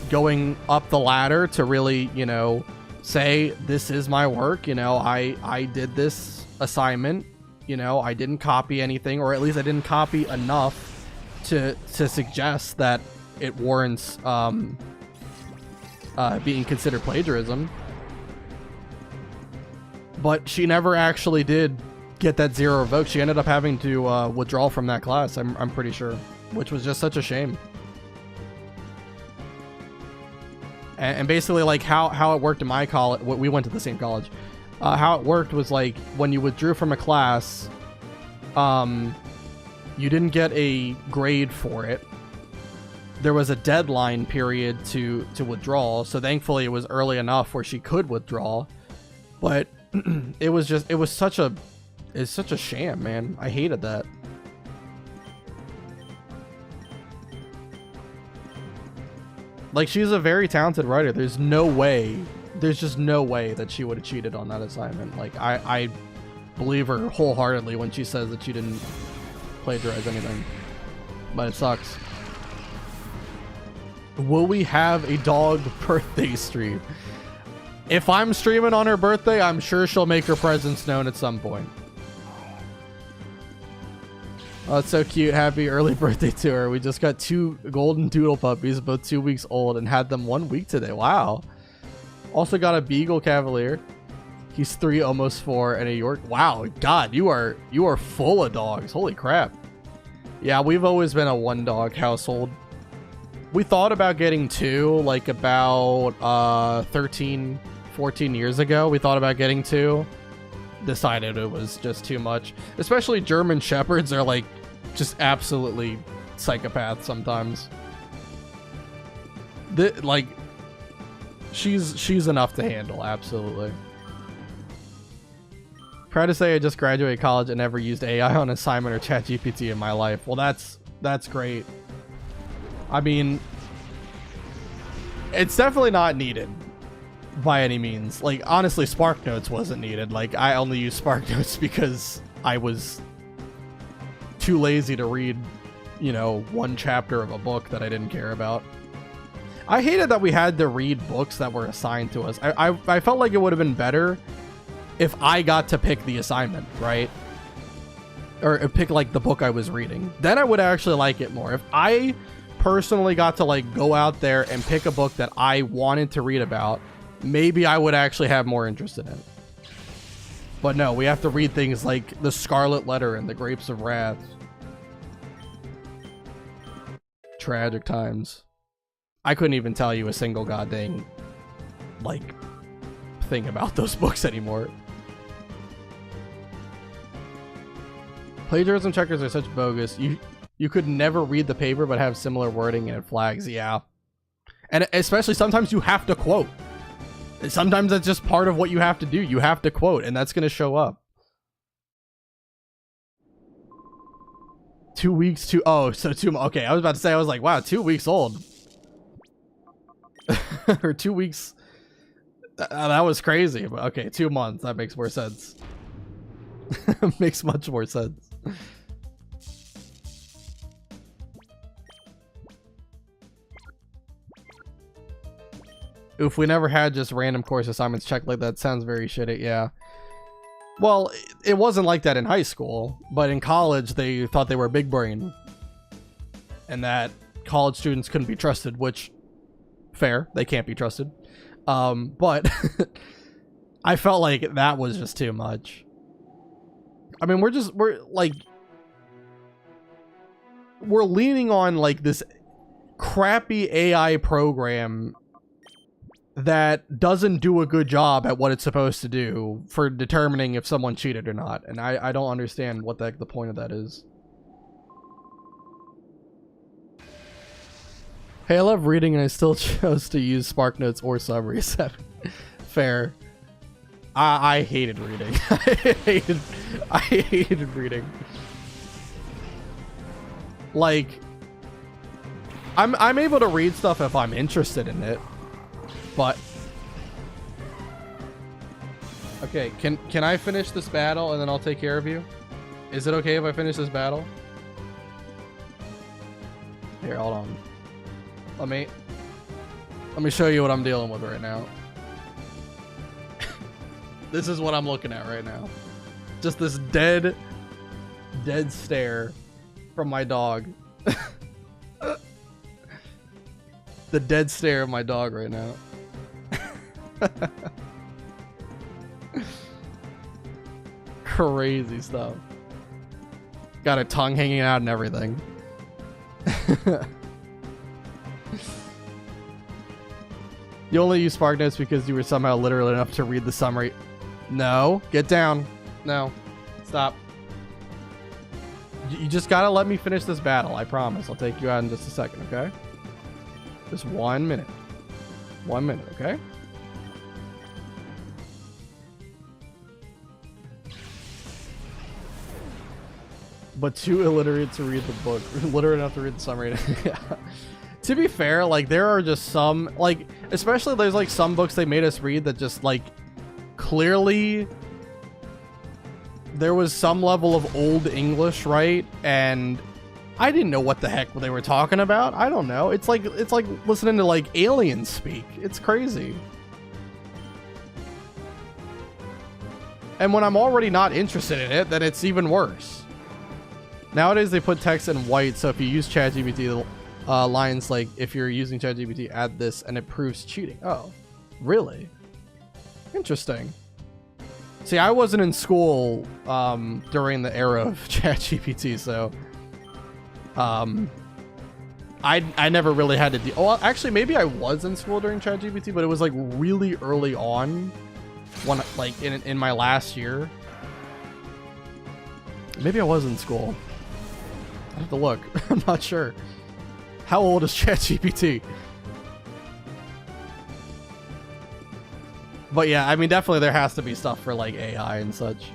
S1: going up the ladder to really, you know, say, this is my work. You know, I did this assignment. You know, I didn't copy anything, or at least I didn't copy enough to suggest that it warrants being considered plagiarism. But she never actually did get that 0 revoked. She ended up having to withdraw from that class, I'm pretty sure, which was just such a shame. And basically, like, how it worked in my college, we went to the same college, how it worked was like, when you withdrew from a class, you didn't get a grade for it. There was a deadline period to withdraw, so thankfully it was early enough where she could withdraw. But it's such a sham, man. I hated that. Like, she's a very talented writer. There's just no way that she would have cheated on that assignment. Like, I believe her wholeheartedly when she says that she didn't plagiarize anything. But it sucks. Will we have a dog birthday stream? If I'm streaming on her birthday, I'm sure she'll make her presence known at some point. Oh, it's so cute. Happy early birthday to her. We just got 2 golden doodle puppies, both 2 weeks old, and had them 1 week today. Wow. Also got a Beagle Cavalier. He's 3, almost 4, and a York. Wow, God, you are full of dogs. Holy crap. Yeah, we've always been a 1-dog household. We thought about getting 2, like about 13, 14 years ago. We thought about getting 2. Decided it was just too much. Especially German Shepherds are like just absolutely psychopaths sometimes. Like, she's enough to handle, absolutely. Proud to say I just graduated college and never used AI on assignment or ChatGPT in my life. Well, that's great. I mean, it's definitely not needed by any means. Like, honestly, SparkNotes wasn't needed. Like, I only use SparkNotes because I was too lazy to read, you know, 1 chapter of a book that I didn't care about. I hated that we had to read books that were assigned to us. I felt like it would have been better if I got to pick the assignment, right? Or pick, like, the book I was reading. Then I would actually like it more. If I personally got to, like, go out there and pick a book that I wanted to read about, maybe I would actually have more interest in it. But no, we have to read things like The Scarlet Letter and The Grapes of Wrath. Tragic times. I couldn't even tell you a single goddamn, like, thing about those books anymore. Plagiarism checkers are such bogus. You could never read the paper but have similar wording and it flags. Yeah. And especially sometimes you have to quote. Sometimes that's just part of what you have to do. You have to quote, and that's going to show up. 2 weeks to... Oh, so 2... Okay, I was about to say, I was like, wow, 2 weeks old. Or 2 weeks... that was crazy. But okay, 2 months. That makes more sense. Makes much more sense. If we never had just random course assignments checked like that, sounds very shitty. Yeah. Well, it wasn't like that in high school, but in college they thought they were big brain and that college students couldn't be trusted, which fair, they can't be trusted. But I felt like that was just too much. I mean, we're leaning on like this crappy AI program that doesn't do a good job at what it's supposed to do for determining if someone cheated or not. And I don't understand what the heck the point of that is. Hey, I love reading and I still chose to use Spark Notes or summaries. Fair. I hated reading. I hated reading. Like, I'm able to read stuff if I'm interested in it. But okay, can I finish this battle and then I'll take care of you? Is it okay if I finish this battle? Here, hold on. Let me show you what I'm dealing with right now. This is what I'm looking at right now. Just this dead stare from my dog. The dead stare of my dog right now. Crazy stuff. Got a tongue hanging out and everything. You only use Spark Notes because you were somehow literal enough to read the summary. No, get down. No, stop. You just gotta let me finish this battle. I promise. I'll take you out in just a second, okay? Just 1 minute. 1 minute, okay? But too illiterate to read the book. Literate enough to read the summary. Yeah. To be fair, like, there are just some, like, especially there's like some books they made us read that just like clearly there was some level of old English, right? And I didn't know what the heck they were talking about. I don't know. It's like listening to like aliens speak. It's crazy. And when I'm already not interested in it, then it's even worse. Nowadays they put text in white, so if you use ChatGPT, lines like, if you're using ChatGPT, add this and it proves cheating. Oh, really? Interesting. See, I wasn't in school during the era of ChatGPT, so I never really had to deal. Oh, actually, maybe I was in school during ChatGPT, but it was like really early on, when like in my last year. Maybe I was in school. I have to look. I'm not sure. How old is ChatGPT? But yeah, I mean, definitely there has to be stuff for like AI and such.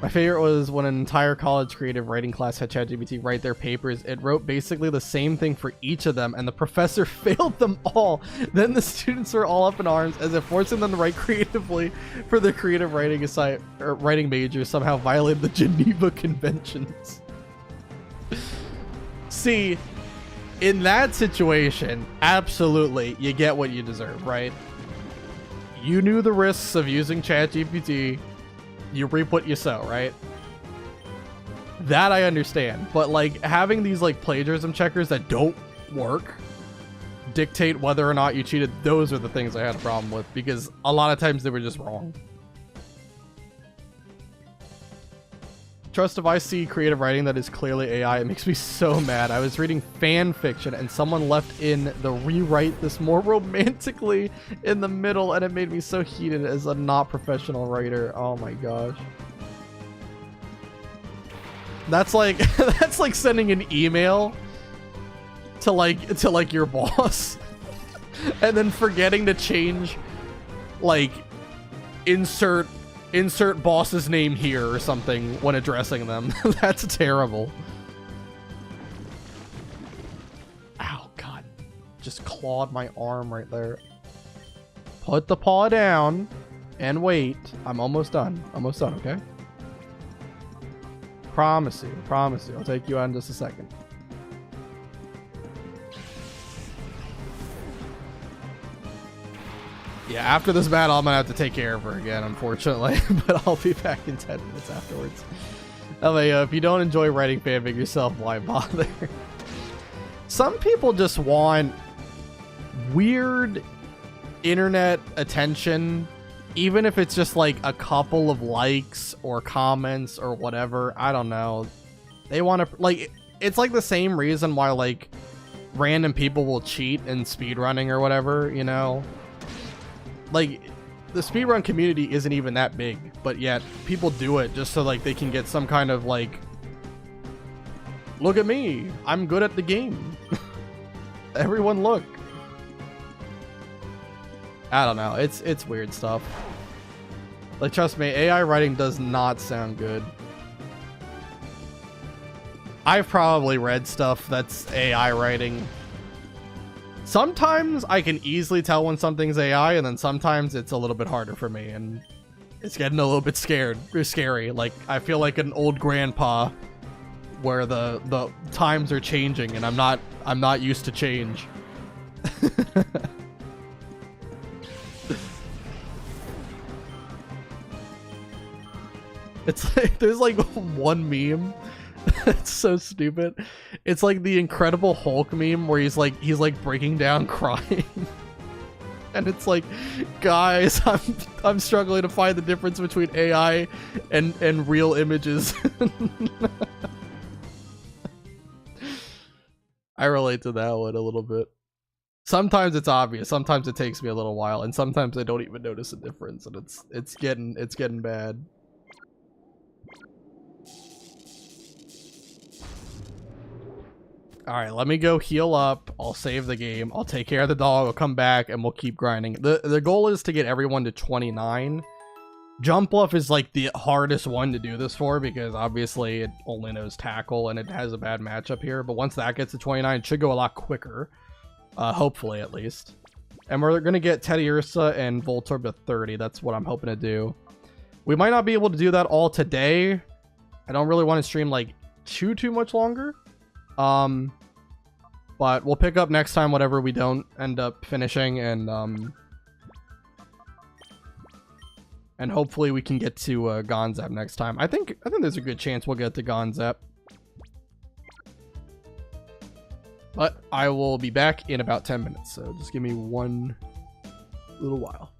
S1: My favorite was when an entire college creative writing class had ChatGPT write their papers. It wrote basically the same thing for each of them, and the professor failed them all. Then the students were all up in arms, as if forcing them to write creatively for their creative writing major somehow violated the Geneva Conventions. See, in that situation, absolutely, you get what you deserve, right? You knew the risks of using ChatGPT. You reap what you sow, right? That I understand. But like having these like plagiarism checkers that don't work dictate whether or not you cheated, those are the things I had a problem with, because a lot of times they were just wrong. Trust, if I see creative writing that is clearly AI, it makes me so mad. I was reading fan fiction and someone left in the rewrite this more romantically in the middle, and it made me so heated as a not professional writer. Oh my gosh. That's like that's like sending an email to like your boss and then forgetting to change like insert boss's name here or something when addressing them. That's terrible. just clawed my arm right there. Put the paw down and wait. I'm almost done. Almost done, okay? Promise you. Promise you. I'll take you out in just a second. Yeah, after this battle, I'm gonna have to take care of her again, unfortunately. But I'll be back in 10 minutes afterwards. If you don't enjoy writing fanfic yourself, why bother? Some people just want weird internet attention, even if it's just like a couple of likes or comments or whatever. I don't know. They want to, like, it's like the same reason why, like, random people will cheat in speedrunning or whatever, you know? Like, the speedrun community isn't even that big, but yet people do it just so, like, they can get some kind of, like, look at me, I'm good at the game. Everyone look. I don't know, it's weird stuff. Like, trust me, AI writing does not sound good. I've probably read stuff that's AI writing. Sometimes I can easily tell when something's AI, and then sometimes it's a little bit harder for me, and it's getting a little bit scary. Like, I feel like an old grandpa where the times are changing, and I'm not used to change. It's like, there's like one meme. It's so stupid. It's like the Incredible Hulk meme where he's like breaking down crying. And it's like, guys, I'm struggling to find the difference between AI and real images. I relate to that one a little bit. Sometimes it's obvious, sometimes it takes me a little while, and sometimes I don't even notice a difference, and it's getting bad. Alright, let me go heal up. I'll save the game. I'll take care of the dog. I'll come back and we'll keep grinding. The goal is to get everyone to 29. Jump Bluff is like the hardest one to do this for because obviously it only knows tackle and it has a bad matchup here. But once that gets to 29, it should go a lot quicker. Hopefully, at least. And we're going to get Teddy Ursa and Voltorb to 30. That's what I'm hoping to do. We might not be able to do that all today. I don't really want to stream like too much longer. But we'll pick up next time whatever we don't end up finishing, and hopefully we can get to Gonzap next time. I think there's a good chance we'll get to Gonzap. But I will be back in about 10 minutes, so just give me one little while.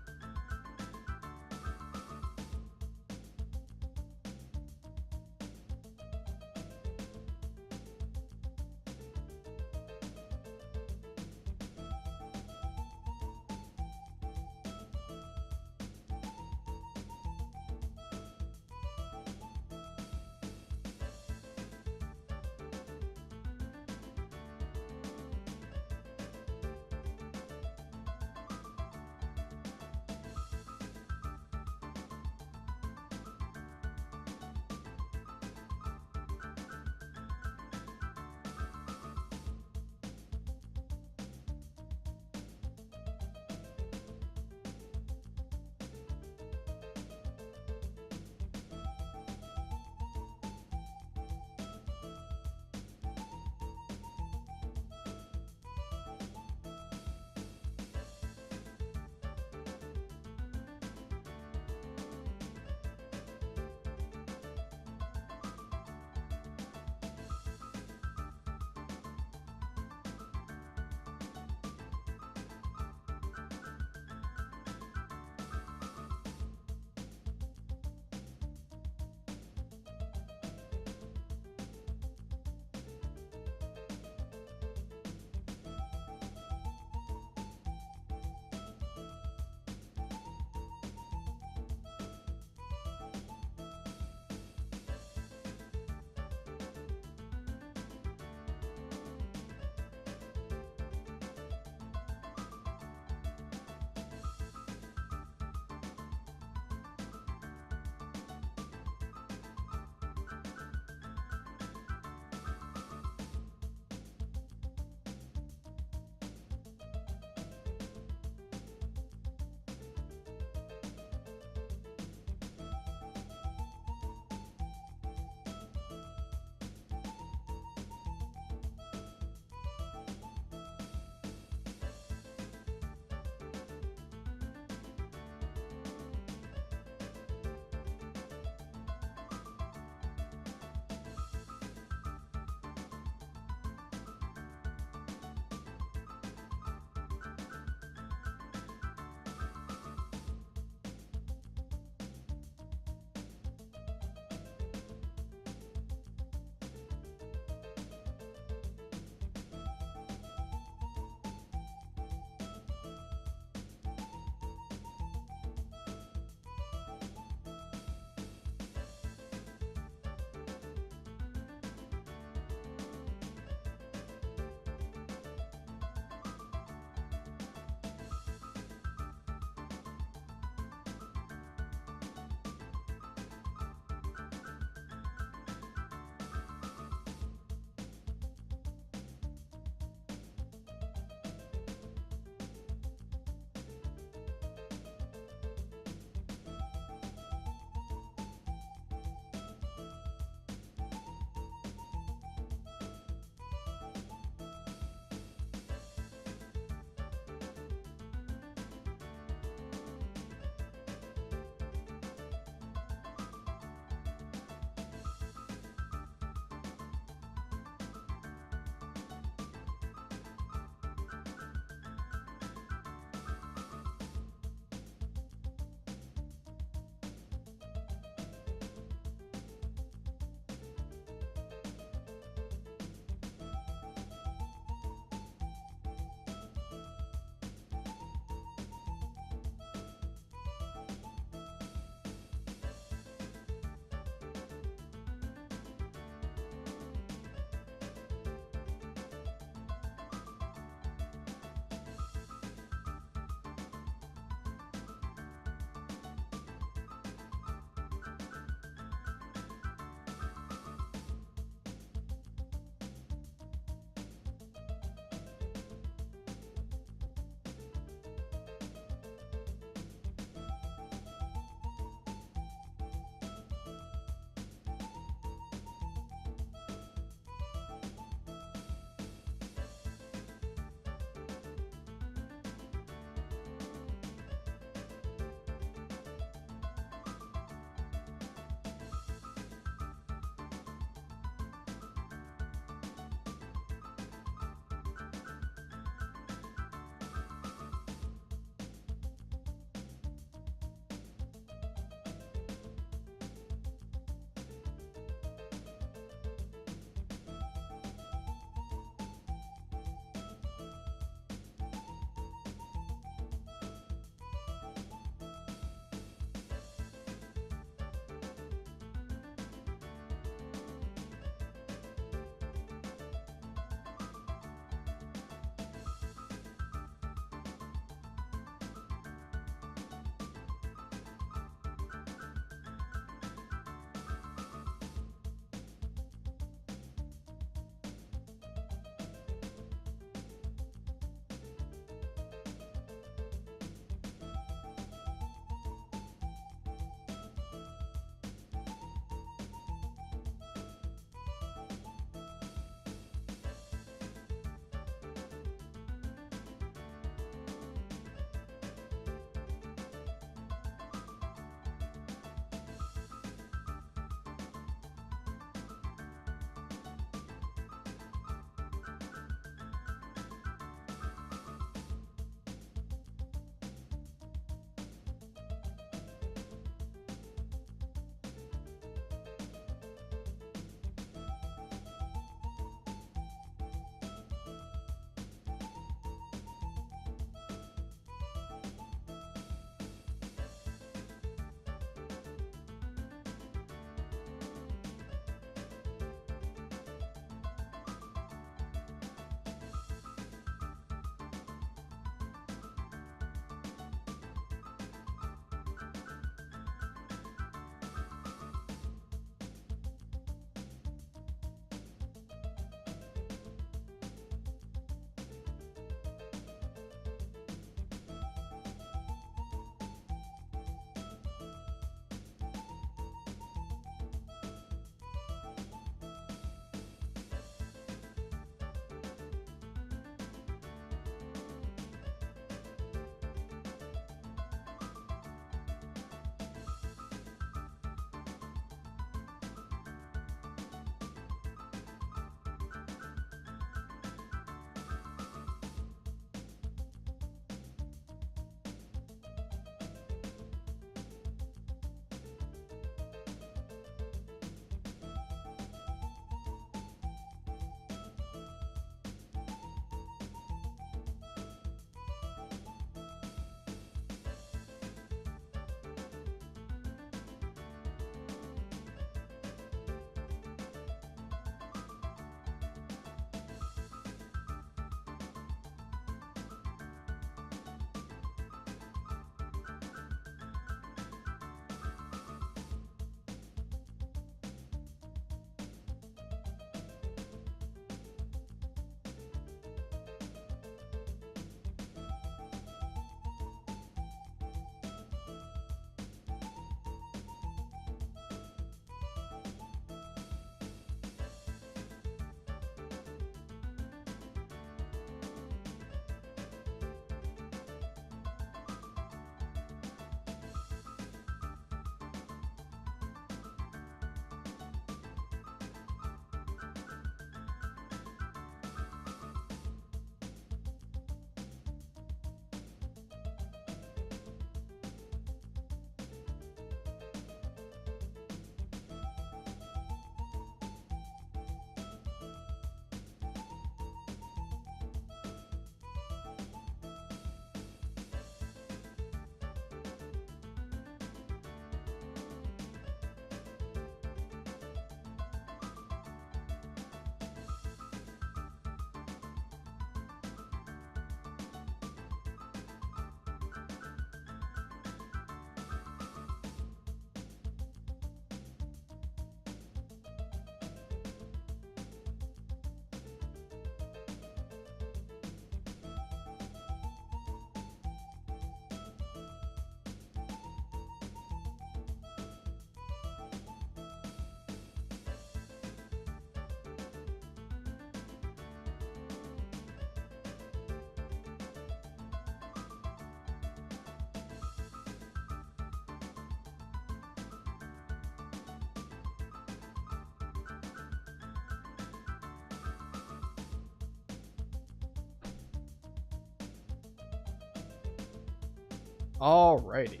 S1: Alrighty.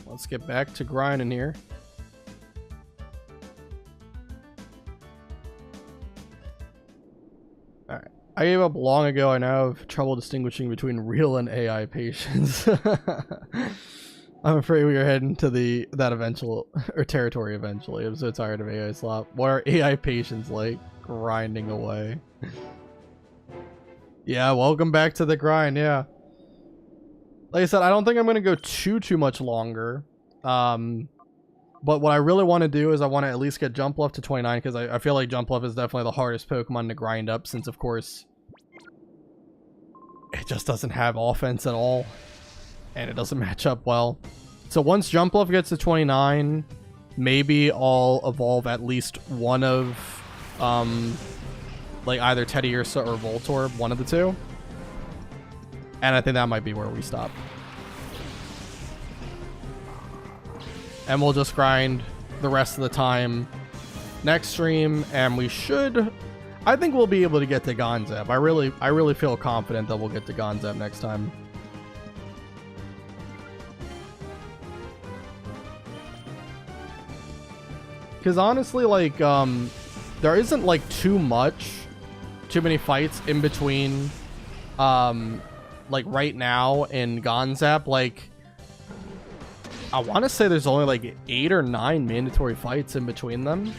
S1: Let's get back to grinding here. Alright. I gave up long ago. I now have trouble distinguishing between real and AI patience. I'm afraid we are heading to that eventual territory eventually. I'm so tired of AI slop. What are AI patients like? Grinding away. Yeah, welcome back to the grind, yeah. Like I said, I don't think I'm gonna go too much longer. But what I really want to do is I want to at least get Jumpluff to 29, because I feel like Jumpluff is definitely the hardest Pokemon to grind up, since of course it just doesn't have offense at all. And it doesn't match up well. So once Jumpluff gets to 29, maybe I'll evolve at least one of, like either Teddiursa or Voltorb, one of the two. And I think that might be where we stop. And we'll just grind the rest of the time next stream, and we should... I think we'll be able to get to Gonzap. I really feel confident that we'll get to Gonzap next time. Because honestly, like, there isn't, like, too many fights in between, like, right now in Gonzap. Like, I want to say there's only, like, 8 or 9 mandatory fights in between them.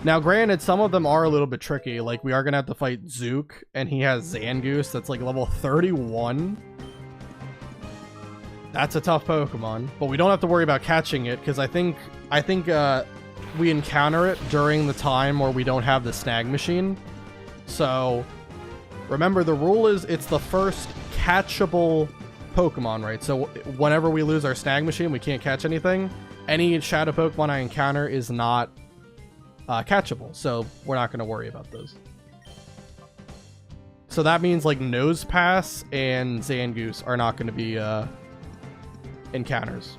S1: Now, granted, some of them are a little bit tricky. Like, we are going to have to fight Zook, and he has Zangoose that's, like, level 31. That's a tough Pokemon, but we don't have to worry about catching it, because I think we encounter it during the time where we don't have the snag machine. So remember, the rule is it's the first catchable Pokemon, right? So whenever we lose our snag machine, we can't catch anything. Any shadow Pokemon I encounter is not catchable, so we're not going to worry about those. So that means like Nosepass and Zangoose are not going to be encounters.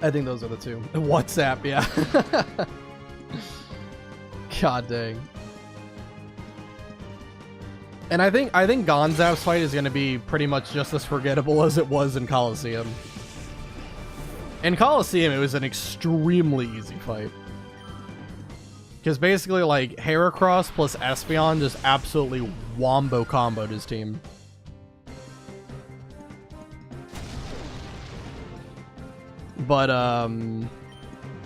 S1: I think those are the two. WhatsApp, yeah. God dang. And I think Gonzap's fight is going to be pretty much just as forgettable as it was in Coliseum. In Coliseum, it was an extremely easy fight. Because basically, like, Heracross plus Espeon just absolutely wombo comboed his team. But,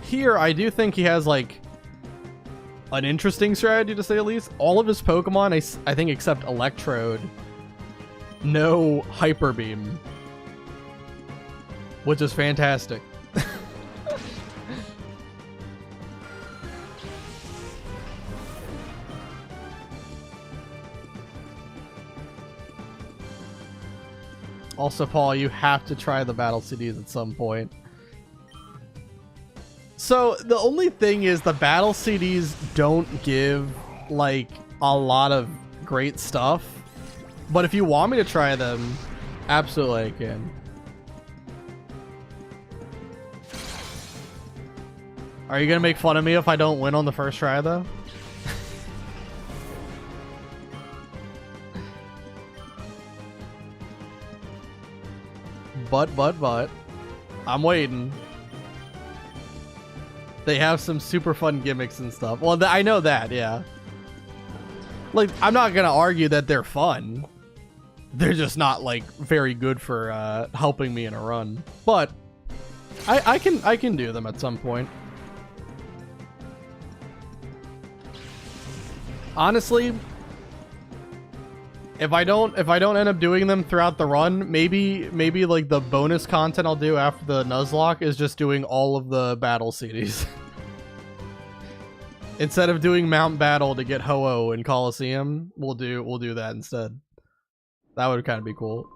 S1: here, I do think he has, like, an interesting strategy, to say the least. All of his Pokemon, I think, except Electrode, no Hyper Beam. Which is fantastic. Also, Paul, you have to try the battle CDs at some point. So, the only thing is the battle CDs don't give, like, a lot of great stuff. But if you want me to try them, absolutely I can. Are you gonna make fun of me if I don't win on the first try, though? But, I'm waiting. They have some super fun gimmicks and stuff. Well, I know that, yeah. Like, I'm not gonna argue that they're fun. They're just not, like, very good for helping me in a run. But I can do them at some point. Honestly, if I don't end up doing them throughout the run, maybe like the bonus content I'll do after the Nuzlocke is just doing all of the battle CDs. Instead of doing Mount Battle to get Ho-Oh in Coliseum, we'll do that instead. That would kind of be cool.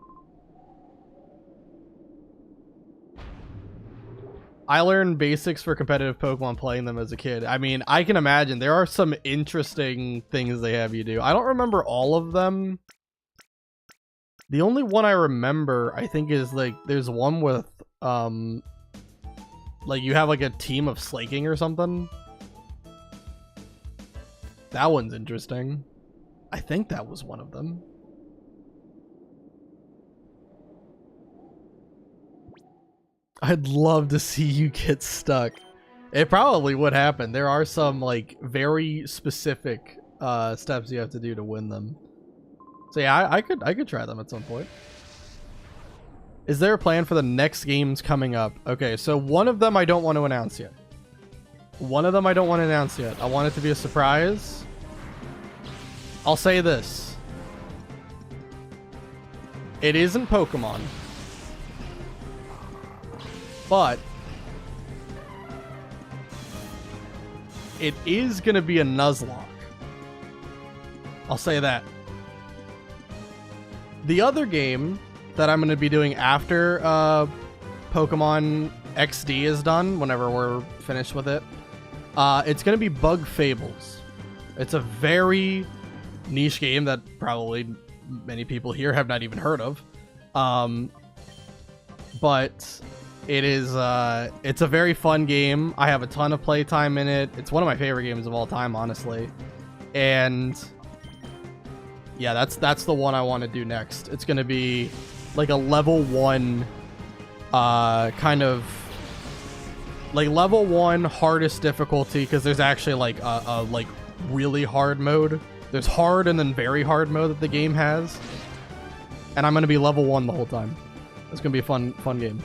S1: I learned basics for competitive Pokemon playing them as a kid. I mean, I can imagine there are some interesting things they have you do. I don't remember all of them. The only one I remember, I think, is like there's one with like you have like a team of slaking or something. That one's interesting. I think that was one of them. I'd love to see you get stuck. It probably would happen. There are some like very specific steps you have to do to win them. So yeah, I could try them at some point. Is there a plan for the next games coming up? Okay, so one of them I don't want to announce yet. One of them I don't want to announce yet. I want it to be a surprise. I'll say this. It isn't Pokemon. But it is going to be a Nuzlocke. I'll say that. The other game that I'm going to be doing after Pokemon XD is done, whenever we're finished with it, it's going to be Bug Fables. It's a very niche game that probably many people here have not even heard of. But it is it's a very fun game. I have a ton of playtime in it. It's one of my favorite games of all time, honestly. And yeah, that's the one I want to do next. It's going to be like a level 1 kind of like level 1 hardest difficulty, because there's actually like a like really hard mode. There's hard and then very hard mode that the game has. And I'm going to be level 1 the whole time. It's going to be a fun game.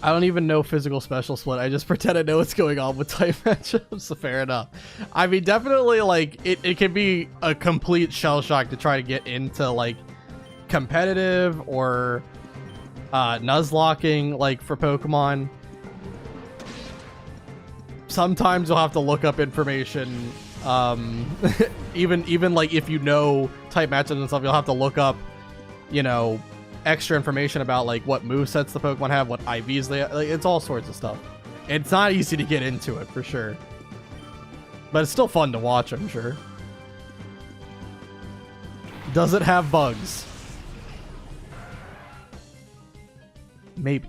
S1: I don't even know physical special split. I just pretend I know what's going on with type matchups. So fair enough. I mean, definitely, like, it can be a complete shell shock to try to get into, like, competitive or Nuzlocking, like, for Pokemon. Sometimes you'll have to look up information. Even like, if you know type matchups and stuff, you'll have to look up, you know, extra information about like what movesets the Pokemon have, what IVs they have. Like, it's all sorts of stuff. It's not easy to get into it for sure, but it's still fun to watch, I'm sure. Does it have bugs? Maybe.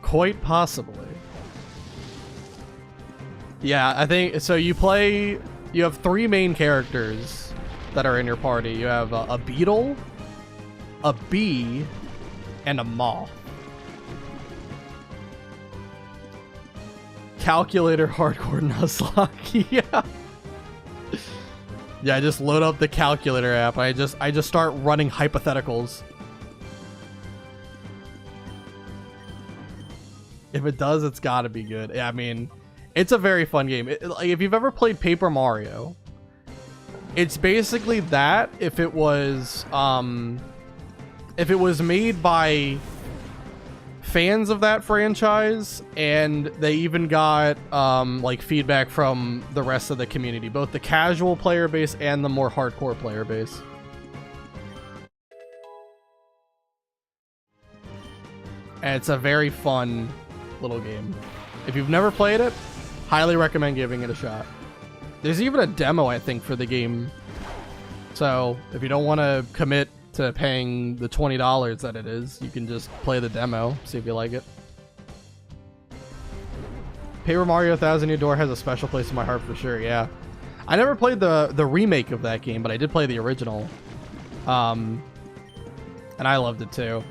S1: Quite possibly. Yeah, I think so. You have 3 main characters that are in your party. You have a beetle, a bee, and a moth. Calculator hardcore Nuzlocke. Yeah. Yeah, I just load up the calculator app. I just start running hypotheticals. If it does, it's got to be good. Yeah, I mean, it's a very fun game. Like, if you've ever played Paper Mario, it's basically that if it was made by fans of that franchise, and they even got like feedback from the rest of the community, both the casual player base and the more hardcore player base. And it's a very fun little game. If you've never played it, highly recommend giving it a shot. There's even a demo, I think, for the game. So if you don't want to commit to paying the $20 that it is, you can just play the demo, see if you like it. Paper Mario 1000 Year Door has a special place in my heart for sure. Yeah, I never played the remake of that game, but I did play the original, and I loved it too.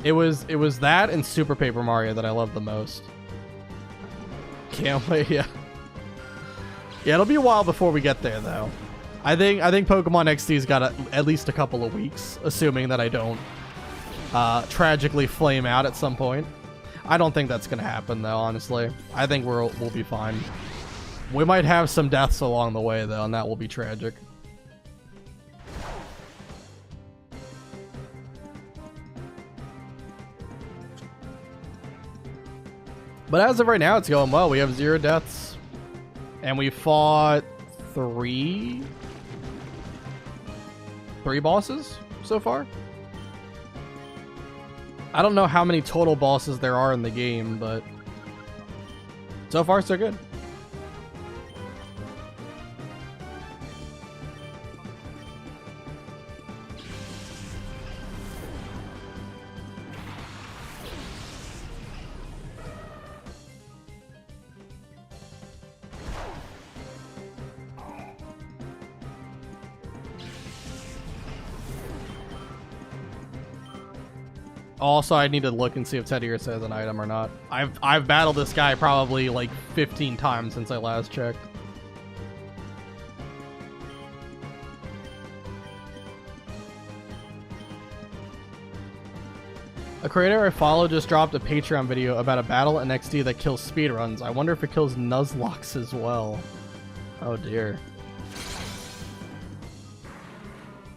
S1: It was that and Super Paper Mario that I loved the most. Can't wait. Yeah, it'll be a while before we get there though. I think Pokemon XD's got at least a couple of weeks, assuming that I don't tragically flame out at some point. I don't think that's gonna happen though, honestly. I think we'll be fine. We might have some deaths along the way though, and that will be tragic. But as of right now, it's going well. We have 0 deaths, and we fought 3 bosses so far. I don't know how many total bosses there are in the game, but so far so good. Also, I need to look and see if Teddiursa has an item or not. I've battled this guy probably like 15 times since I last checked. A creator I follow just dropped a Patreon video about a battle in XD that kills speedruns. I wonder if it kills Nuzlocks as well. Oh dear.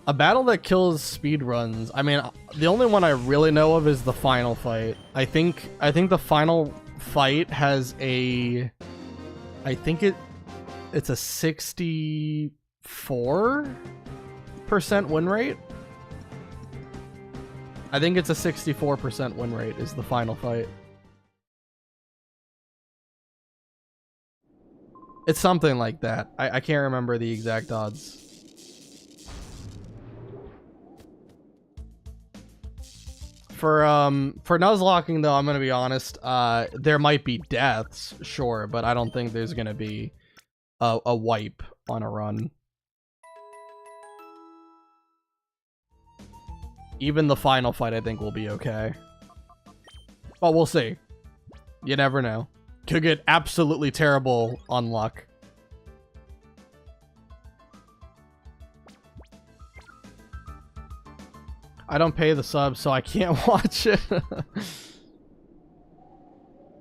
S1: A battle that kills speedruns. I mean, the only one I really know of is the final fight. I think the final fight has a... I think it's a 64% win rate. I think it's a 64% win rate is the final fight. It's something like that. I can't remember the exact odds. For Nuzlocking though, I'm gonna be honest, there might be deaths, sure, but I don't think there's gonna be a wipe on a run. Even the final fight, I think, will be okay. But we'll see. You never know. Could get absolutely terrible on luck. I don't pay the sub, so I can't watch it.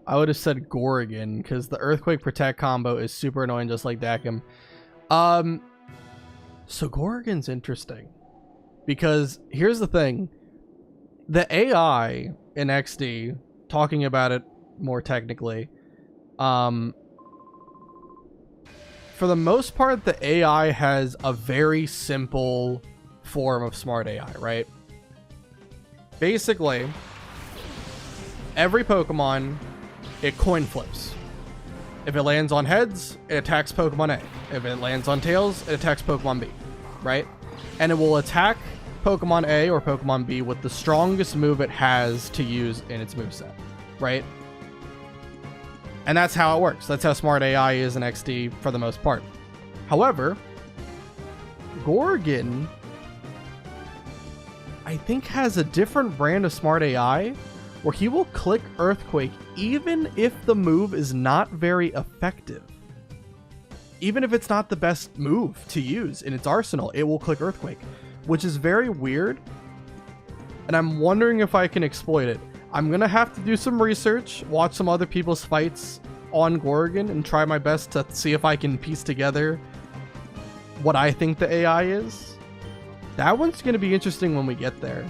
S1: I would have said Gorgon, because the Earthquake Protect combo is super annoying, just like Dakim. So Gorgon's interesting. Because here's the thing. The AI in XD, talking about it more technically, for the most part, the AI has a very simple form of smart AI, right? Basically, every Pokemon, it coin flips. If it lands on heads, it attacks Pokemon A. If it lands on tails, it attacks Pokemon B, right? And it will attack Pokemon A or Pokemon B with the strongest move it has to use in its moveset, right? And that's how it works. That's how smart AI is in XD for the most part. However, Gorgon, I think, has a different brand of smart AI where he will click Earthquake even if the move is not very effective. Even if it's not the best move to use in its arsenal, it will click Earthquake, which is very weird. And I'm wondering if I can exploit it. I'm going to have to do some research, watch some other people's fights on Gorgon, and try my best to see if I can piece together what I think the AI is. That one's going to be interesting when we get there.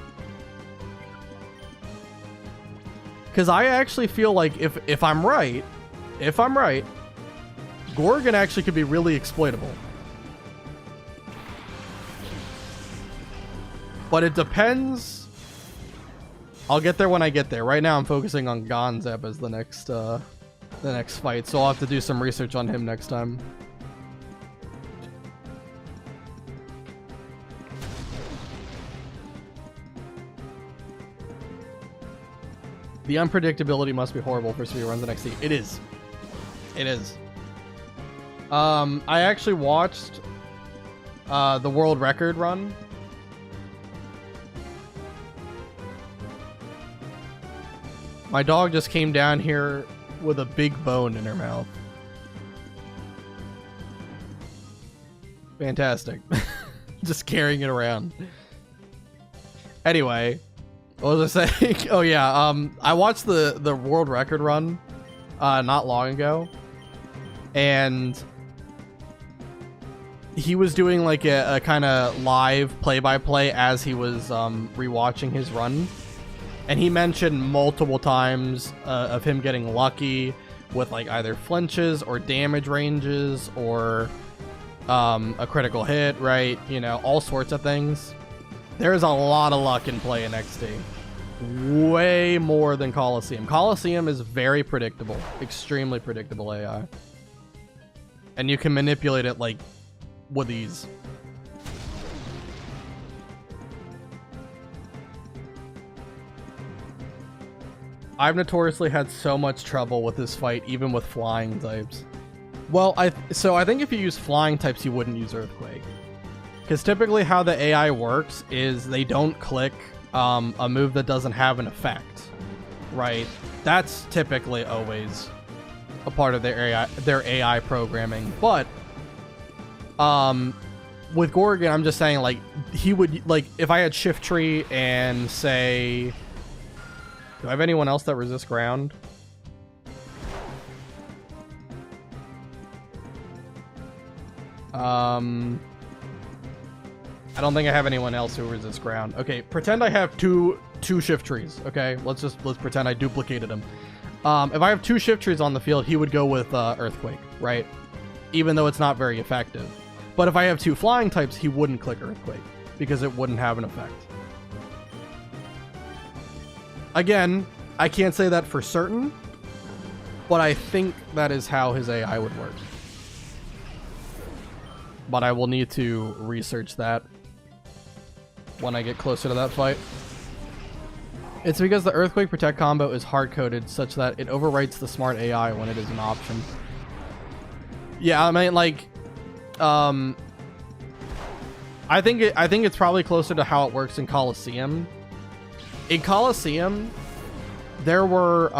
S1: Because I actually feel like if I'm right, Gorgon actually could be really exploitable. But it depends. I'll get there when I get there. Right now I'm focusing on Gonzep as the next fight, so I'll have to do some research on him next time. The unpredictability must be horrible for speedruns in XD. It is. It is. I actually watched the world record run. My dog just came down here with a big bone in her mouth. Fantastic. Just carrying it around. Anyway, what was I saying? Oh yeah, I watched the world record run not long ago, and he was doing like a kind of live play-by-play as he was rewatching his run. And he mentioned multiple times of him getting lucky with like either flinches or damage ranges or a critical hit, right? You know, all sorts of things. There's a lot of luck in play in XD. Way more than Coliseum. Coliseum is very predictable. Extremely predictable AI. And you can manipulate it like with ease. I've notoriously had so much trouble with this fight, even with flying types. Well, I think if you use flying types, you wouldn't use Earthquake. Because typically how the AI works is they don't click a move that doesn't have an effect, right? That's typically always a part of their AI programming. But with Gorgon, I'm just saying, like, he would, like, if I had Shift Tree and say, do I have anyone else that resists ground? I don't think I have anyone else who resists ground. Okay, pretend I have two Shift Trees. Okay, let's pretend I duplicated them. If I have 2 Shift Trees on the field, he would go with Earthquake, right? Even though it's not very effective. But if I have 2 flying types, he wouldn't click Earthquake because it wouldn't have an effect. Again, I can't say that for certain, but I think that is how his AI would work. But I will need to research that when I get closer to that fight. It's because the Earthquake Protect combo is hard-coded such that it overwrites the smart AI when it is an option. Yeah, I mean, like, I think it's probably closer to how it works in Colosseum. In Colosseum, there were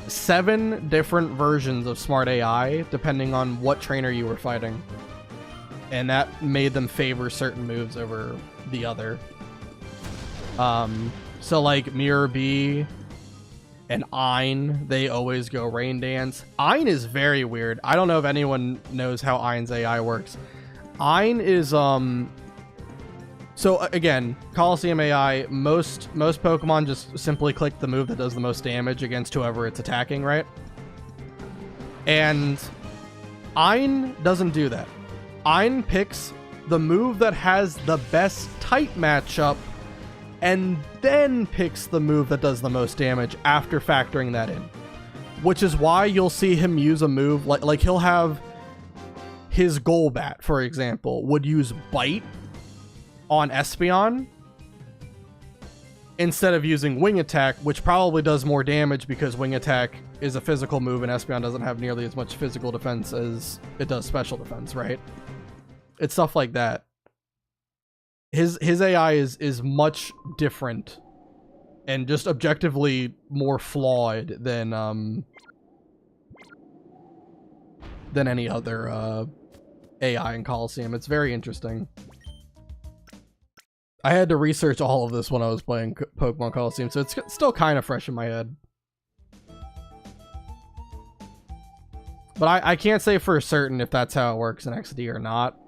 S1: 7 different versions of smart AI depending on what trainer you were fighting. And that made them favor certain moves over the other. So like Mirror B and Ein, they always go Rain Dance. Ein is very weird. I don't know if anyone knows how Ein's AI works. Ein is so again, Colosseum AI, most Pokemon just simply click the move that does the most damage against whoever it's attacking, right? And Ein doesn't do that. Ein picks the move that has the best type matchup and then picks the move that does the most damage after factoring that in. Which is why you'll see him use a move like he'll have his Golbat, for example, would use Bite on Espeon instead of using Wing Attack, which probably does more damage because Wing Attack is a physical move and Espeon doesn't have nearly as much physical defense as it does special defense, right? It's stuff like that. His AI is much different and just objectively more flawed than any other AI in Colosseum. It's very interesting. I had to research all of this when I was playing Pokemon Colosseum, so it's still kind of fresh in my head. But I can't say for certain if that's how it works in XD or not.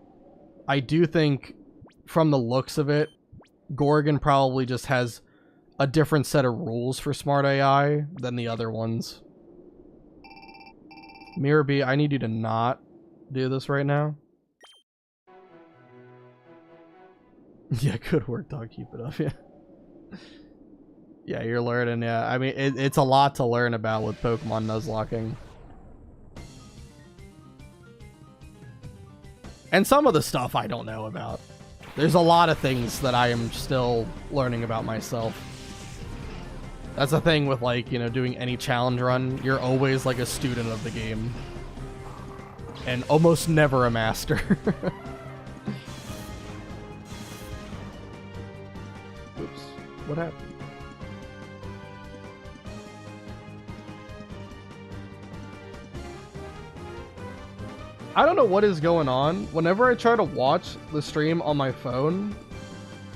S1: I do think, from the looks of it, Gorgon probably just has a different set of rules for smart AI than the other ones. Mirror B, I need you to not do this right now. Yeah, good work, dog. Keep it up. Yeah. Yeah, you're learning. Yeah, I mean, it's a lot to learn about with Pokemon Nuzlocking. And some of the stuff I don't know about. There's a lot of things that I am still learning about myself. That's the thing with, like, you know, doing any challenge run. You're always like a student of the game. And almost never a master. Oops. What happened? I don't know what is going on. Whenever I try to watch the stream on my phone,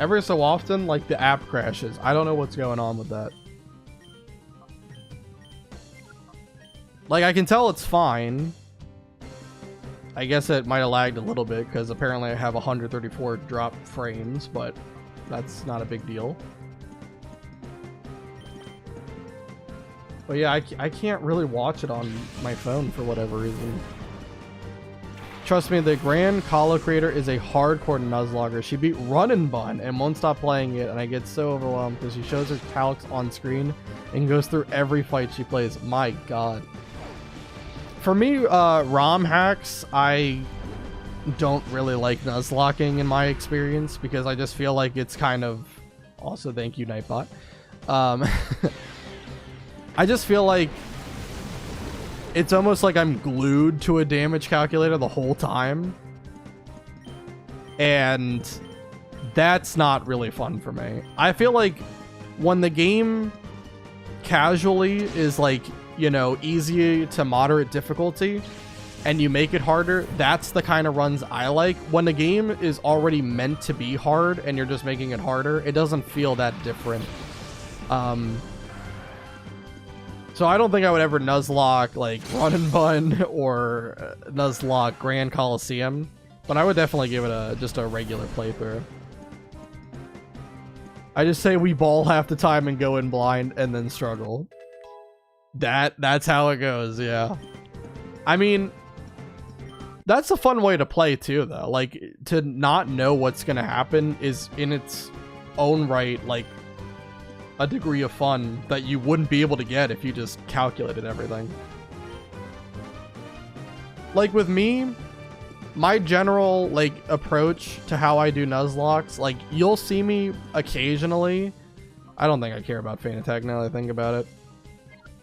S1: every so often, like, the app crashes. I don't know what's going on with that. Like, I can tell it's fine. I guess it might have lagged a little bit because apparently I have 134 drop frames, but that's not a big deal. But yeah, I can't really watch it on my phone for whatever reason. Trust me, the Grand Colo creator is a hardcore Nuzlogger. She beat Run and Bun and won't stop playing it, and I get so overwhelmed because she shows her calcs on screen and goes through every fight she plays. My god. For me, ROM hacks, I don't really like Nuzlocking in my experience because I just feel like it's kind of... Also, thank you, Nightbot. I just feel like it's almost like I'm glued to a damage calculator the whole time. And that's not really fun for me. I feel like when the game casually is like, you know, easy to moderate difficulty and you make it harder, that's the kind of runs I like. When the game is already meant to be hard and you're just making it harder, it doesn't feel that different. So I don't think I would ever Nuzlocke like Run and Bun or Nuzlocke Grand Coliseum, but I would definitely give it just a regular playthrough. I just say we ball half the time and go in blind and then struggle. That's how it goes, yeah. I mean, that's a fun way to play too, though. Like, to not know what's gonna happen is in its own right, like, a degree of fun that you wouldn't be able to get if you just calculated everything. Like with me, my general like approach to how I do Nuzlocks, like you'll see me occasionally. I don't think I care about Feint Attack now that I think about it.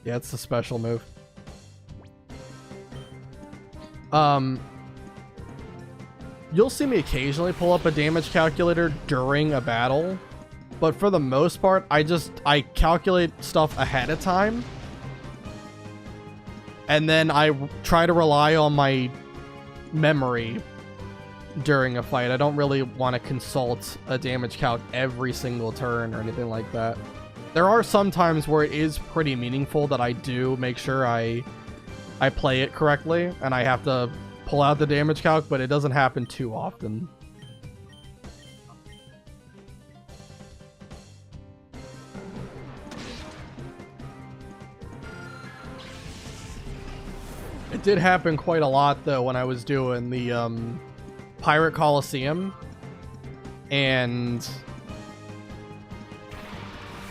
S1: Yeah, it's a special move. You'll see me occasionally pull up a damage calculator during a battle. But for the most part, I calculate stuff ahead of time. And then I try to rely on my memory during a fight. I don't really want to consult a damage calc every single turn or anything like that. There are some times where it is pretty meaningful that I do make sure I play it correctly and I have to pull out the damage calc, but it doesn't happen too often. It did happen quite a lot, though, when I was doing the Pirate Coliseum. And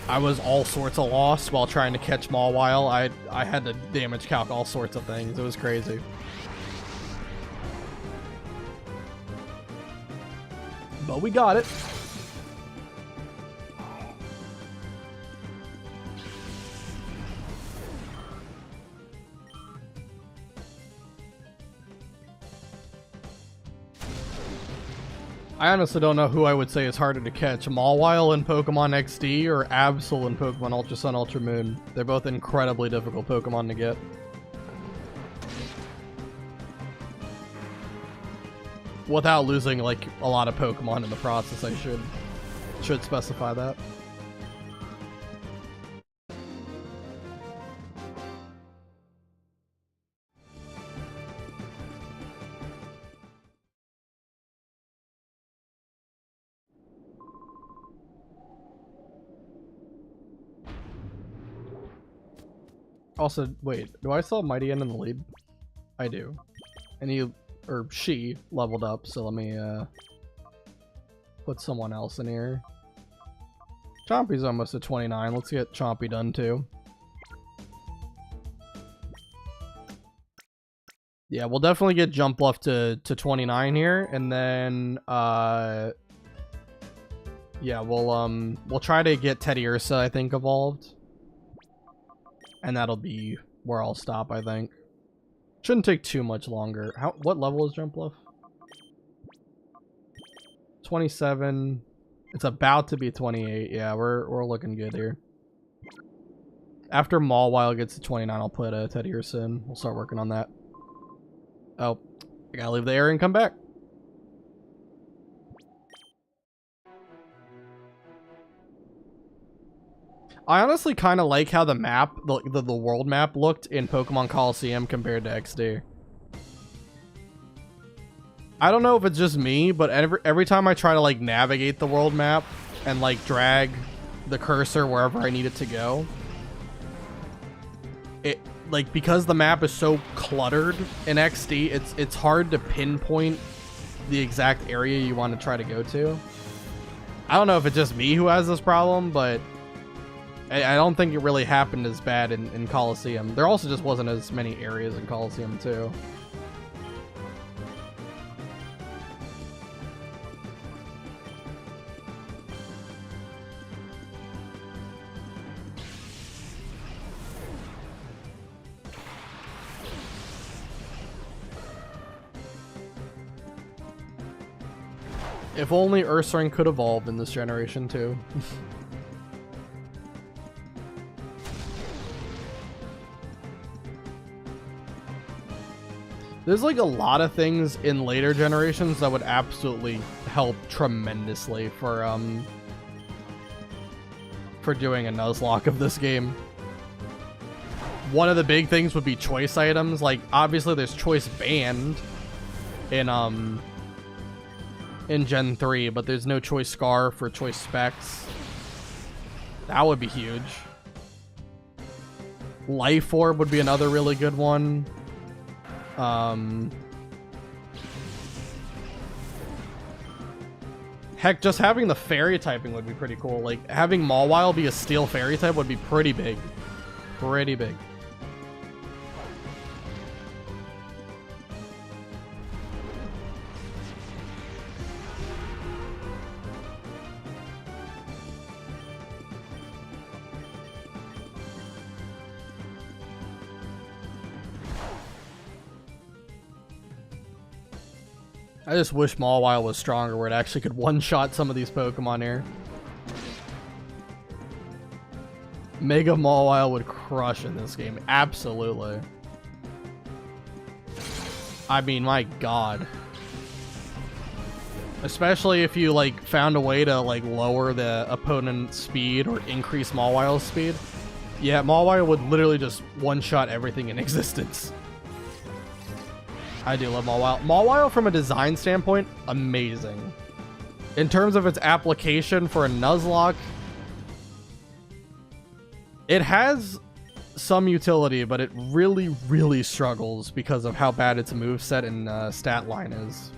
S1: I was all sorts of lost while trying to catch Mawile. I had to damage calc all sorts of things. It was crazy. But we got it. I honestly don't know who I would say is harder to catch, Mawile in Pokemon XD or Absol in Pokemon Ultra Sun, Ultra Moon. They're both incredibly difficult Pokemon to get. Without losing like a lot of Pokemon in the process, I should specify that. Also, wait, do I still have Mighty End in the lead? I do. And he, or she, leveled up, so let me, put someone else in here. Chompy's almost at 29. Let's get Chompy done, too. Yeah, we'll definitely get Jump Bluff to 29 here, and then, yeah, we'll try to get Teddy Ursa, I think, evolved. And that'll be where I'll stop, I think. Shouldn't take too much longer. What level is Jump Bluff? 27. It's about to be 28. Yeah, we're looking good here. After Mawile gets to 29, I'll put Teddy Ursa in. We'll start working on that. Oh, I gotta leave the area and come back. I honestly kind of like how the map, the world map looked in Pokemon Coliseum compared to XD. I don't know if it's just me, but every time I try to like navigate the world map and like drag the cursor wherever I need it to go, it like, because the map is so cluttered in XD, it's hard to pinpoint the exact area you want to try to go to. I don't know if it's just me who has this problem, but I don't think it really happened as bad in Coliseum. There also just wasn't as many areas in Coliseum, too. If only Ursaring could evolve in this generation, too. There's like a lot of things in later generations that would absolutely help tremendously for doing a Nuzlocke of this game. One of the big things would be choice items. Like, obviously there's choice band in Gen 3, but there's no choice scarf or choice specs. That would be huge. Life orb would be another really good one. Heck, just having the fairy typing would be pretty cool. Like, having Mawile be a steel fairy type would be pretty big. Pretty big. I just wish Mawile was stronger where it actually could one-shot some of these Pokemon here. Mega Mawile would crush in this game. Absolutely. I mean, my god. Especially if you, like, found a way to, like, lower the opponent's speed or increase Mawile's speed. Yeah, Mawile would literally just one-shot everything in existence. I do love Mawile. Mawile, from a design standpoint, amazing. In terms of its application for a Nuzlocke, it has some utility, but it really, really struggles because of how bad its moveset and stat line is.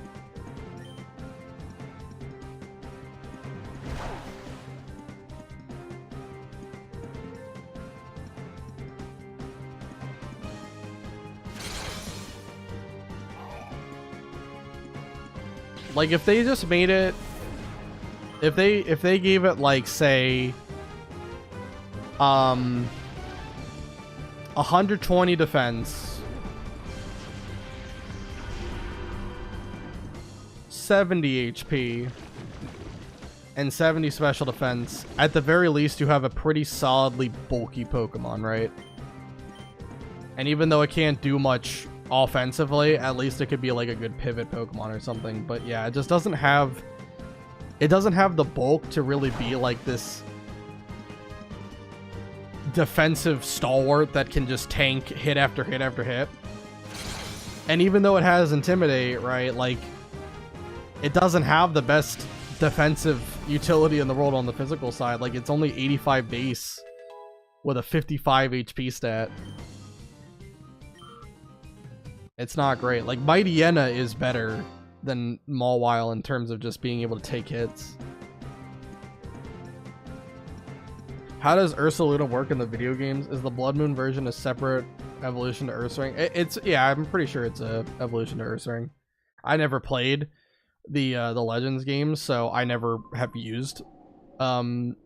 S1: Like, if they just made it, if they gave it, like, say, 120 defense, 70 HP, and 70 special defense, at the very least you have a pretty solidly bulky Pokemon, right? And even though it can't do much offensively, at least it could be like a good pivot Pokemon or something. But yeah, it just doesn't have the bulk to really be like this defensive stalwart that can just tank hit after hit after hit. And even though it has Intimidate, right, like, it doesn't have the best defensive utility in the world on the physical side. Like, it's only 85 base with a 55 HP stat. It's not great. Like, Mightyena is better than Mawile in terms of just being able to take hits. How does Ursaluna work in the video games? Is the Blood Moon version a separate evolution to Ursaring? It's, yeah, I'm pretty sure it's a evolution to Ursaring. I never played the Legends games, so I never have used Ursaluna.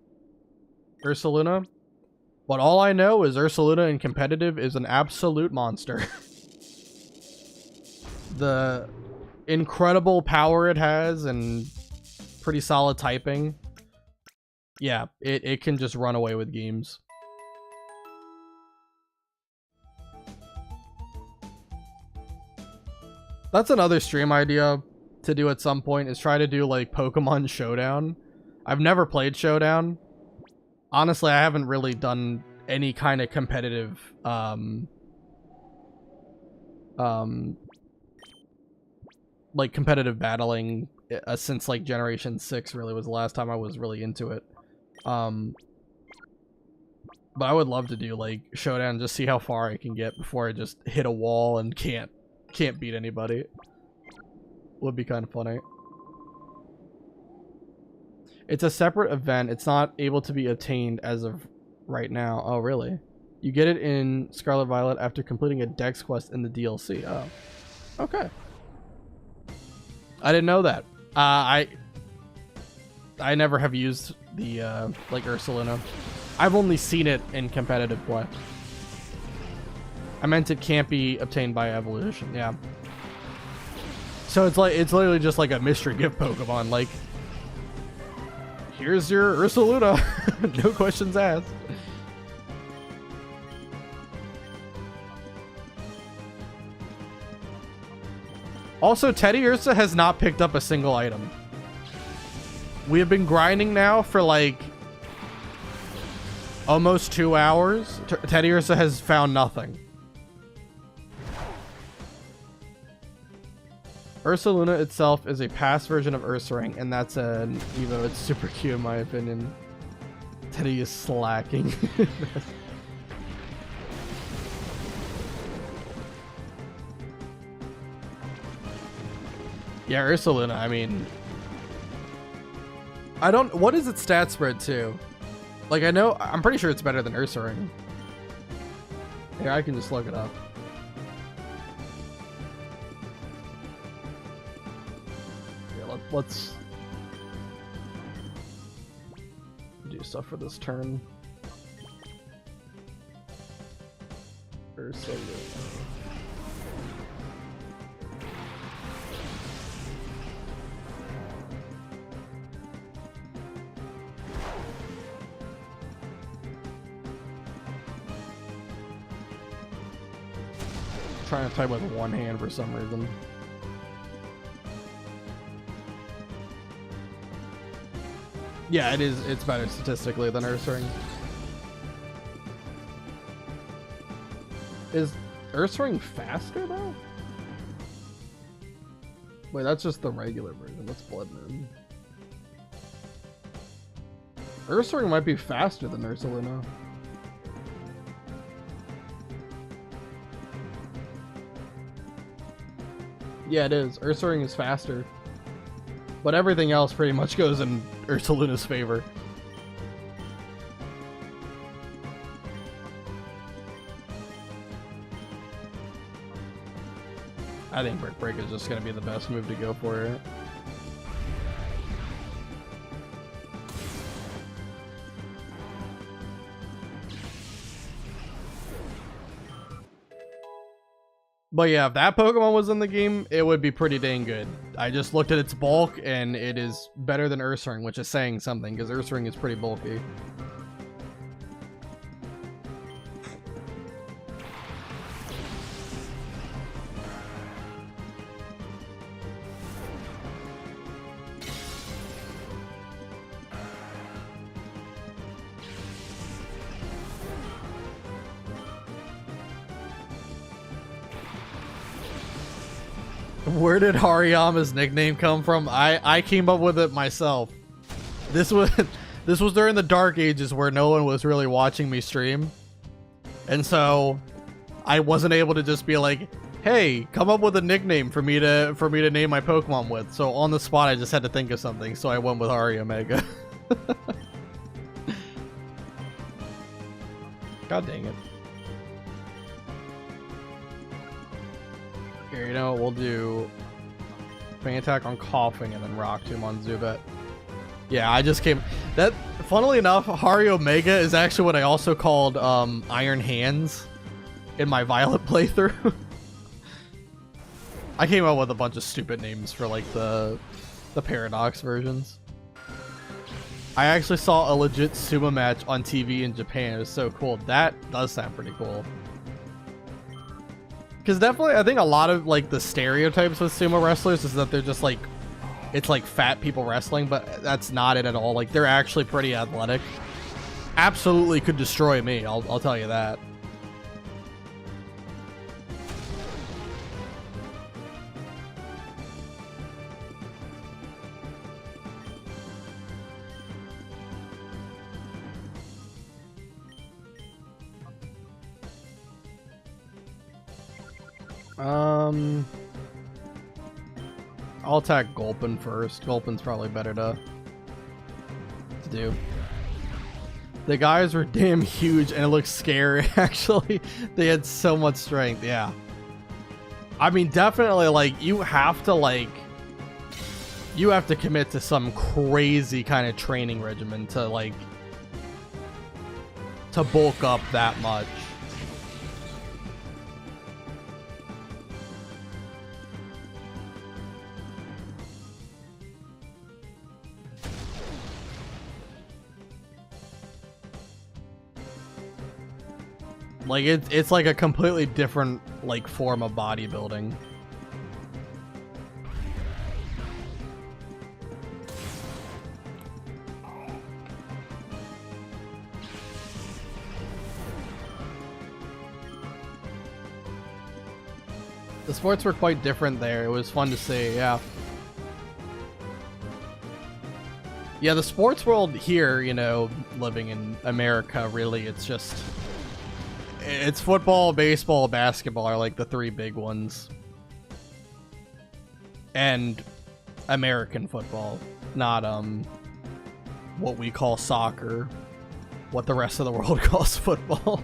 S1: But all I know is Ursaluna in competitive is an absolute monster. The incredible power it has and pretty solid typing. Yeah, it can just run away with games. That's another stream idea to do at some point, is try to do like Pokemon Showdown. I've never played Showdown. Honestly, I haven't really done any kind of competitive like competitive battling since like Generation 6 really was the last time I was really into it. But I would love to do like Showdown, just see how far I can get before I just hit a wall and can't beat anybody. Would be kind of funny. It's a separate event. It's not able to be obtained as of right now. Oh, really? You get it in Scarlet Violet after completing a Dex quest in the DLC. Oh, okay. I didn't know that. I never have used the like Ursaluna. I've only seen it in competitive play. I meant it can't be obtained by evolution. Yeah. So it's literally just like a mystery gift Pokemon. Like, here's your Ursaluna. No questions asked. Also, Teddy Ursa has not picked up a single item. We have been grinding now for like almost 2 hours. Teddy Ursa has found nothing. Ursa Luna itself is a past version of Ursaring, and that's an Evo. It's super cute in my opinion. Teddy is slacking. Yeah, Ursa Luna, I mean... I don't... What is its stat spread to? Like, I know... I'm pretty sure it's better than Ursaring. Here, I can just look it up. Yeah, let's... do stuff for this turn. Ursa Luna. Trying to type with one hand for some reason. Yeah, it is. It's better statistically than Ursaring. Is Ursaring faster though? Wait, that's just the regular version. That's Blood Moon. Ursaring might be faster than Ursa Luna. Yeah, it is. Ursaring is faster. But everything else pretty much goes in Ursa Luna's favor. I think Brick Break is just going to be the best move to go for it. But yeah, if that Pokemon was in the game, it would be pretty dang good. I just looked at its bulk, and it is better than Ursaring, which is saying something, because Ursaring is pretty bulky. Where did Hariyama's nickname come from? I came up with it myself. This was during the dark ages where no one was really watching me stream. And so I wasn't able to just be like, "Hey, come up with a nickname for me to name my Pokemon with." So on the spot I just had to think of something. So I went with Hariyama. God dang it. Here, you know what, we'll do Fang Attack on Coughing and then Rock Tomb on Zubat. Yeah, I just came... That, funnily enough, Hari Omega is actually what I also called Iron Hands in my Violet playthrough. I came up with a bunch of stupid names for like the Paradox versions. I actually saw a legit sumo match on TV in Japan. It was so cool. That does sound pretty cool. Because definitely, I think a lot of like the stereotypes with sumo wrestlers is that they're just like, it's like fat people wrestling, but that's not it at all. Like they're actually pretty athletic. Absolutely could destroy me. I'll tell you that. I'll attack Gulpin first. Gulpin's probably better to do. The guys were damn huge and it looked scary, actually. They had so much strength, yeah. I mean, definitely, like, you have to commit to some crazy kind of training regimen to, like, to bulk up that much. Like, it's like a completely different, like, form of bodybuilding. The sports were quite different there. It was fun to see, yeah. Yeah, the sports world here, you know, living in America, really, it's just... It's football, baseball, basketball are like the three big ones. And American football, not, what we call soccer. What the rest of the world calls football.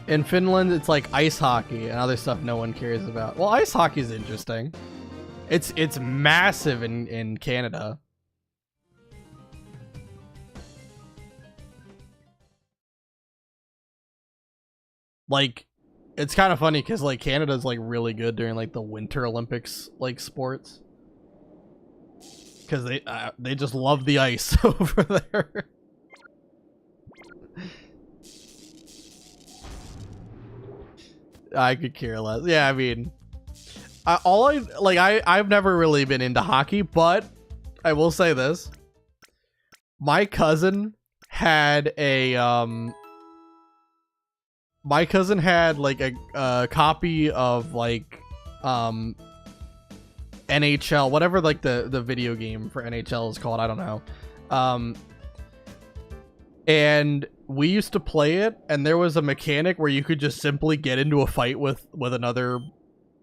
S1: In Finland, it's like ice hockey and other stuff no one cares about. Well, ice hockey is interesting. It's massive in Canada. Like, it's kind of funny because like Canada's like really good during like the Winter Olympics like sports, because they just love the ice over there. I could care less. Yeah, I mean, I've never really been into hockey, but I will say this: my cousin had a like a copy of like NHL, whatever like the video game for NHL is called. I don't know. And we used to play it, and there was a mechanic where you could just simply get into a fight with another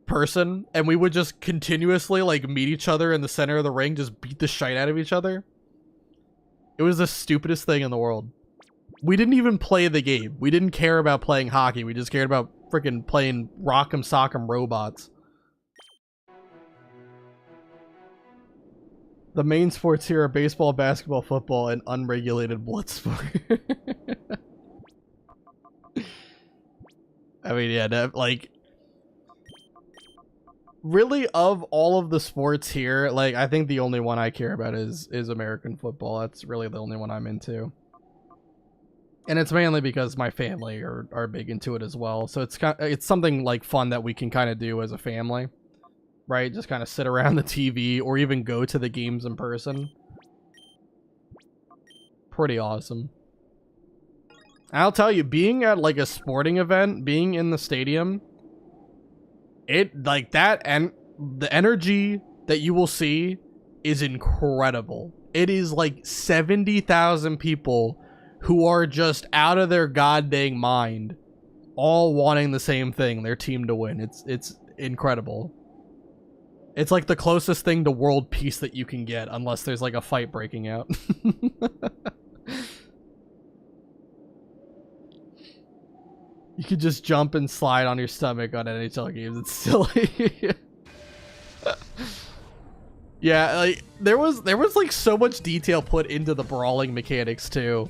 S1: person, and we would just continuously like meet each other in the center of the ring, just beat the shit out of each other. It was the stupidest thing in the world. We didn't even play the game. We didn't care about playing hockey. We just cared about freaking playing Rock'em Sock'em Robots. The main sports here are baseball, basketball, football, and unregulated blood sport. I mean, yeah, like, really, of all of the sports here, like, I think the only one I care about is American football. That's really the only one I'm into. And it's mainly because my family are big into it as well. So it's something, like, fun that we can kind of do as a family. Right? Just kind of sit around the TV or even go to the games in person. Pretty awesome. I'll tell you, being at like a sporting event, being in the stadium, it like that, and the energy that you will see is incredible. It is like 70,000 people who are just out of their goddamn mind, all wanting the same thing, their team to win. It's incredible. It's like the closest thing to world peace that you can get, unless there's like a fight breaking out. You could just jump and slide on your stomach on NHL games. It's silly. Yeah, like there was like so much detail put into the brawling mechanics too.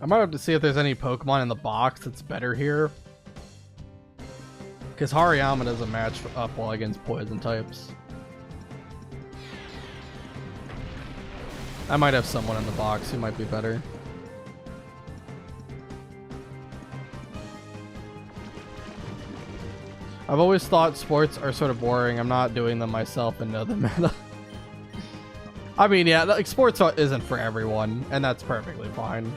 S1: I might have to see if there's any Pokemon in the box that's better here. Because Hariyama doesn't match up well against poison types. I might have someone in the box who might be better. I've always thought sports are sort of boring. I'm not doing them myself and know the meta. I mean, yeah, like sports isn't for everyone, and that's perfectly fine.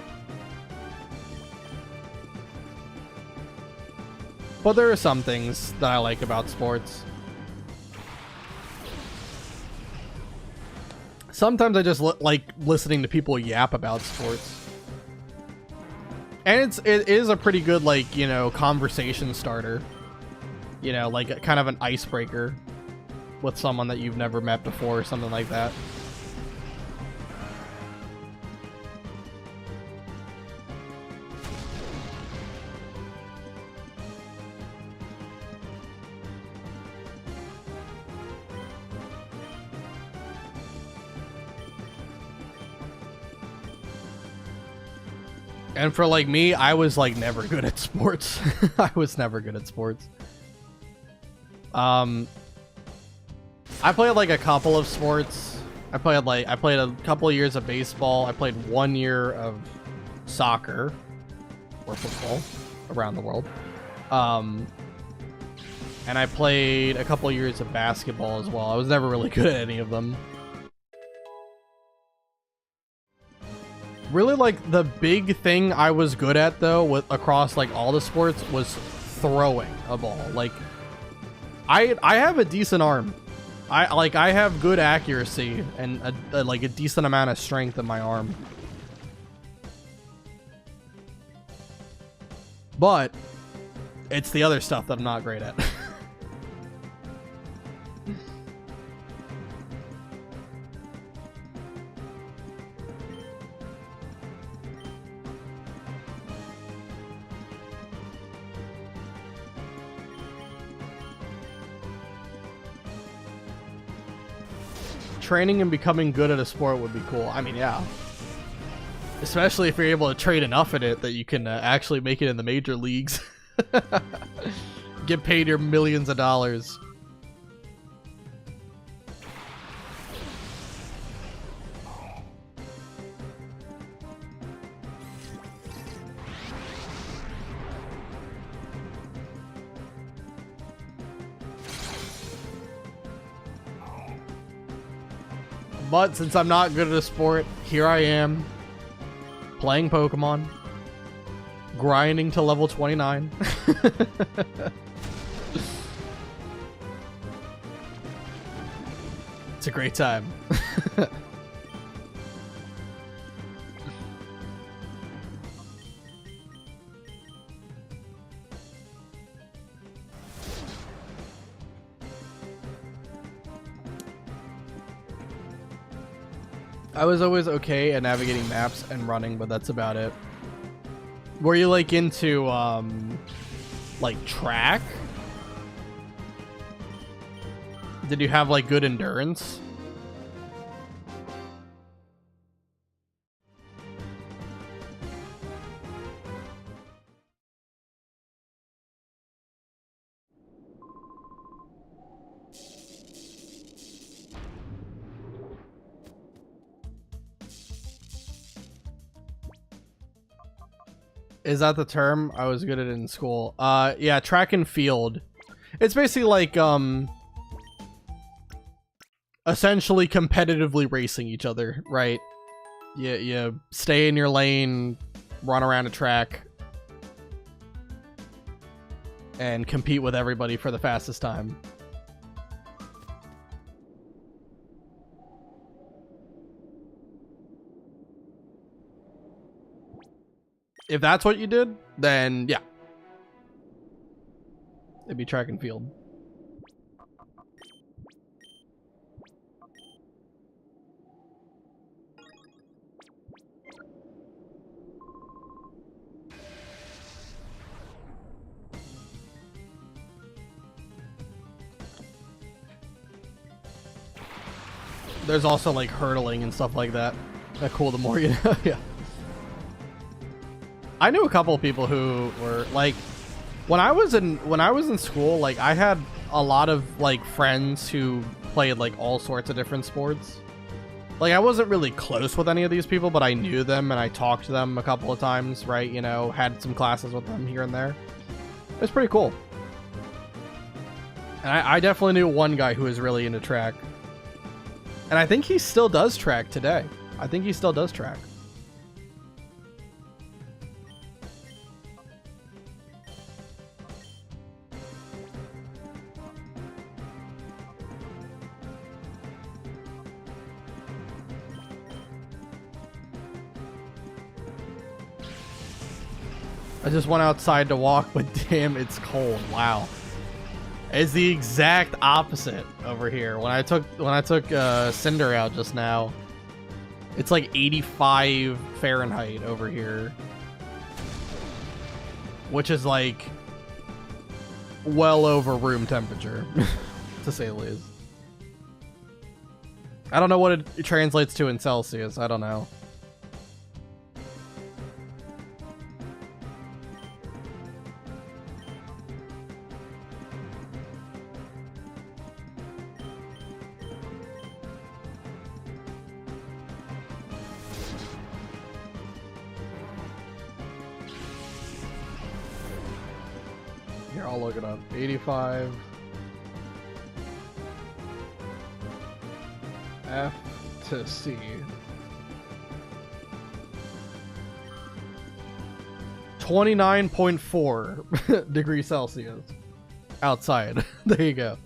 S1: But there are some things that I like about sports. Sometimes I just like listening to people yap about sports. And it is a pretty good, like, you know, conversation starter. You know, like kind of an icebreaker with someone that you've never met before or something like that. And for like me, I was like never good at sports. I was never good at sports. I played like a couple of sports. I played a couple of years of baseball. I played 1 year of soccer or football around the world. And I played a couple of years of basketball as well. I was never really good at any of them. Really, like, the big thing I was good at, though, across, like, all the sports was throwing a ball. Like, I have a decent arm. I have good accuracy and, like, a decent amount of strength in my arm. But it's the other stuff that I'm not great at. Training and becoming good at a sport would be cool. I mean, yeah. Especially if you're able to train enough in it that you can actually make it in the major leagues. Get paid your millions of dollars. But since I'm not good at a sport, here I am, playing Pokemon, grinding to level 29. It's a great time. I was always okay at navigating maps and running, but that's about it. Were you like into like track? Did you have like good endurance? Is that the term? I was good at it in school. Yeah, track and field. It's basically like, essentially competitively racing each other, right? You stay in your lane, run around a track, and compete with everybody for the fastest time. If that's what you did, then yeah. It'd be track and field. There's also like hurdling and stuff like that. That cool, the more you know. Yeah. I knew a couple of people who were like, when I was in school, like I had a lot of like friends who played like all sorts of different sports. Like I wasn't really close with any of these people, but I knew them and I talked to them a couple of times, right? You know, had some classes with them here and there. It was pretty cool. And I definitely knew one guy who was really into track. And I think he still does track today. I think he still does track. I just went outside to walk, but damn, it's cold. Wow. It's the exact opposite over here. When I took Cinder out just now, it's like 85 Fahrenheit over here, which is like well over room temperature, to say the least. I don't know what it translates to in Celsius. I don't know. Here, I'll look it up. 85 F to C. 29.4 degrees Celsius outside. There you go.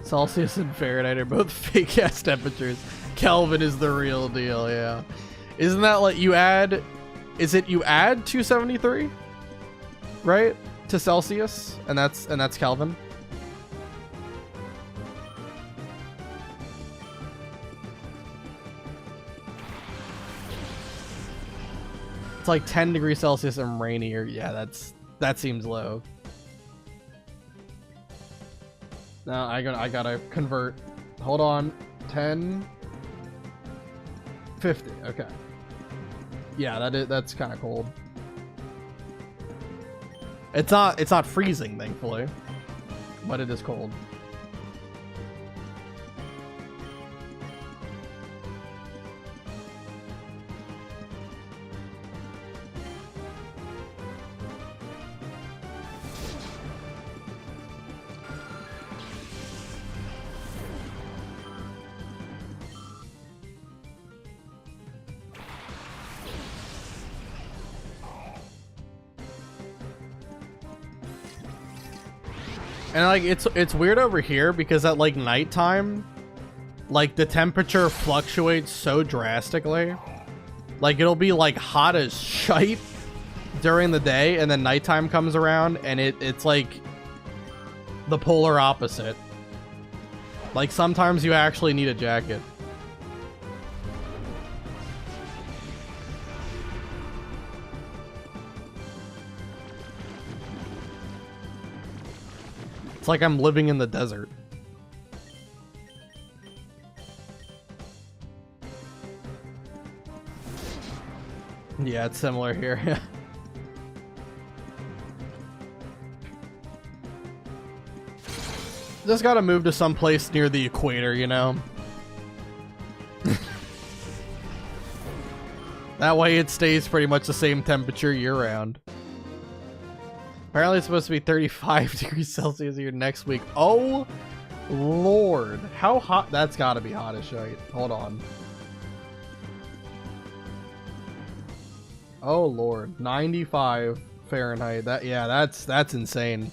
S1: Celsius and Fahrenheit are both fake ass temperatures. Kelvin is the real deal, yeah. Isn't that like you add, is it you add 273? Right? To Celsius? And that's Kelvin? It's like 10 degrees Celsius and rainier. Yeah, that seems low. No, I gotta convert. Hold on. 10 50. Okay. Yeah, that's kind of cold. It's not freezing, thankfully, but it is cold. And like it's weird over here because at like nighttime, like the temperature fluctuates so drastically. Like it'll be like hot as shite during the day, and then nighttime comes around and it's like the polar opposite. Like sometimes you actually need a jacket. It's like I'm living in the desert. Yeah, it's similar here. Just gotta move to some place near the equator, you know? That way it stays pretty much the same temperature year-round. Apparently it's supposed to be 35 degrees Celsius here next week. Oh, Lord. How hot? That's gotta be hot as shite. Hold on. Oh, Lord. 95 Fahrenheit. That's insane.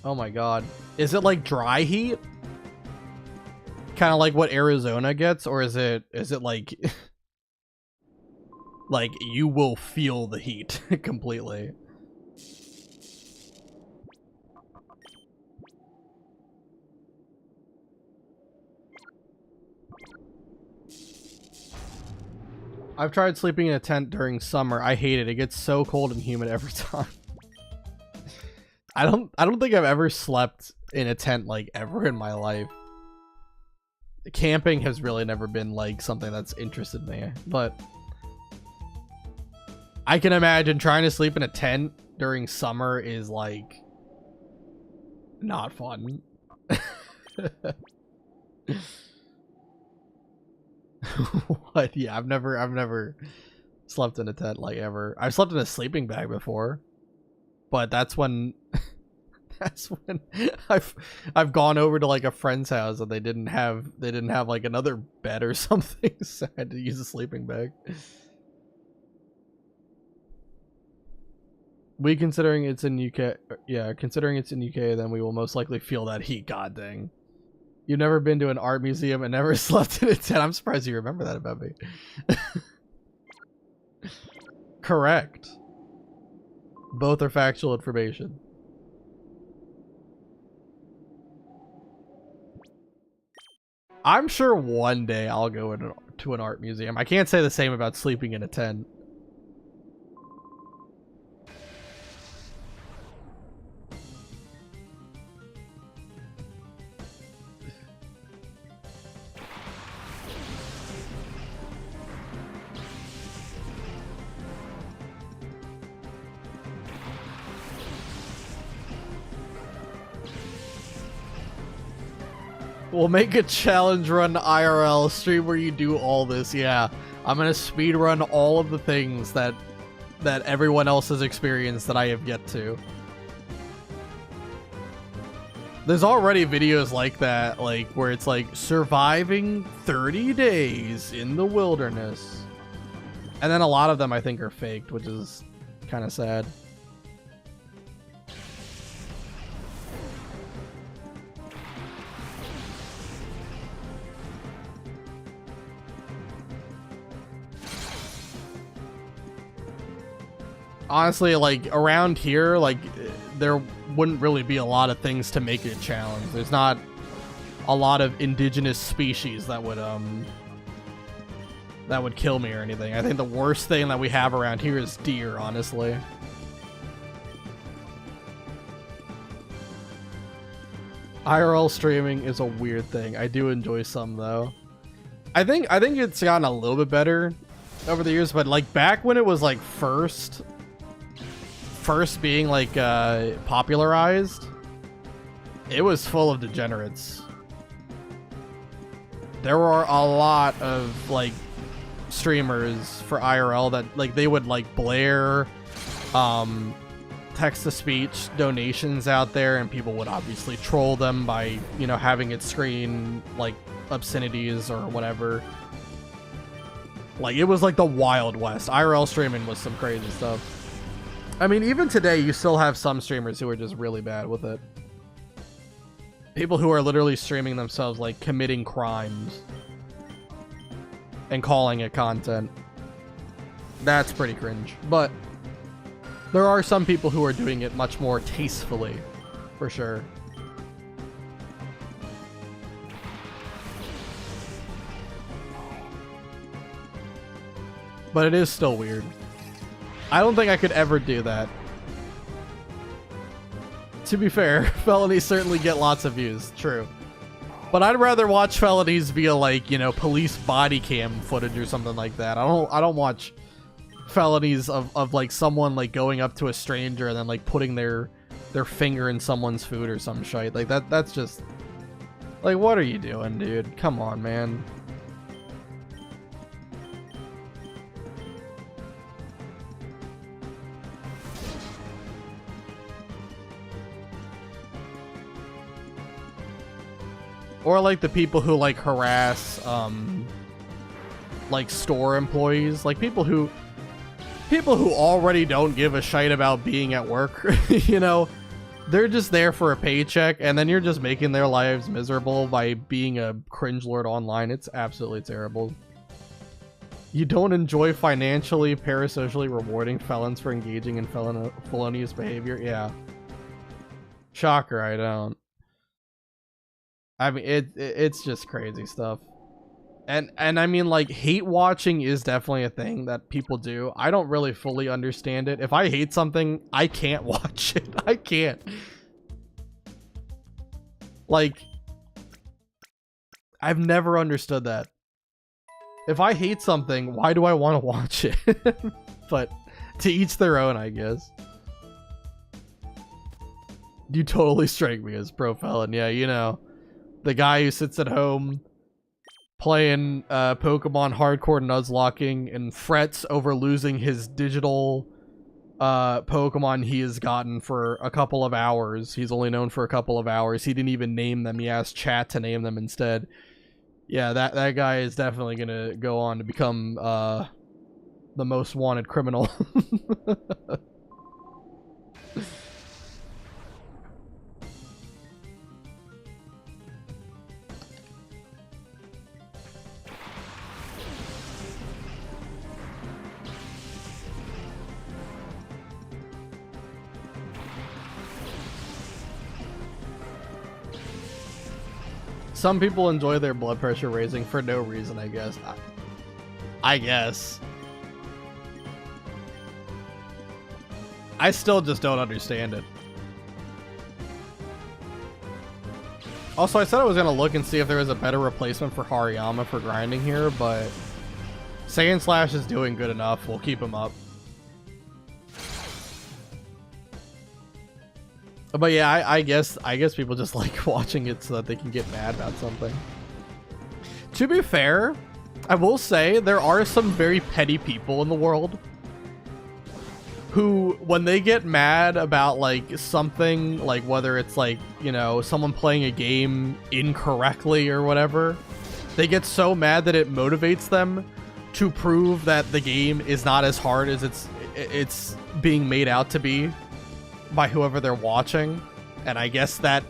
S1: Oh my God. Is it like dry heat? Kind of like what Arizona gets? Or is it like... like, you will feel the heat completely? I've tried sleeping in a tent during summer. I hate it. It gets so cold and humid every time. I don't think I've ever slept in a tent like ever in my life. Camping has really never been like something that's interested me, but I can imagine trying to sleep in a tent during summer is like not fun. What? Yeah, I've never slept in a tent like ever. I've slept in a sleeping bag before, but that's when I've gone over to like a friend's house and they didn't have like another bed or something, so I had to use a sleeping bag. Considering it's in UK, yeah, considering it's in UK, then we will most likely feel that heat. God dang. You've never been to an art museum and never slept in a tent. I'm surprised you remember that about me. Correct. Both are factual information. I'm sure one day I'll go to an art museum. I can't say the same about sleeping in a tent. We'll make a challenge run IRL stream where you do all this. Yeah, I'm gonna speed run all of the things that everyone else has experienced that I have yet to. There's already videos like that, like where it's like surviving 30 days in the wilderness. And then a lot of them I think are faked, which is kind of sad. Honestly, like around here, like there wouldn't really be a lot of things to make it a challenge. There's not a lot of indigenous species that would kill me or anything. I think the worst thing that we have around here is deer, honestly. IRL streaming is a weird thing. I do enjoy some though. I think it's gotten a little bit better over the years, but like back when it was like first being like popularized, it was full of degenerates. There were a lot of like streamers for IRL that like they would like blare text-to-speech donations out there, and people would obviously troll them by, you know, having it screen like obscenities or whatever. Like it was like the Wild West. IRL streaming was some crazy stuff. I mean, even today, you still have some streamers who are just really bad with it. People who are literally streaming themselves, like, committing crimes. And calling it content. That's pretty cringe. But there are some people who are doing it much more tastefully. For sure. But it is still weird. I don't think I could ever do that. To be fair, felonies certainly get lots of views, true. But I'd rather watch felonies via like, you know, police body cam footage or something like that. I don't watch felonies of like someone like going up to a stranger and then like putting their finger in someone's food or some shit. Like that's just like, what are you doing, dude? Come on, man. Or like the people who like harass like store employees, like people who already don't give a shite about being at work. You know, they're just there for a paycheck, and then you're just making their lives miserable by being a cringe lord online. It's absolutely terrible. You don't enjoy financially, parasocially rewarding felons for engaging in felonious behavior? Yeah. Shocker, I don't. I mean, it's just crazy stuff. And I mean, like, hate watching is definitely a thing that people do. I don't really fully understand it. If I hate something, I can't watch it. I can't. Like, I've never understood that. If I hate something, why do I want to watch it? But to each their own, I guess. You totally strike me as pro felon. Yeah, you know. The guy who sits at home playing Pokemon hardcore Nuzlocking and frets over losing his digital Pokemon he has gotten for a couple of hours. He's only known for a couple of hours. He didn't even name them. He asked chat to name them instead. Yeah, that guy is definitely gonna go on to become the most wanted criminal. Some people enjoy their blood pressure raising for no reason, I guess. I guess. I still just don't understand it. Also, I said I was going to look and see if there was a better replacement for Hariyama for grinding here, but Saiyan Slash is doing good enough. We'll keep him up. But yeah, I guess people just like watching it so that they can get mad about something. To be fair, I will say there are some very petty people in the world who, when they get mad about like something, like whether it's like, you know, someone playing a game incorrectly or whatever, they get so mad that it motivates them to prove that the game is not as hard as it's being made out to be by whoever they're watching. And I guess that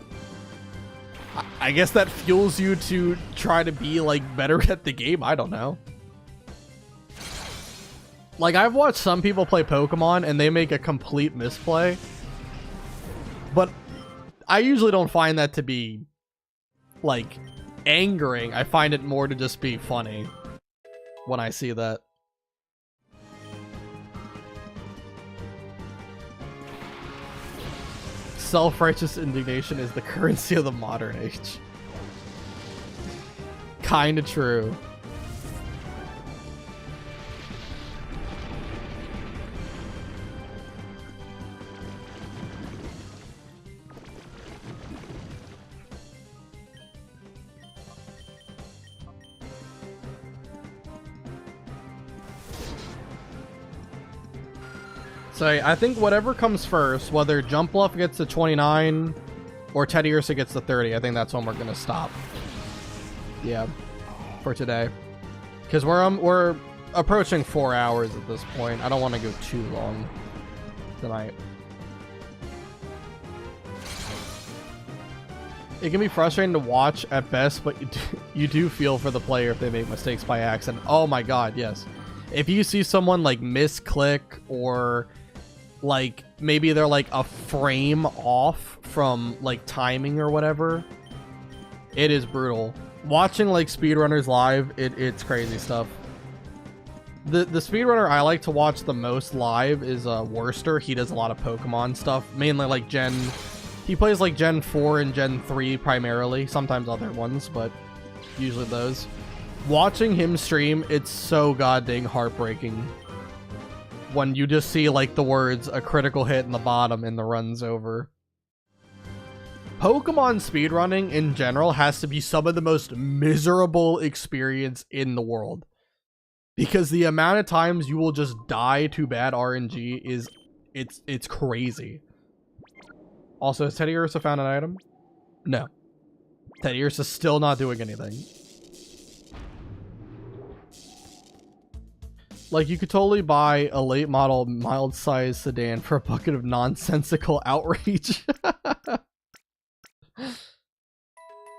S1: fuels you to try to be like better at the game. I don't know. Like, I've watched some people play Pokemon and they make a complete misplay, but I usually don't find that to be like angering. I find it more to just be funny when I see that. Self-righteous indignation is the currency of the modern age. Kinda true. So I think whatever comes first, whether Jump Bluff gets to 29 or Teddy Ursa gets to 30, I think that's when we're gonna stop. Yeah, for today, because we're approaching 4 hours at this point. I don't want to go too long tonight. It can be frustrating to watch at best, but you do feel for the player if they make mistakes by accident. Oh my god, yes. If you see someone like misclick, or like maybe they're like a frame off from like timing or whatever, it is brutal. Watching like speedrunners live, it's crazy stuff. The speedrunner I like to watch the most live is Worster. He does a lot of Pokemon stuff, mainly like he plays like Gen 4 and Gen 3 primarily, sometimes other ones, but usually those. Watching him stream, it's so goddamn heartbreaking when you just see like the words "a critical hit" in the bottom and the run's over. Pokemon speedrunning in general has to be some of the most miserable experience in the world, because the amount of times you will just die to bad RNG is it's crazy. Also, has Teddy Ursa found an item? No. Teddy Ursa's still not doing anything. Like, you could totally buy a late model mild-sized sedan for a bucket of nonsensical outrage.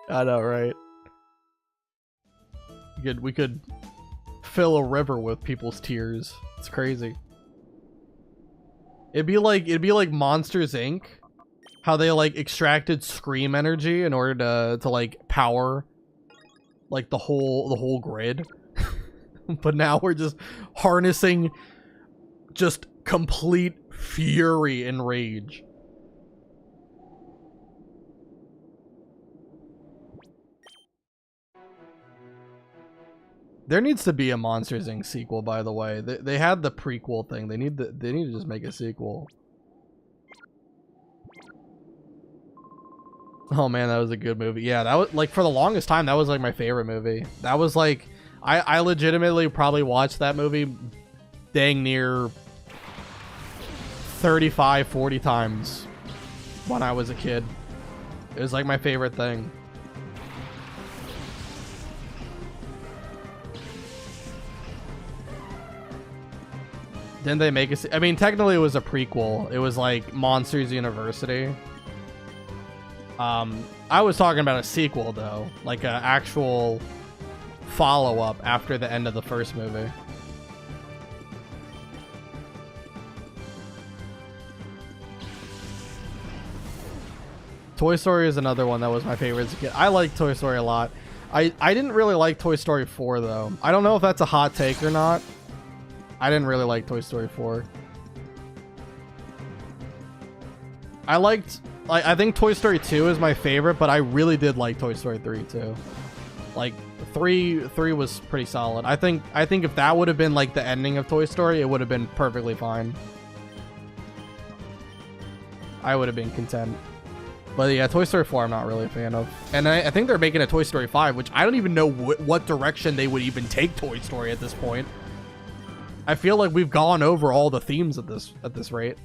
S1: I know, right? We could fill a river with people's tears. It's crazy. It'd be like Monsters Inc. How they like extracted scream energy in order to like power like the whole grid. But now we're just harnessing just complete fury and rage. There needs to be a Monsters Inc. sequel, by the way. They had the prequel thing. They need to just make a sequel. Oh man, that was a good movie. Yeah, that was like, for the longest time, that was like my favorite movie. That was like, I legitimately probably watched that movie dang near 35, 40 times when I was a kid. It was like my favorite thing. Didn't they make I mean, technically it was a prequel. It was like Monsters University. I was talking about a sequel though, like an actual follow-up after the end of the first movie. Toy Story is another one that was my favorite as a kid. I like Toy Story a lot. I didn't really like Toy Story 4 though. I don't know if that's a hot take or not. I didn't really like Toy Story 4. I think Toy Story 2 is my favorite, but I really did like Toy Story 3 too. Like 3 was pretty solid. I think if that would have been like the ending of Toy Story, it would have been perfectly fine. I would have been content. But yeah, Toy Story 4 I'm not really a fan of. And I think they're making a Toy Story 5, which I don't even know what direction they would even take Toy Story at this point. I feel like we've gone over all the themes at this rate.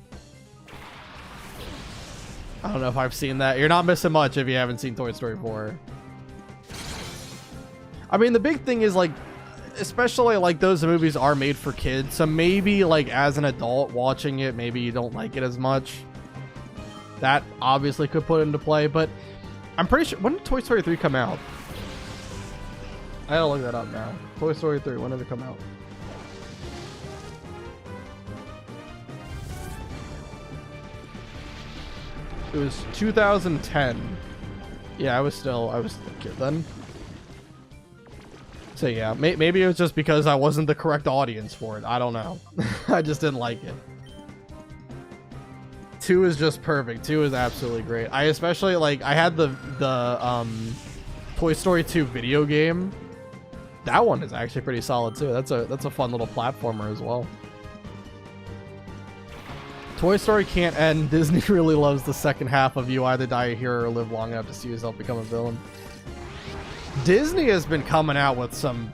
S1: I don't know if I've seen that. You're not missing much if you haven't seen Toy Story 4. I mean, the big thing is, like, especially, like, those movies are made for kids. So maybe, like, as an adult watching it, maybe you don't like it as much. That obviously could put into play. But I'm pretty sure... When did Toy Story 3 come out? I gotta look that up now. Toy Story 3, when did it come out? It was 2010. Yeah, I was still a kid then. So yeah, maybe it was just because I wasn't the correct audience for it. I don't know. I just didn't like it. 2 is just perfect. 2 is absolutely great. I especially like. I had the Toy Story 2 video game. That one is actually pretty solid too. That's a fun little platformer as well. Toy Story can't end. Disney really loves the second half of you either die a hero or live long enough to see yourself become a villain. Disney has been coming out with some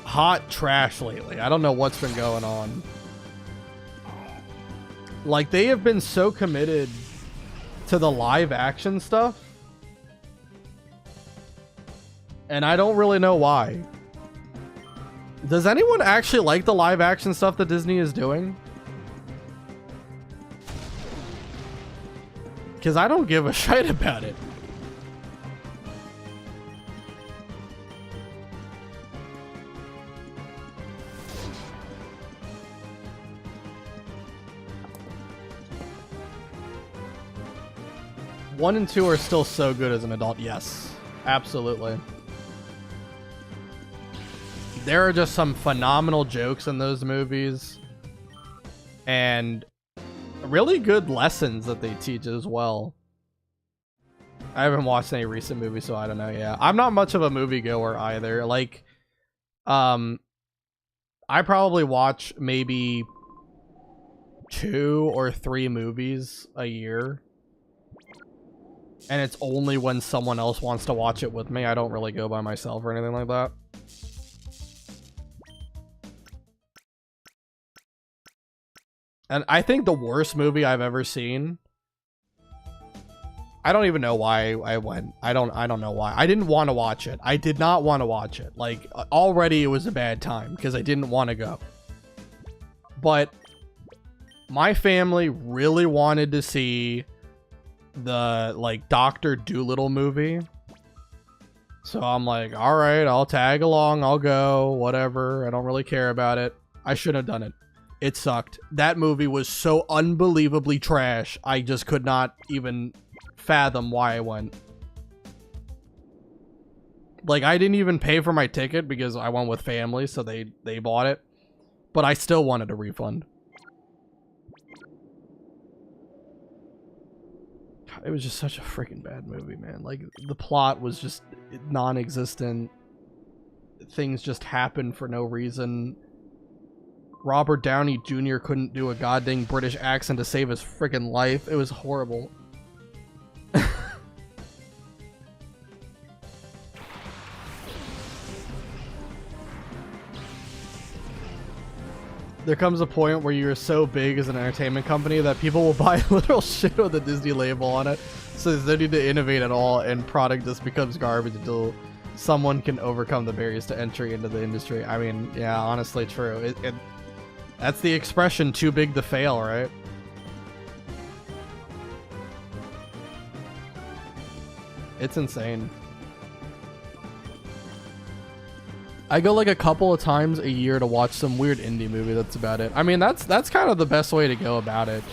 S1: hot trash lately. I don't know what's been going on. Like, they have been so committed to the live action stuff. And I don't really know why. Does anyone actually like the live action stuff that Disney is doing? Because I don't give a shit about it. One and 2 are still so good as an adult. Yes, absolutely. There are just some phenomenal jokes in those movies. And really good lessons that they teach as well. I haven't watched any recent movies, so I don't know. Yeah, I'm not much of a moviegoer either. Like, I probably watch maybe 2 or 3 movies a year. And it's only when someone else wants to watch it with me. I don't really go by myself or anything like that. And I think the worst movie I've ever seen... I don't even know why I went. I don't know why. I didn't want to watch it. I did not want to watch it. Like, already it was a bad time because I didn't want to go. But my family really wanted to see the, like, Dr. Dolittle movie. So I'm like, all right, I'll tag along. I'll go. Whatever. I don't really care about it. I shouldn't have done it. It sucked. That movie was so unbelievably trash. I just could not even fathom why I went. Like, I didn't even pay for my ticket because I went with family, so they bought it. But I still wanted a refund. It was just such a freaking bad movie, man. Like, the plot was just non-existent. Things just happened for no reason. Robert Downey Jr. couldn't do a goddamn British accent to save his freaking life. It was horrible. There comes a point where you're so big as an entertainment company that people will buy literal shit with a Disney label on it. So there's no need to innovate at all, and product just becomes garbage until someone can overcome the barriers to entry into the industry. I mean, yeah, honestly true. That's the expression, too big to fail, right? It's insane. I go like a couple of times a year to watch some weird indie movie. That's about it. I mean, that's kind of the best way to go about it.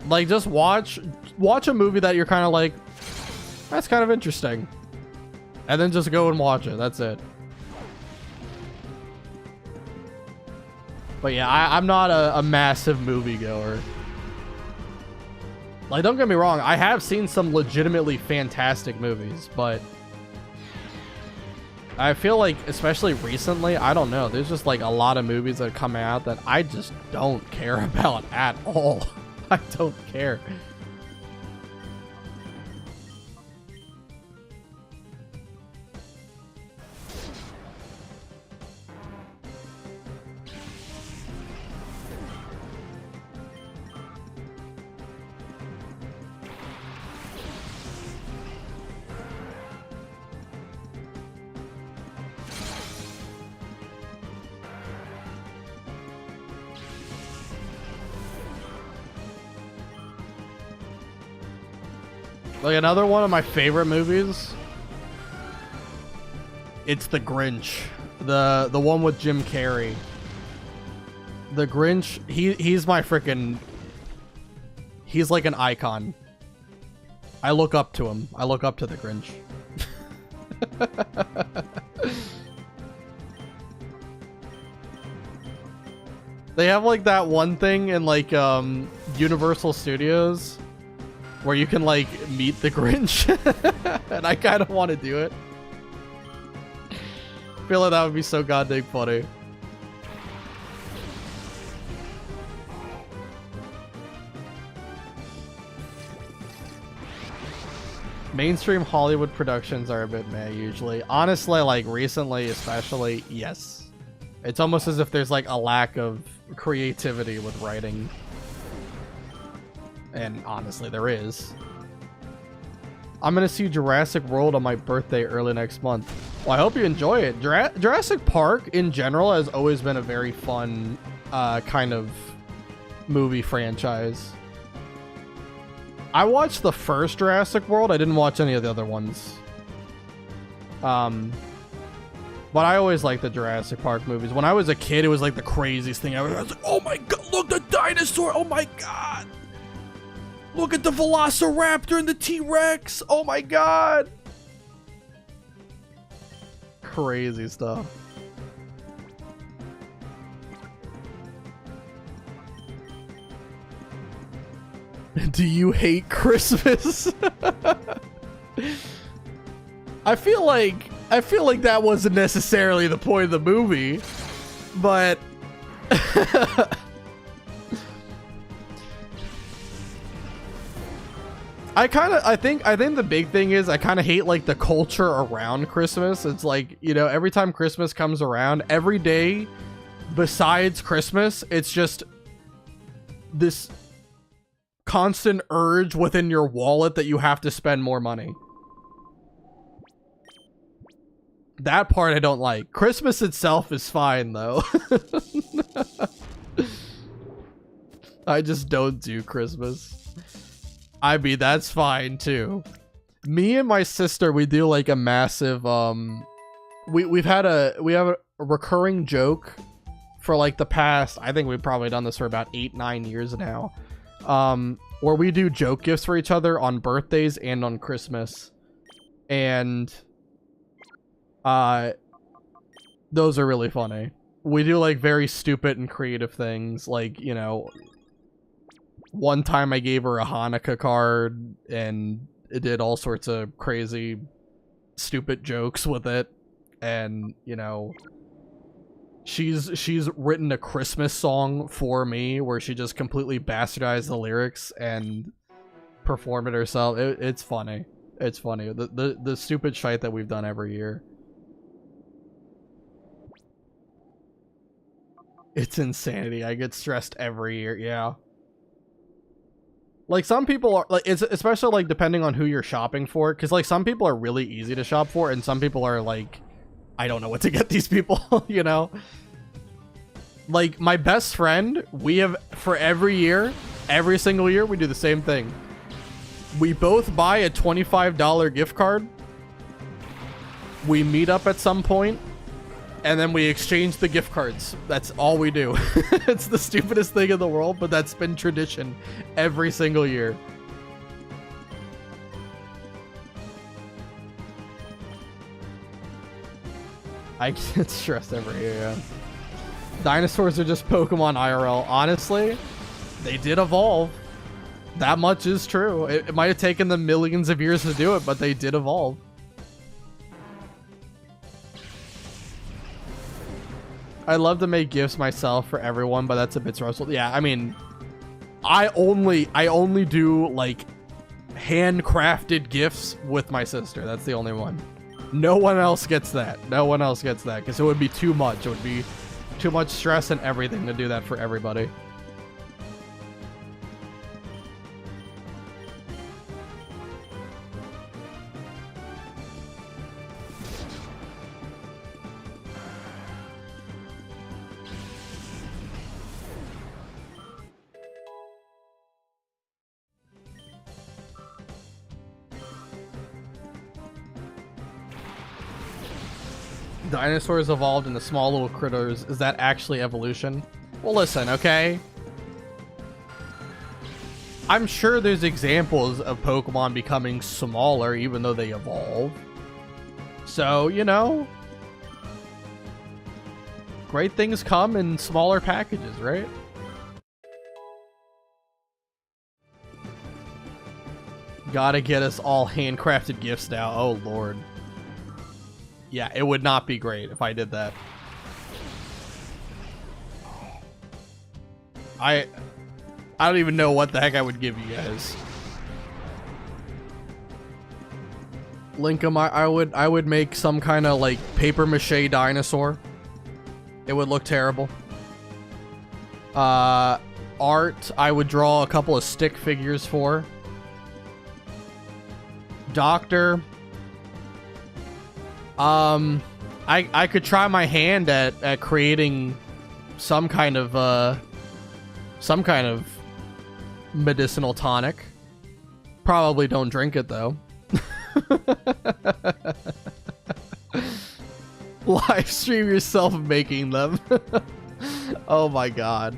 S1: Like, just watch a movie that you're kind of like, that's kind of interesting. And then just go and watch it. That's it. But yeah, I'm not a massive moviegoer. Like, don't get me wrong, I have seen some legitimately fantastic movies, but I feel like, especially recently, I don't know, there's just like a lot of movies that come out that I just don't care about at all. I don't care. Like another one of my favorite movies. It's The Grinch. The one with Jim Carrey. The Grinch, he's my freaking... He's like an icon. I look up to him. I look up to the Grinch. They have like that one thing in like Universal Studios where you can like meet the Grinch. And I kind of want to do it. I feel like that would be so goddamn funny. Mainstream Hollywood productions are a bit meh usually. Honestly, like recently especially, yes. It's almost as if there's like a lack of creativity with writing. And honestly, there is. I'm gonna see Jurassic World on my birthday early next month. Well, I hope you enjoy it. Jurassic Park in general has always been a very fun kind of movie franchise. I watched the first Jurassic World. I didn't watch any of the other ones. But I always liked the Jurassic Park movies. When I was a kid, it was like the craziest thing ever. I was like, oh my god, look, the dinosaur. Oh my god. Look at the Velociraptor and the T-Rex. Oh my god. Crazy stuff. Do you hate Christmas? I feel like that wasn't necessarily the point of the movie, but I think the big thing is I kind of hate like the culture around Christmas. It's like, you know, every time Christmas comes around, every day besides Christmas, it's just this constant urge within your wallet that you have to spend more money. That part I don't like. Christmas itself is fine though. I just don't do Christmas. I mean, that's fine too. Me and my sister, we do like a massive we have a recurring joke for like the past, I think we've probably done this for about 8-9 years now. Where we do joke gifts for each other on birthdays and on Christmas. And those are really funny. We do like very stupid and creative things, like, you know, one time I gave her a Hanukkah card and it did all sorts of crazy stupid jokes with it. And, you know, she's written a Christmas song for me where she just completely bastardized the lyrics and performed it herself. It's funny. It's funny. The stupid shite that we've done every year. It's insanity. I get stressed every year. Yeah. Like some people are like, it's especially like depending on who you're shopping for, because like some people are really easy to shop for and some people are like, I don't know what to get these people, you know? Like my best friend, we have for every single year, we do the same thing. We both buy a $25 gift card. We meet up at some point and then we exchange the gift cards. That's all we do. It's the stupidest thing in the world, but that's been tradition every single year. I get stressed every year, yeah. Dinosaurs are just Pokemon IRL. Honestly, they did evolve. That much is true. It might have taken them millions of years to do it, but they did evolve. I love to make gifts myself for everyone, but that's a bit stressful. Yeah, I mean, I only do like handcrafted gifts with my sister. That's the only one. No one else gets that. No one else gets that because it would be too much. It would be too much stress and everything to do that for everybody. Dinosaurs evolved into small little critters. Is that actually evolution? Well, listen, okay? I'm sure there's examples of Pokemon becoming smaller even though they evolve. So, you know, great things come in smaller packages, right? Gotta get us all handcrafted gifts now. Oh, Lord. Yeah, it would not be great if I did that. I don't even know what the heck I would give you guys. Linkum, I would make some kind of like paper mache dinosaur. It would look terrible. Art, I would draw a couple of stick figures for. Doctor. I could try my hand at creating some kind of medicinal tonic. Probably don't drink it though. Live stream yourself making them. Oh my god.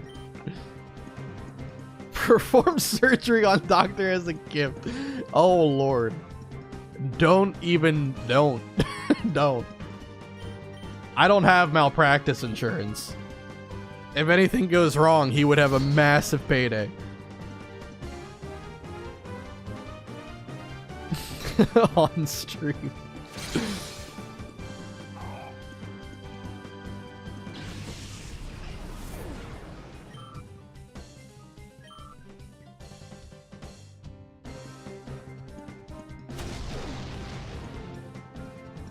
S1: Perform surgery on doctor as a gift. Oh lord. Don't. Don't. I don't have malpractice insurance. If anything goes wrong, he would have a massive payday. On stream.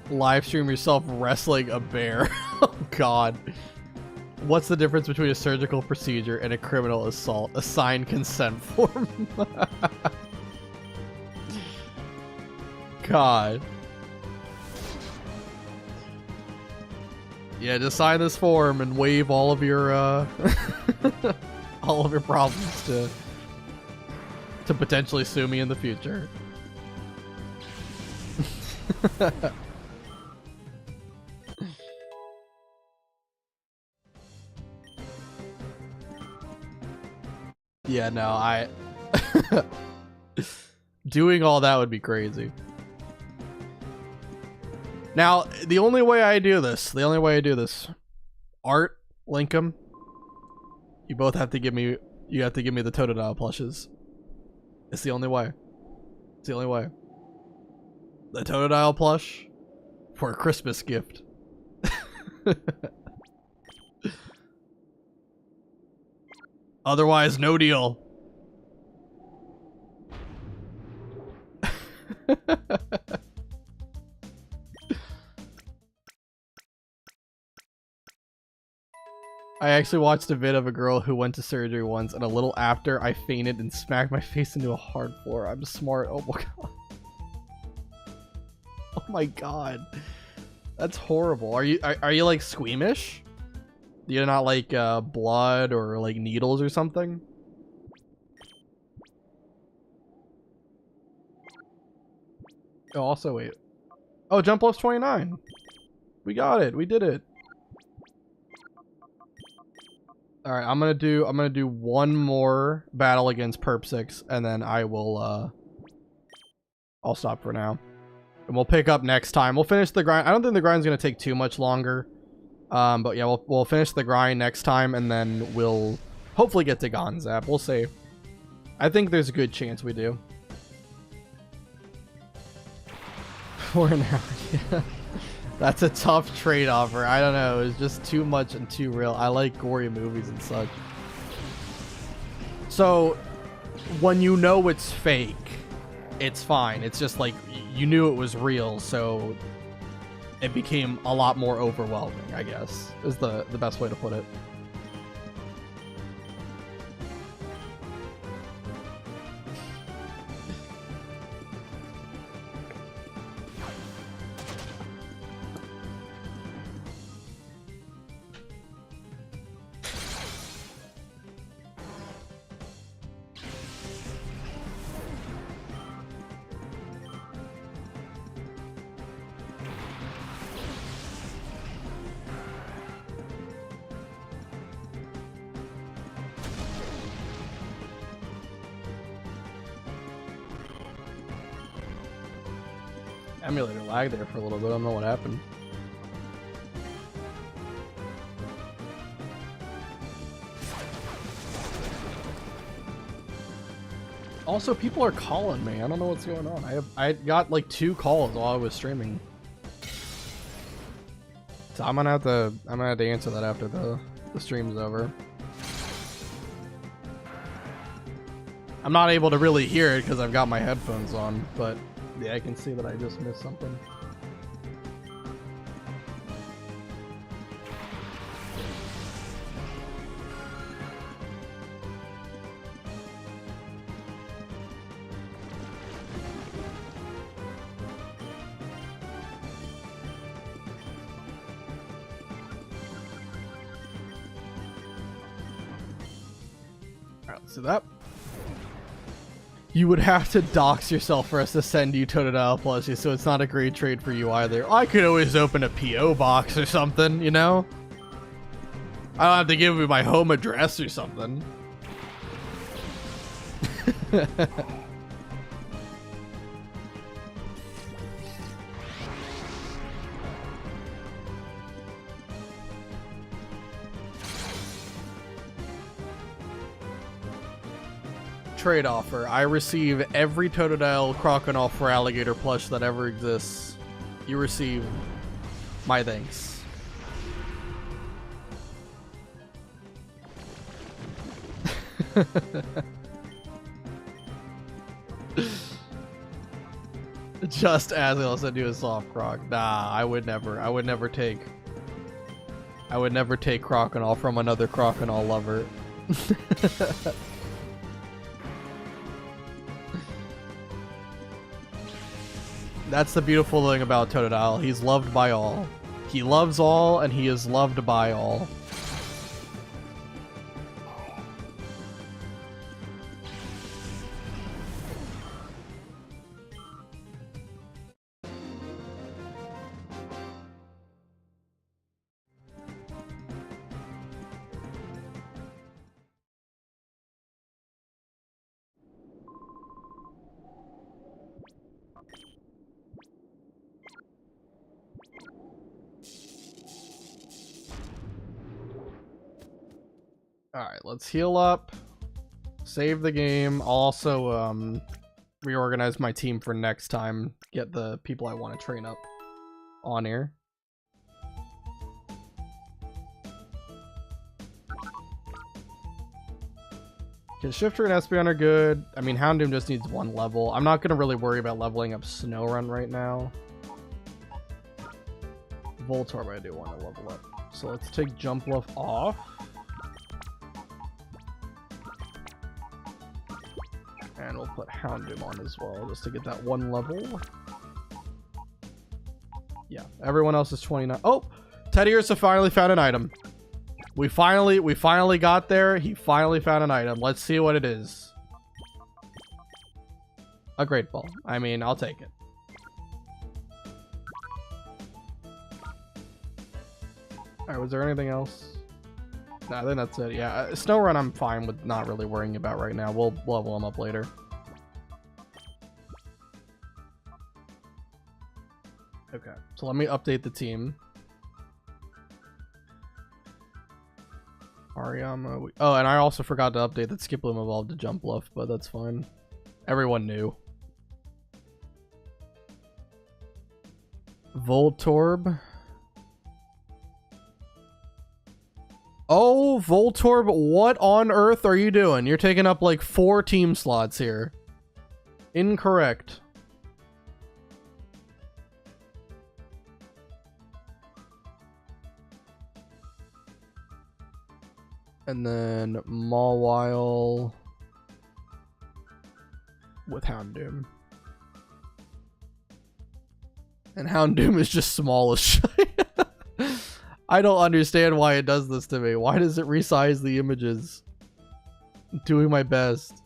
S1: Live stream yourself wrestling a bear. Oh god. What's the difference between a surgical procedure and a criminal assault? A signed consent form. God. Yeah, just sign this form and waive all of your all of your problems to potentially sue me in the future. Yeah, no, doing all that would be crazy. Now, the only way I do this, Art, Linkum, you both have to give me, the Totodile plushes. It's the only way. It's the only way. The Totodile plush for a Christmas gift. Otherwise, no deal. I actually watched a vid of a girl who went to surgery once, and a little after, I fainted and smacked my face into a hard floor. I'm smart. Oh my god. Oh my god. That's horrible. Are you like squeamish? Do you not like blood or like needles or something? Oh, also wait. Oh, jump plus 29. We got it. We did it. All right, I'm gonna do one more battle against Perp 6, and then I will I'll stop for now, and we'll pick up next time. We'll finish the grind. I don't think the grind's gonna take too much longer. But yeah, we'll finish the grind next time, and then we'll hopefully get to Gonzap. We'll see. I think there's a good chance we do. For now, yeah. That's a tough trade-off. I don't know. It's just too much and too real. I like gory movies and such. So, when you know it's fake, it's fine. It's just like you knew it was real, so it became a lot more overwhelming, I guess, is the best way to put it. Emulator lagged there for a little bit. I don't know what happened. Also, people are calling me. I don't know what's going on. I got like 2 calls while I was streaming. So I'm gonna have to answer that after the stream's over. I'm not able to really hear it because I've got my headphones on, but yeah, I can see that I just missed something. Alright, let's do that. You would have to dox yourself for us to send you Totodile plushies, so it's not a great trade for you either. I could always open a P.O. box or something, you know? I don't have to give you my home address or something. Trade offer. I receive every Totodile, Crocodile, for Alligator plush that ever exists. You receive my thanks. Just as I'll send you a soft croc. Nah, I would never take Crocodile from another Crocodile lover. That's the beautiful thing about Totodile. He's loved by all. He loves all, and he is loved by all. Alright, let's heal up. Save the game. I'll also reorganize my team for next time. Get the people I want to train up on here. Okay, Shifter and Espeon are good. I mean, Houndoom just needs 1 level. I'm not going to really worry about leveling up Snorunt right now. Voltorb I do want to level up. So let's take Jumpluff off. And we'll put Houndoom on as well, just to get that 1 level. Yeah, everyone else is 29. Oh! Teddiursa finally found an item. We finally got there. He finally found an item. Let's see what it is. A Great Ball. I mean, I'll take it. Alright, was there anything else? No, I think that's it. Yeah, Snorunt I'm fine with not really worrying about right now. We'll level him up later. Okay, so let me update the team. Ariyama. Oh, and I also forgot to update that Skiploom evolved to Jumpluff, but that's fine. Everyone knew. Voltorb. Oh, Voltorb, what on earth are you doing? You're taking up like 4 team slots here. Incorrect. And then Mawile with Houndoom. And Houndoom is just small as shit. I don't understand why it does this to me. Why does it resize the images? I'm doing my best.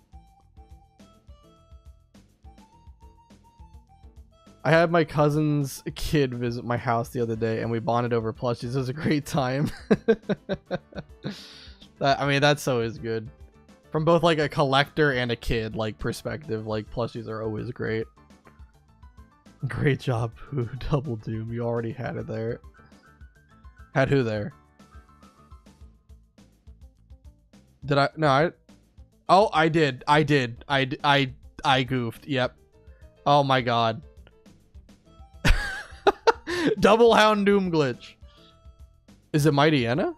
S1: I had my cousin's kid visit my house the other day and we bonded over plushies. It was a great time. I mean, that's always good. From both like a collector and a kid like perspective, like plushies are always great. Great job, Pooh. Double Doom. You already had it there. Had who there? Did I? No, I... Oh, I did. I goofed. Yep. Oh my god. Double Houndoom glitch. Is it Mighty Anna?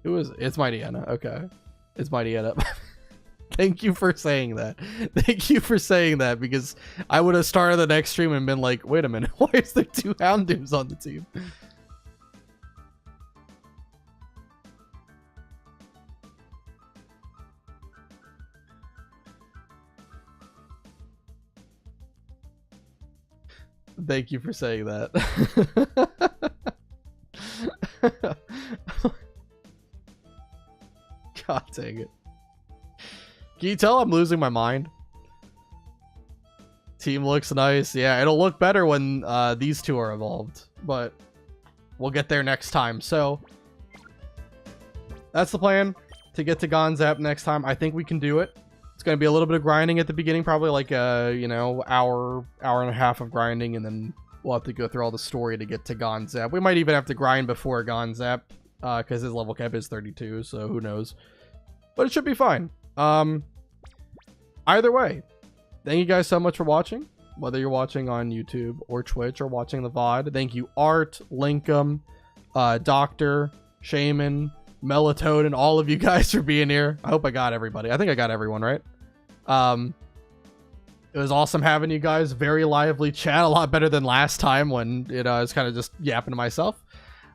S1: Who is it? It's Mighty Anna. Okay. It's Mighty Anna. Thank you for saying that. Thank you for saying that, because I would have started the next stream and been like, wait a minute, why is there 2 Houndooms on the team? Thank you for saying that. God dang it. Can you tell I'm losing my mind? Team looks nice. Yeah, it'll look better when these two are evolved, but we'll get there next time. So that's the plan, to get to Gonzap next time. I think we can do it. It's going to be a little bit of grinding at the beginning, probably like a, you know, hour and a half of grinding, and then we'll have to go through all the story to get to Gonzap. We might even have to grind before Gonzap, because his level cap is 32, so who knows. But it should be fine. Either way, thank you guys so much for watching, whether you're watching on YouTube or Twitch or watching the VOD. Thank you, Art, Linkum, Doctor, Shaman, Melatonin, all of you guys for being here. I hope I got everybody. I think I got everyone, right? It was awesome having you guys. Very lively chat, a lot better than last time when it was kind of just yapping to myself.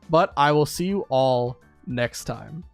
S1: But I will see you all next time.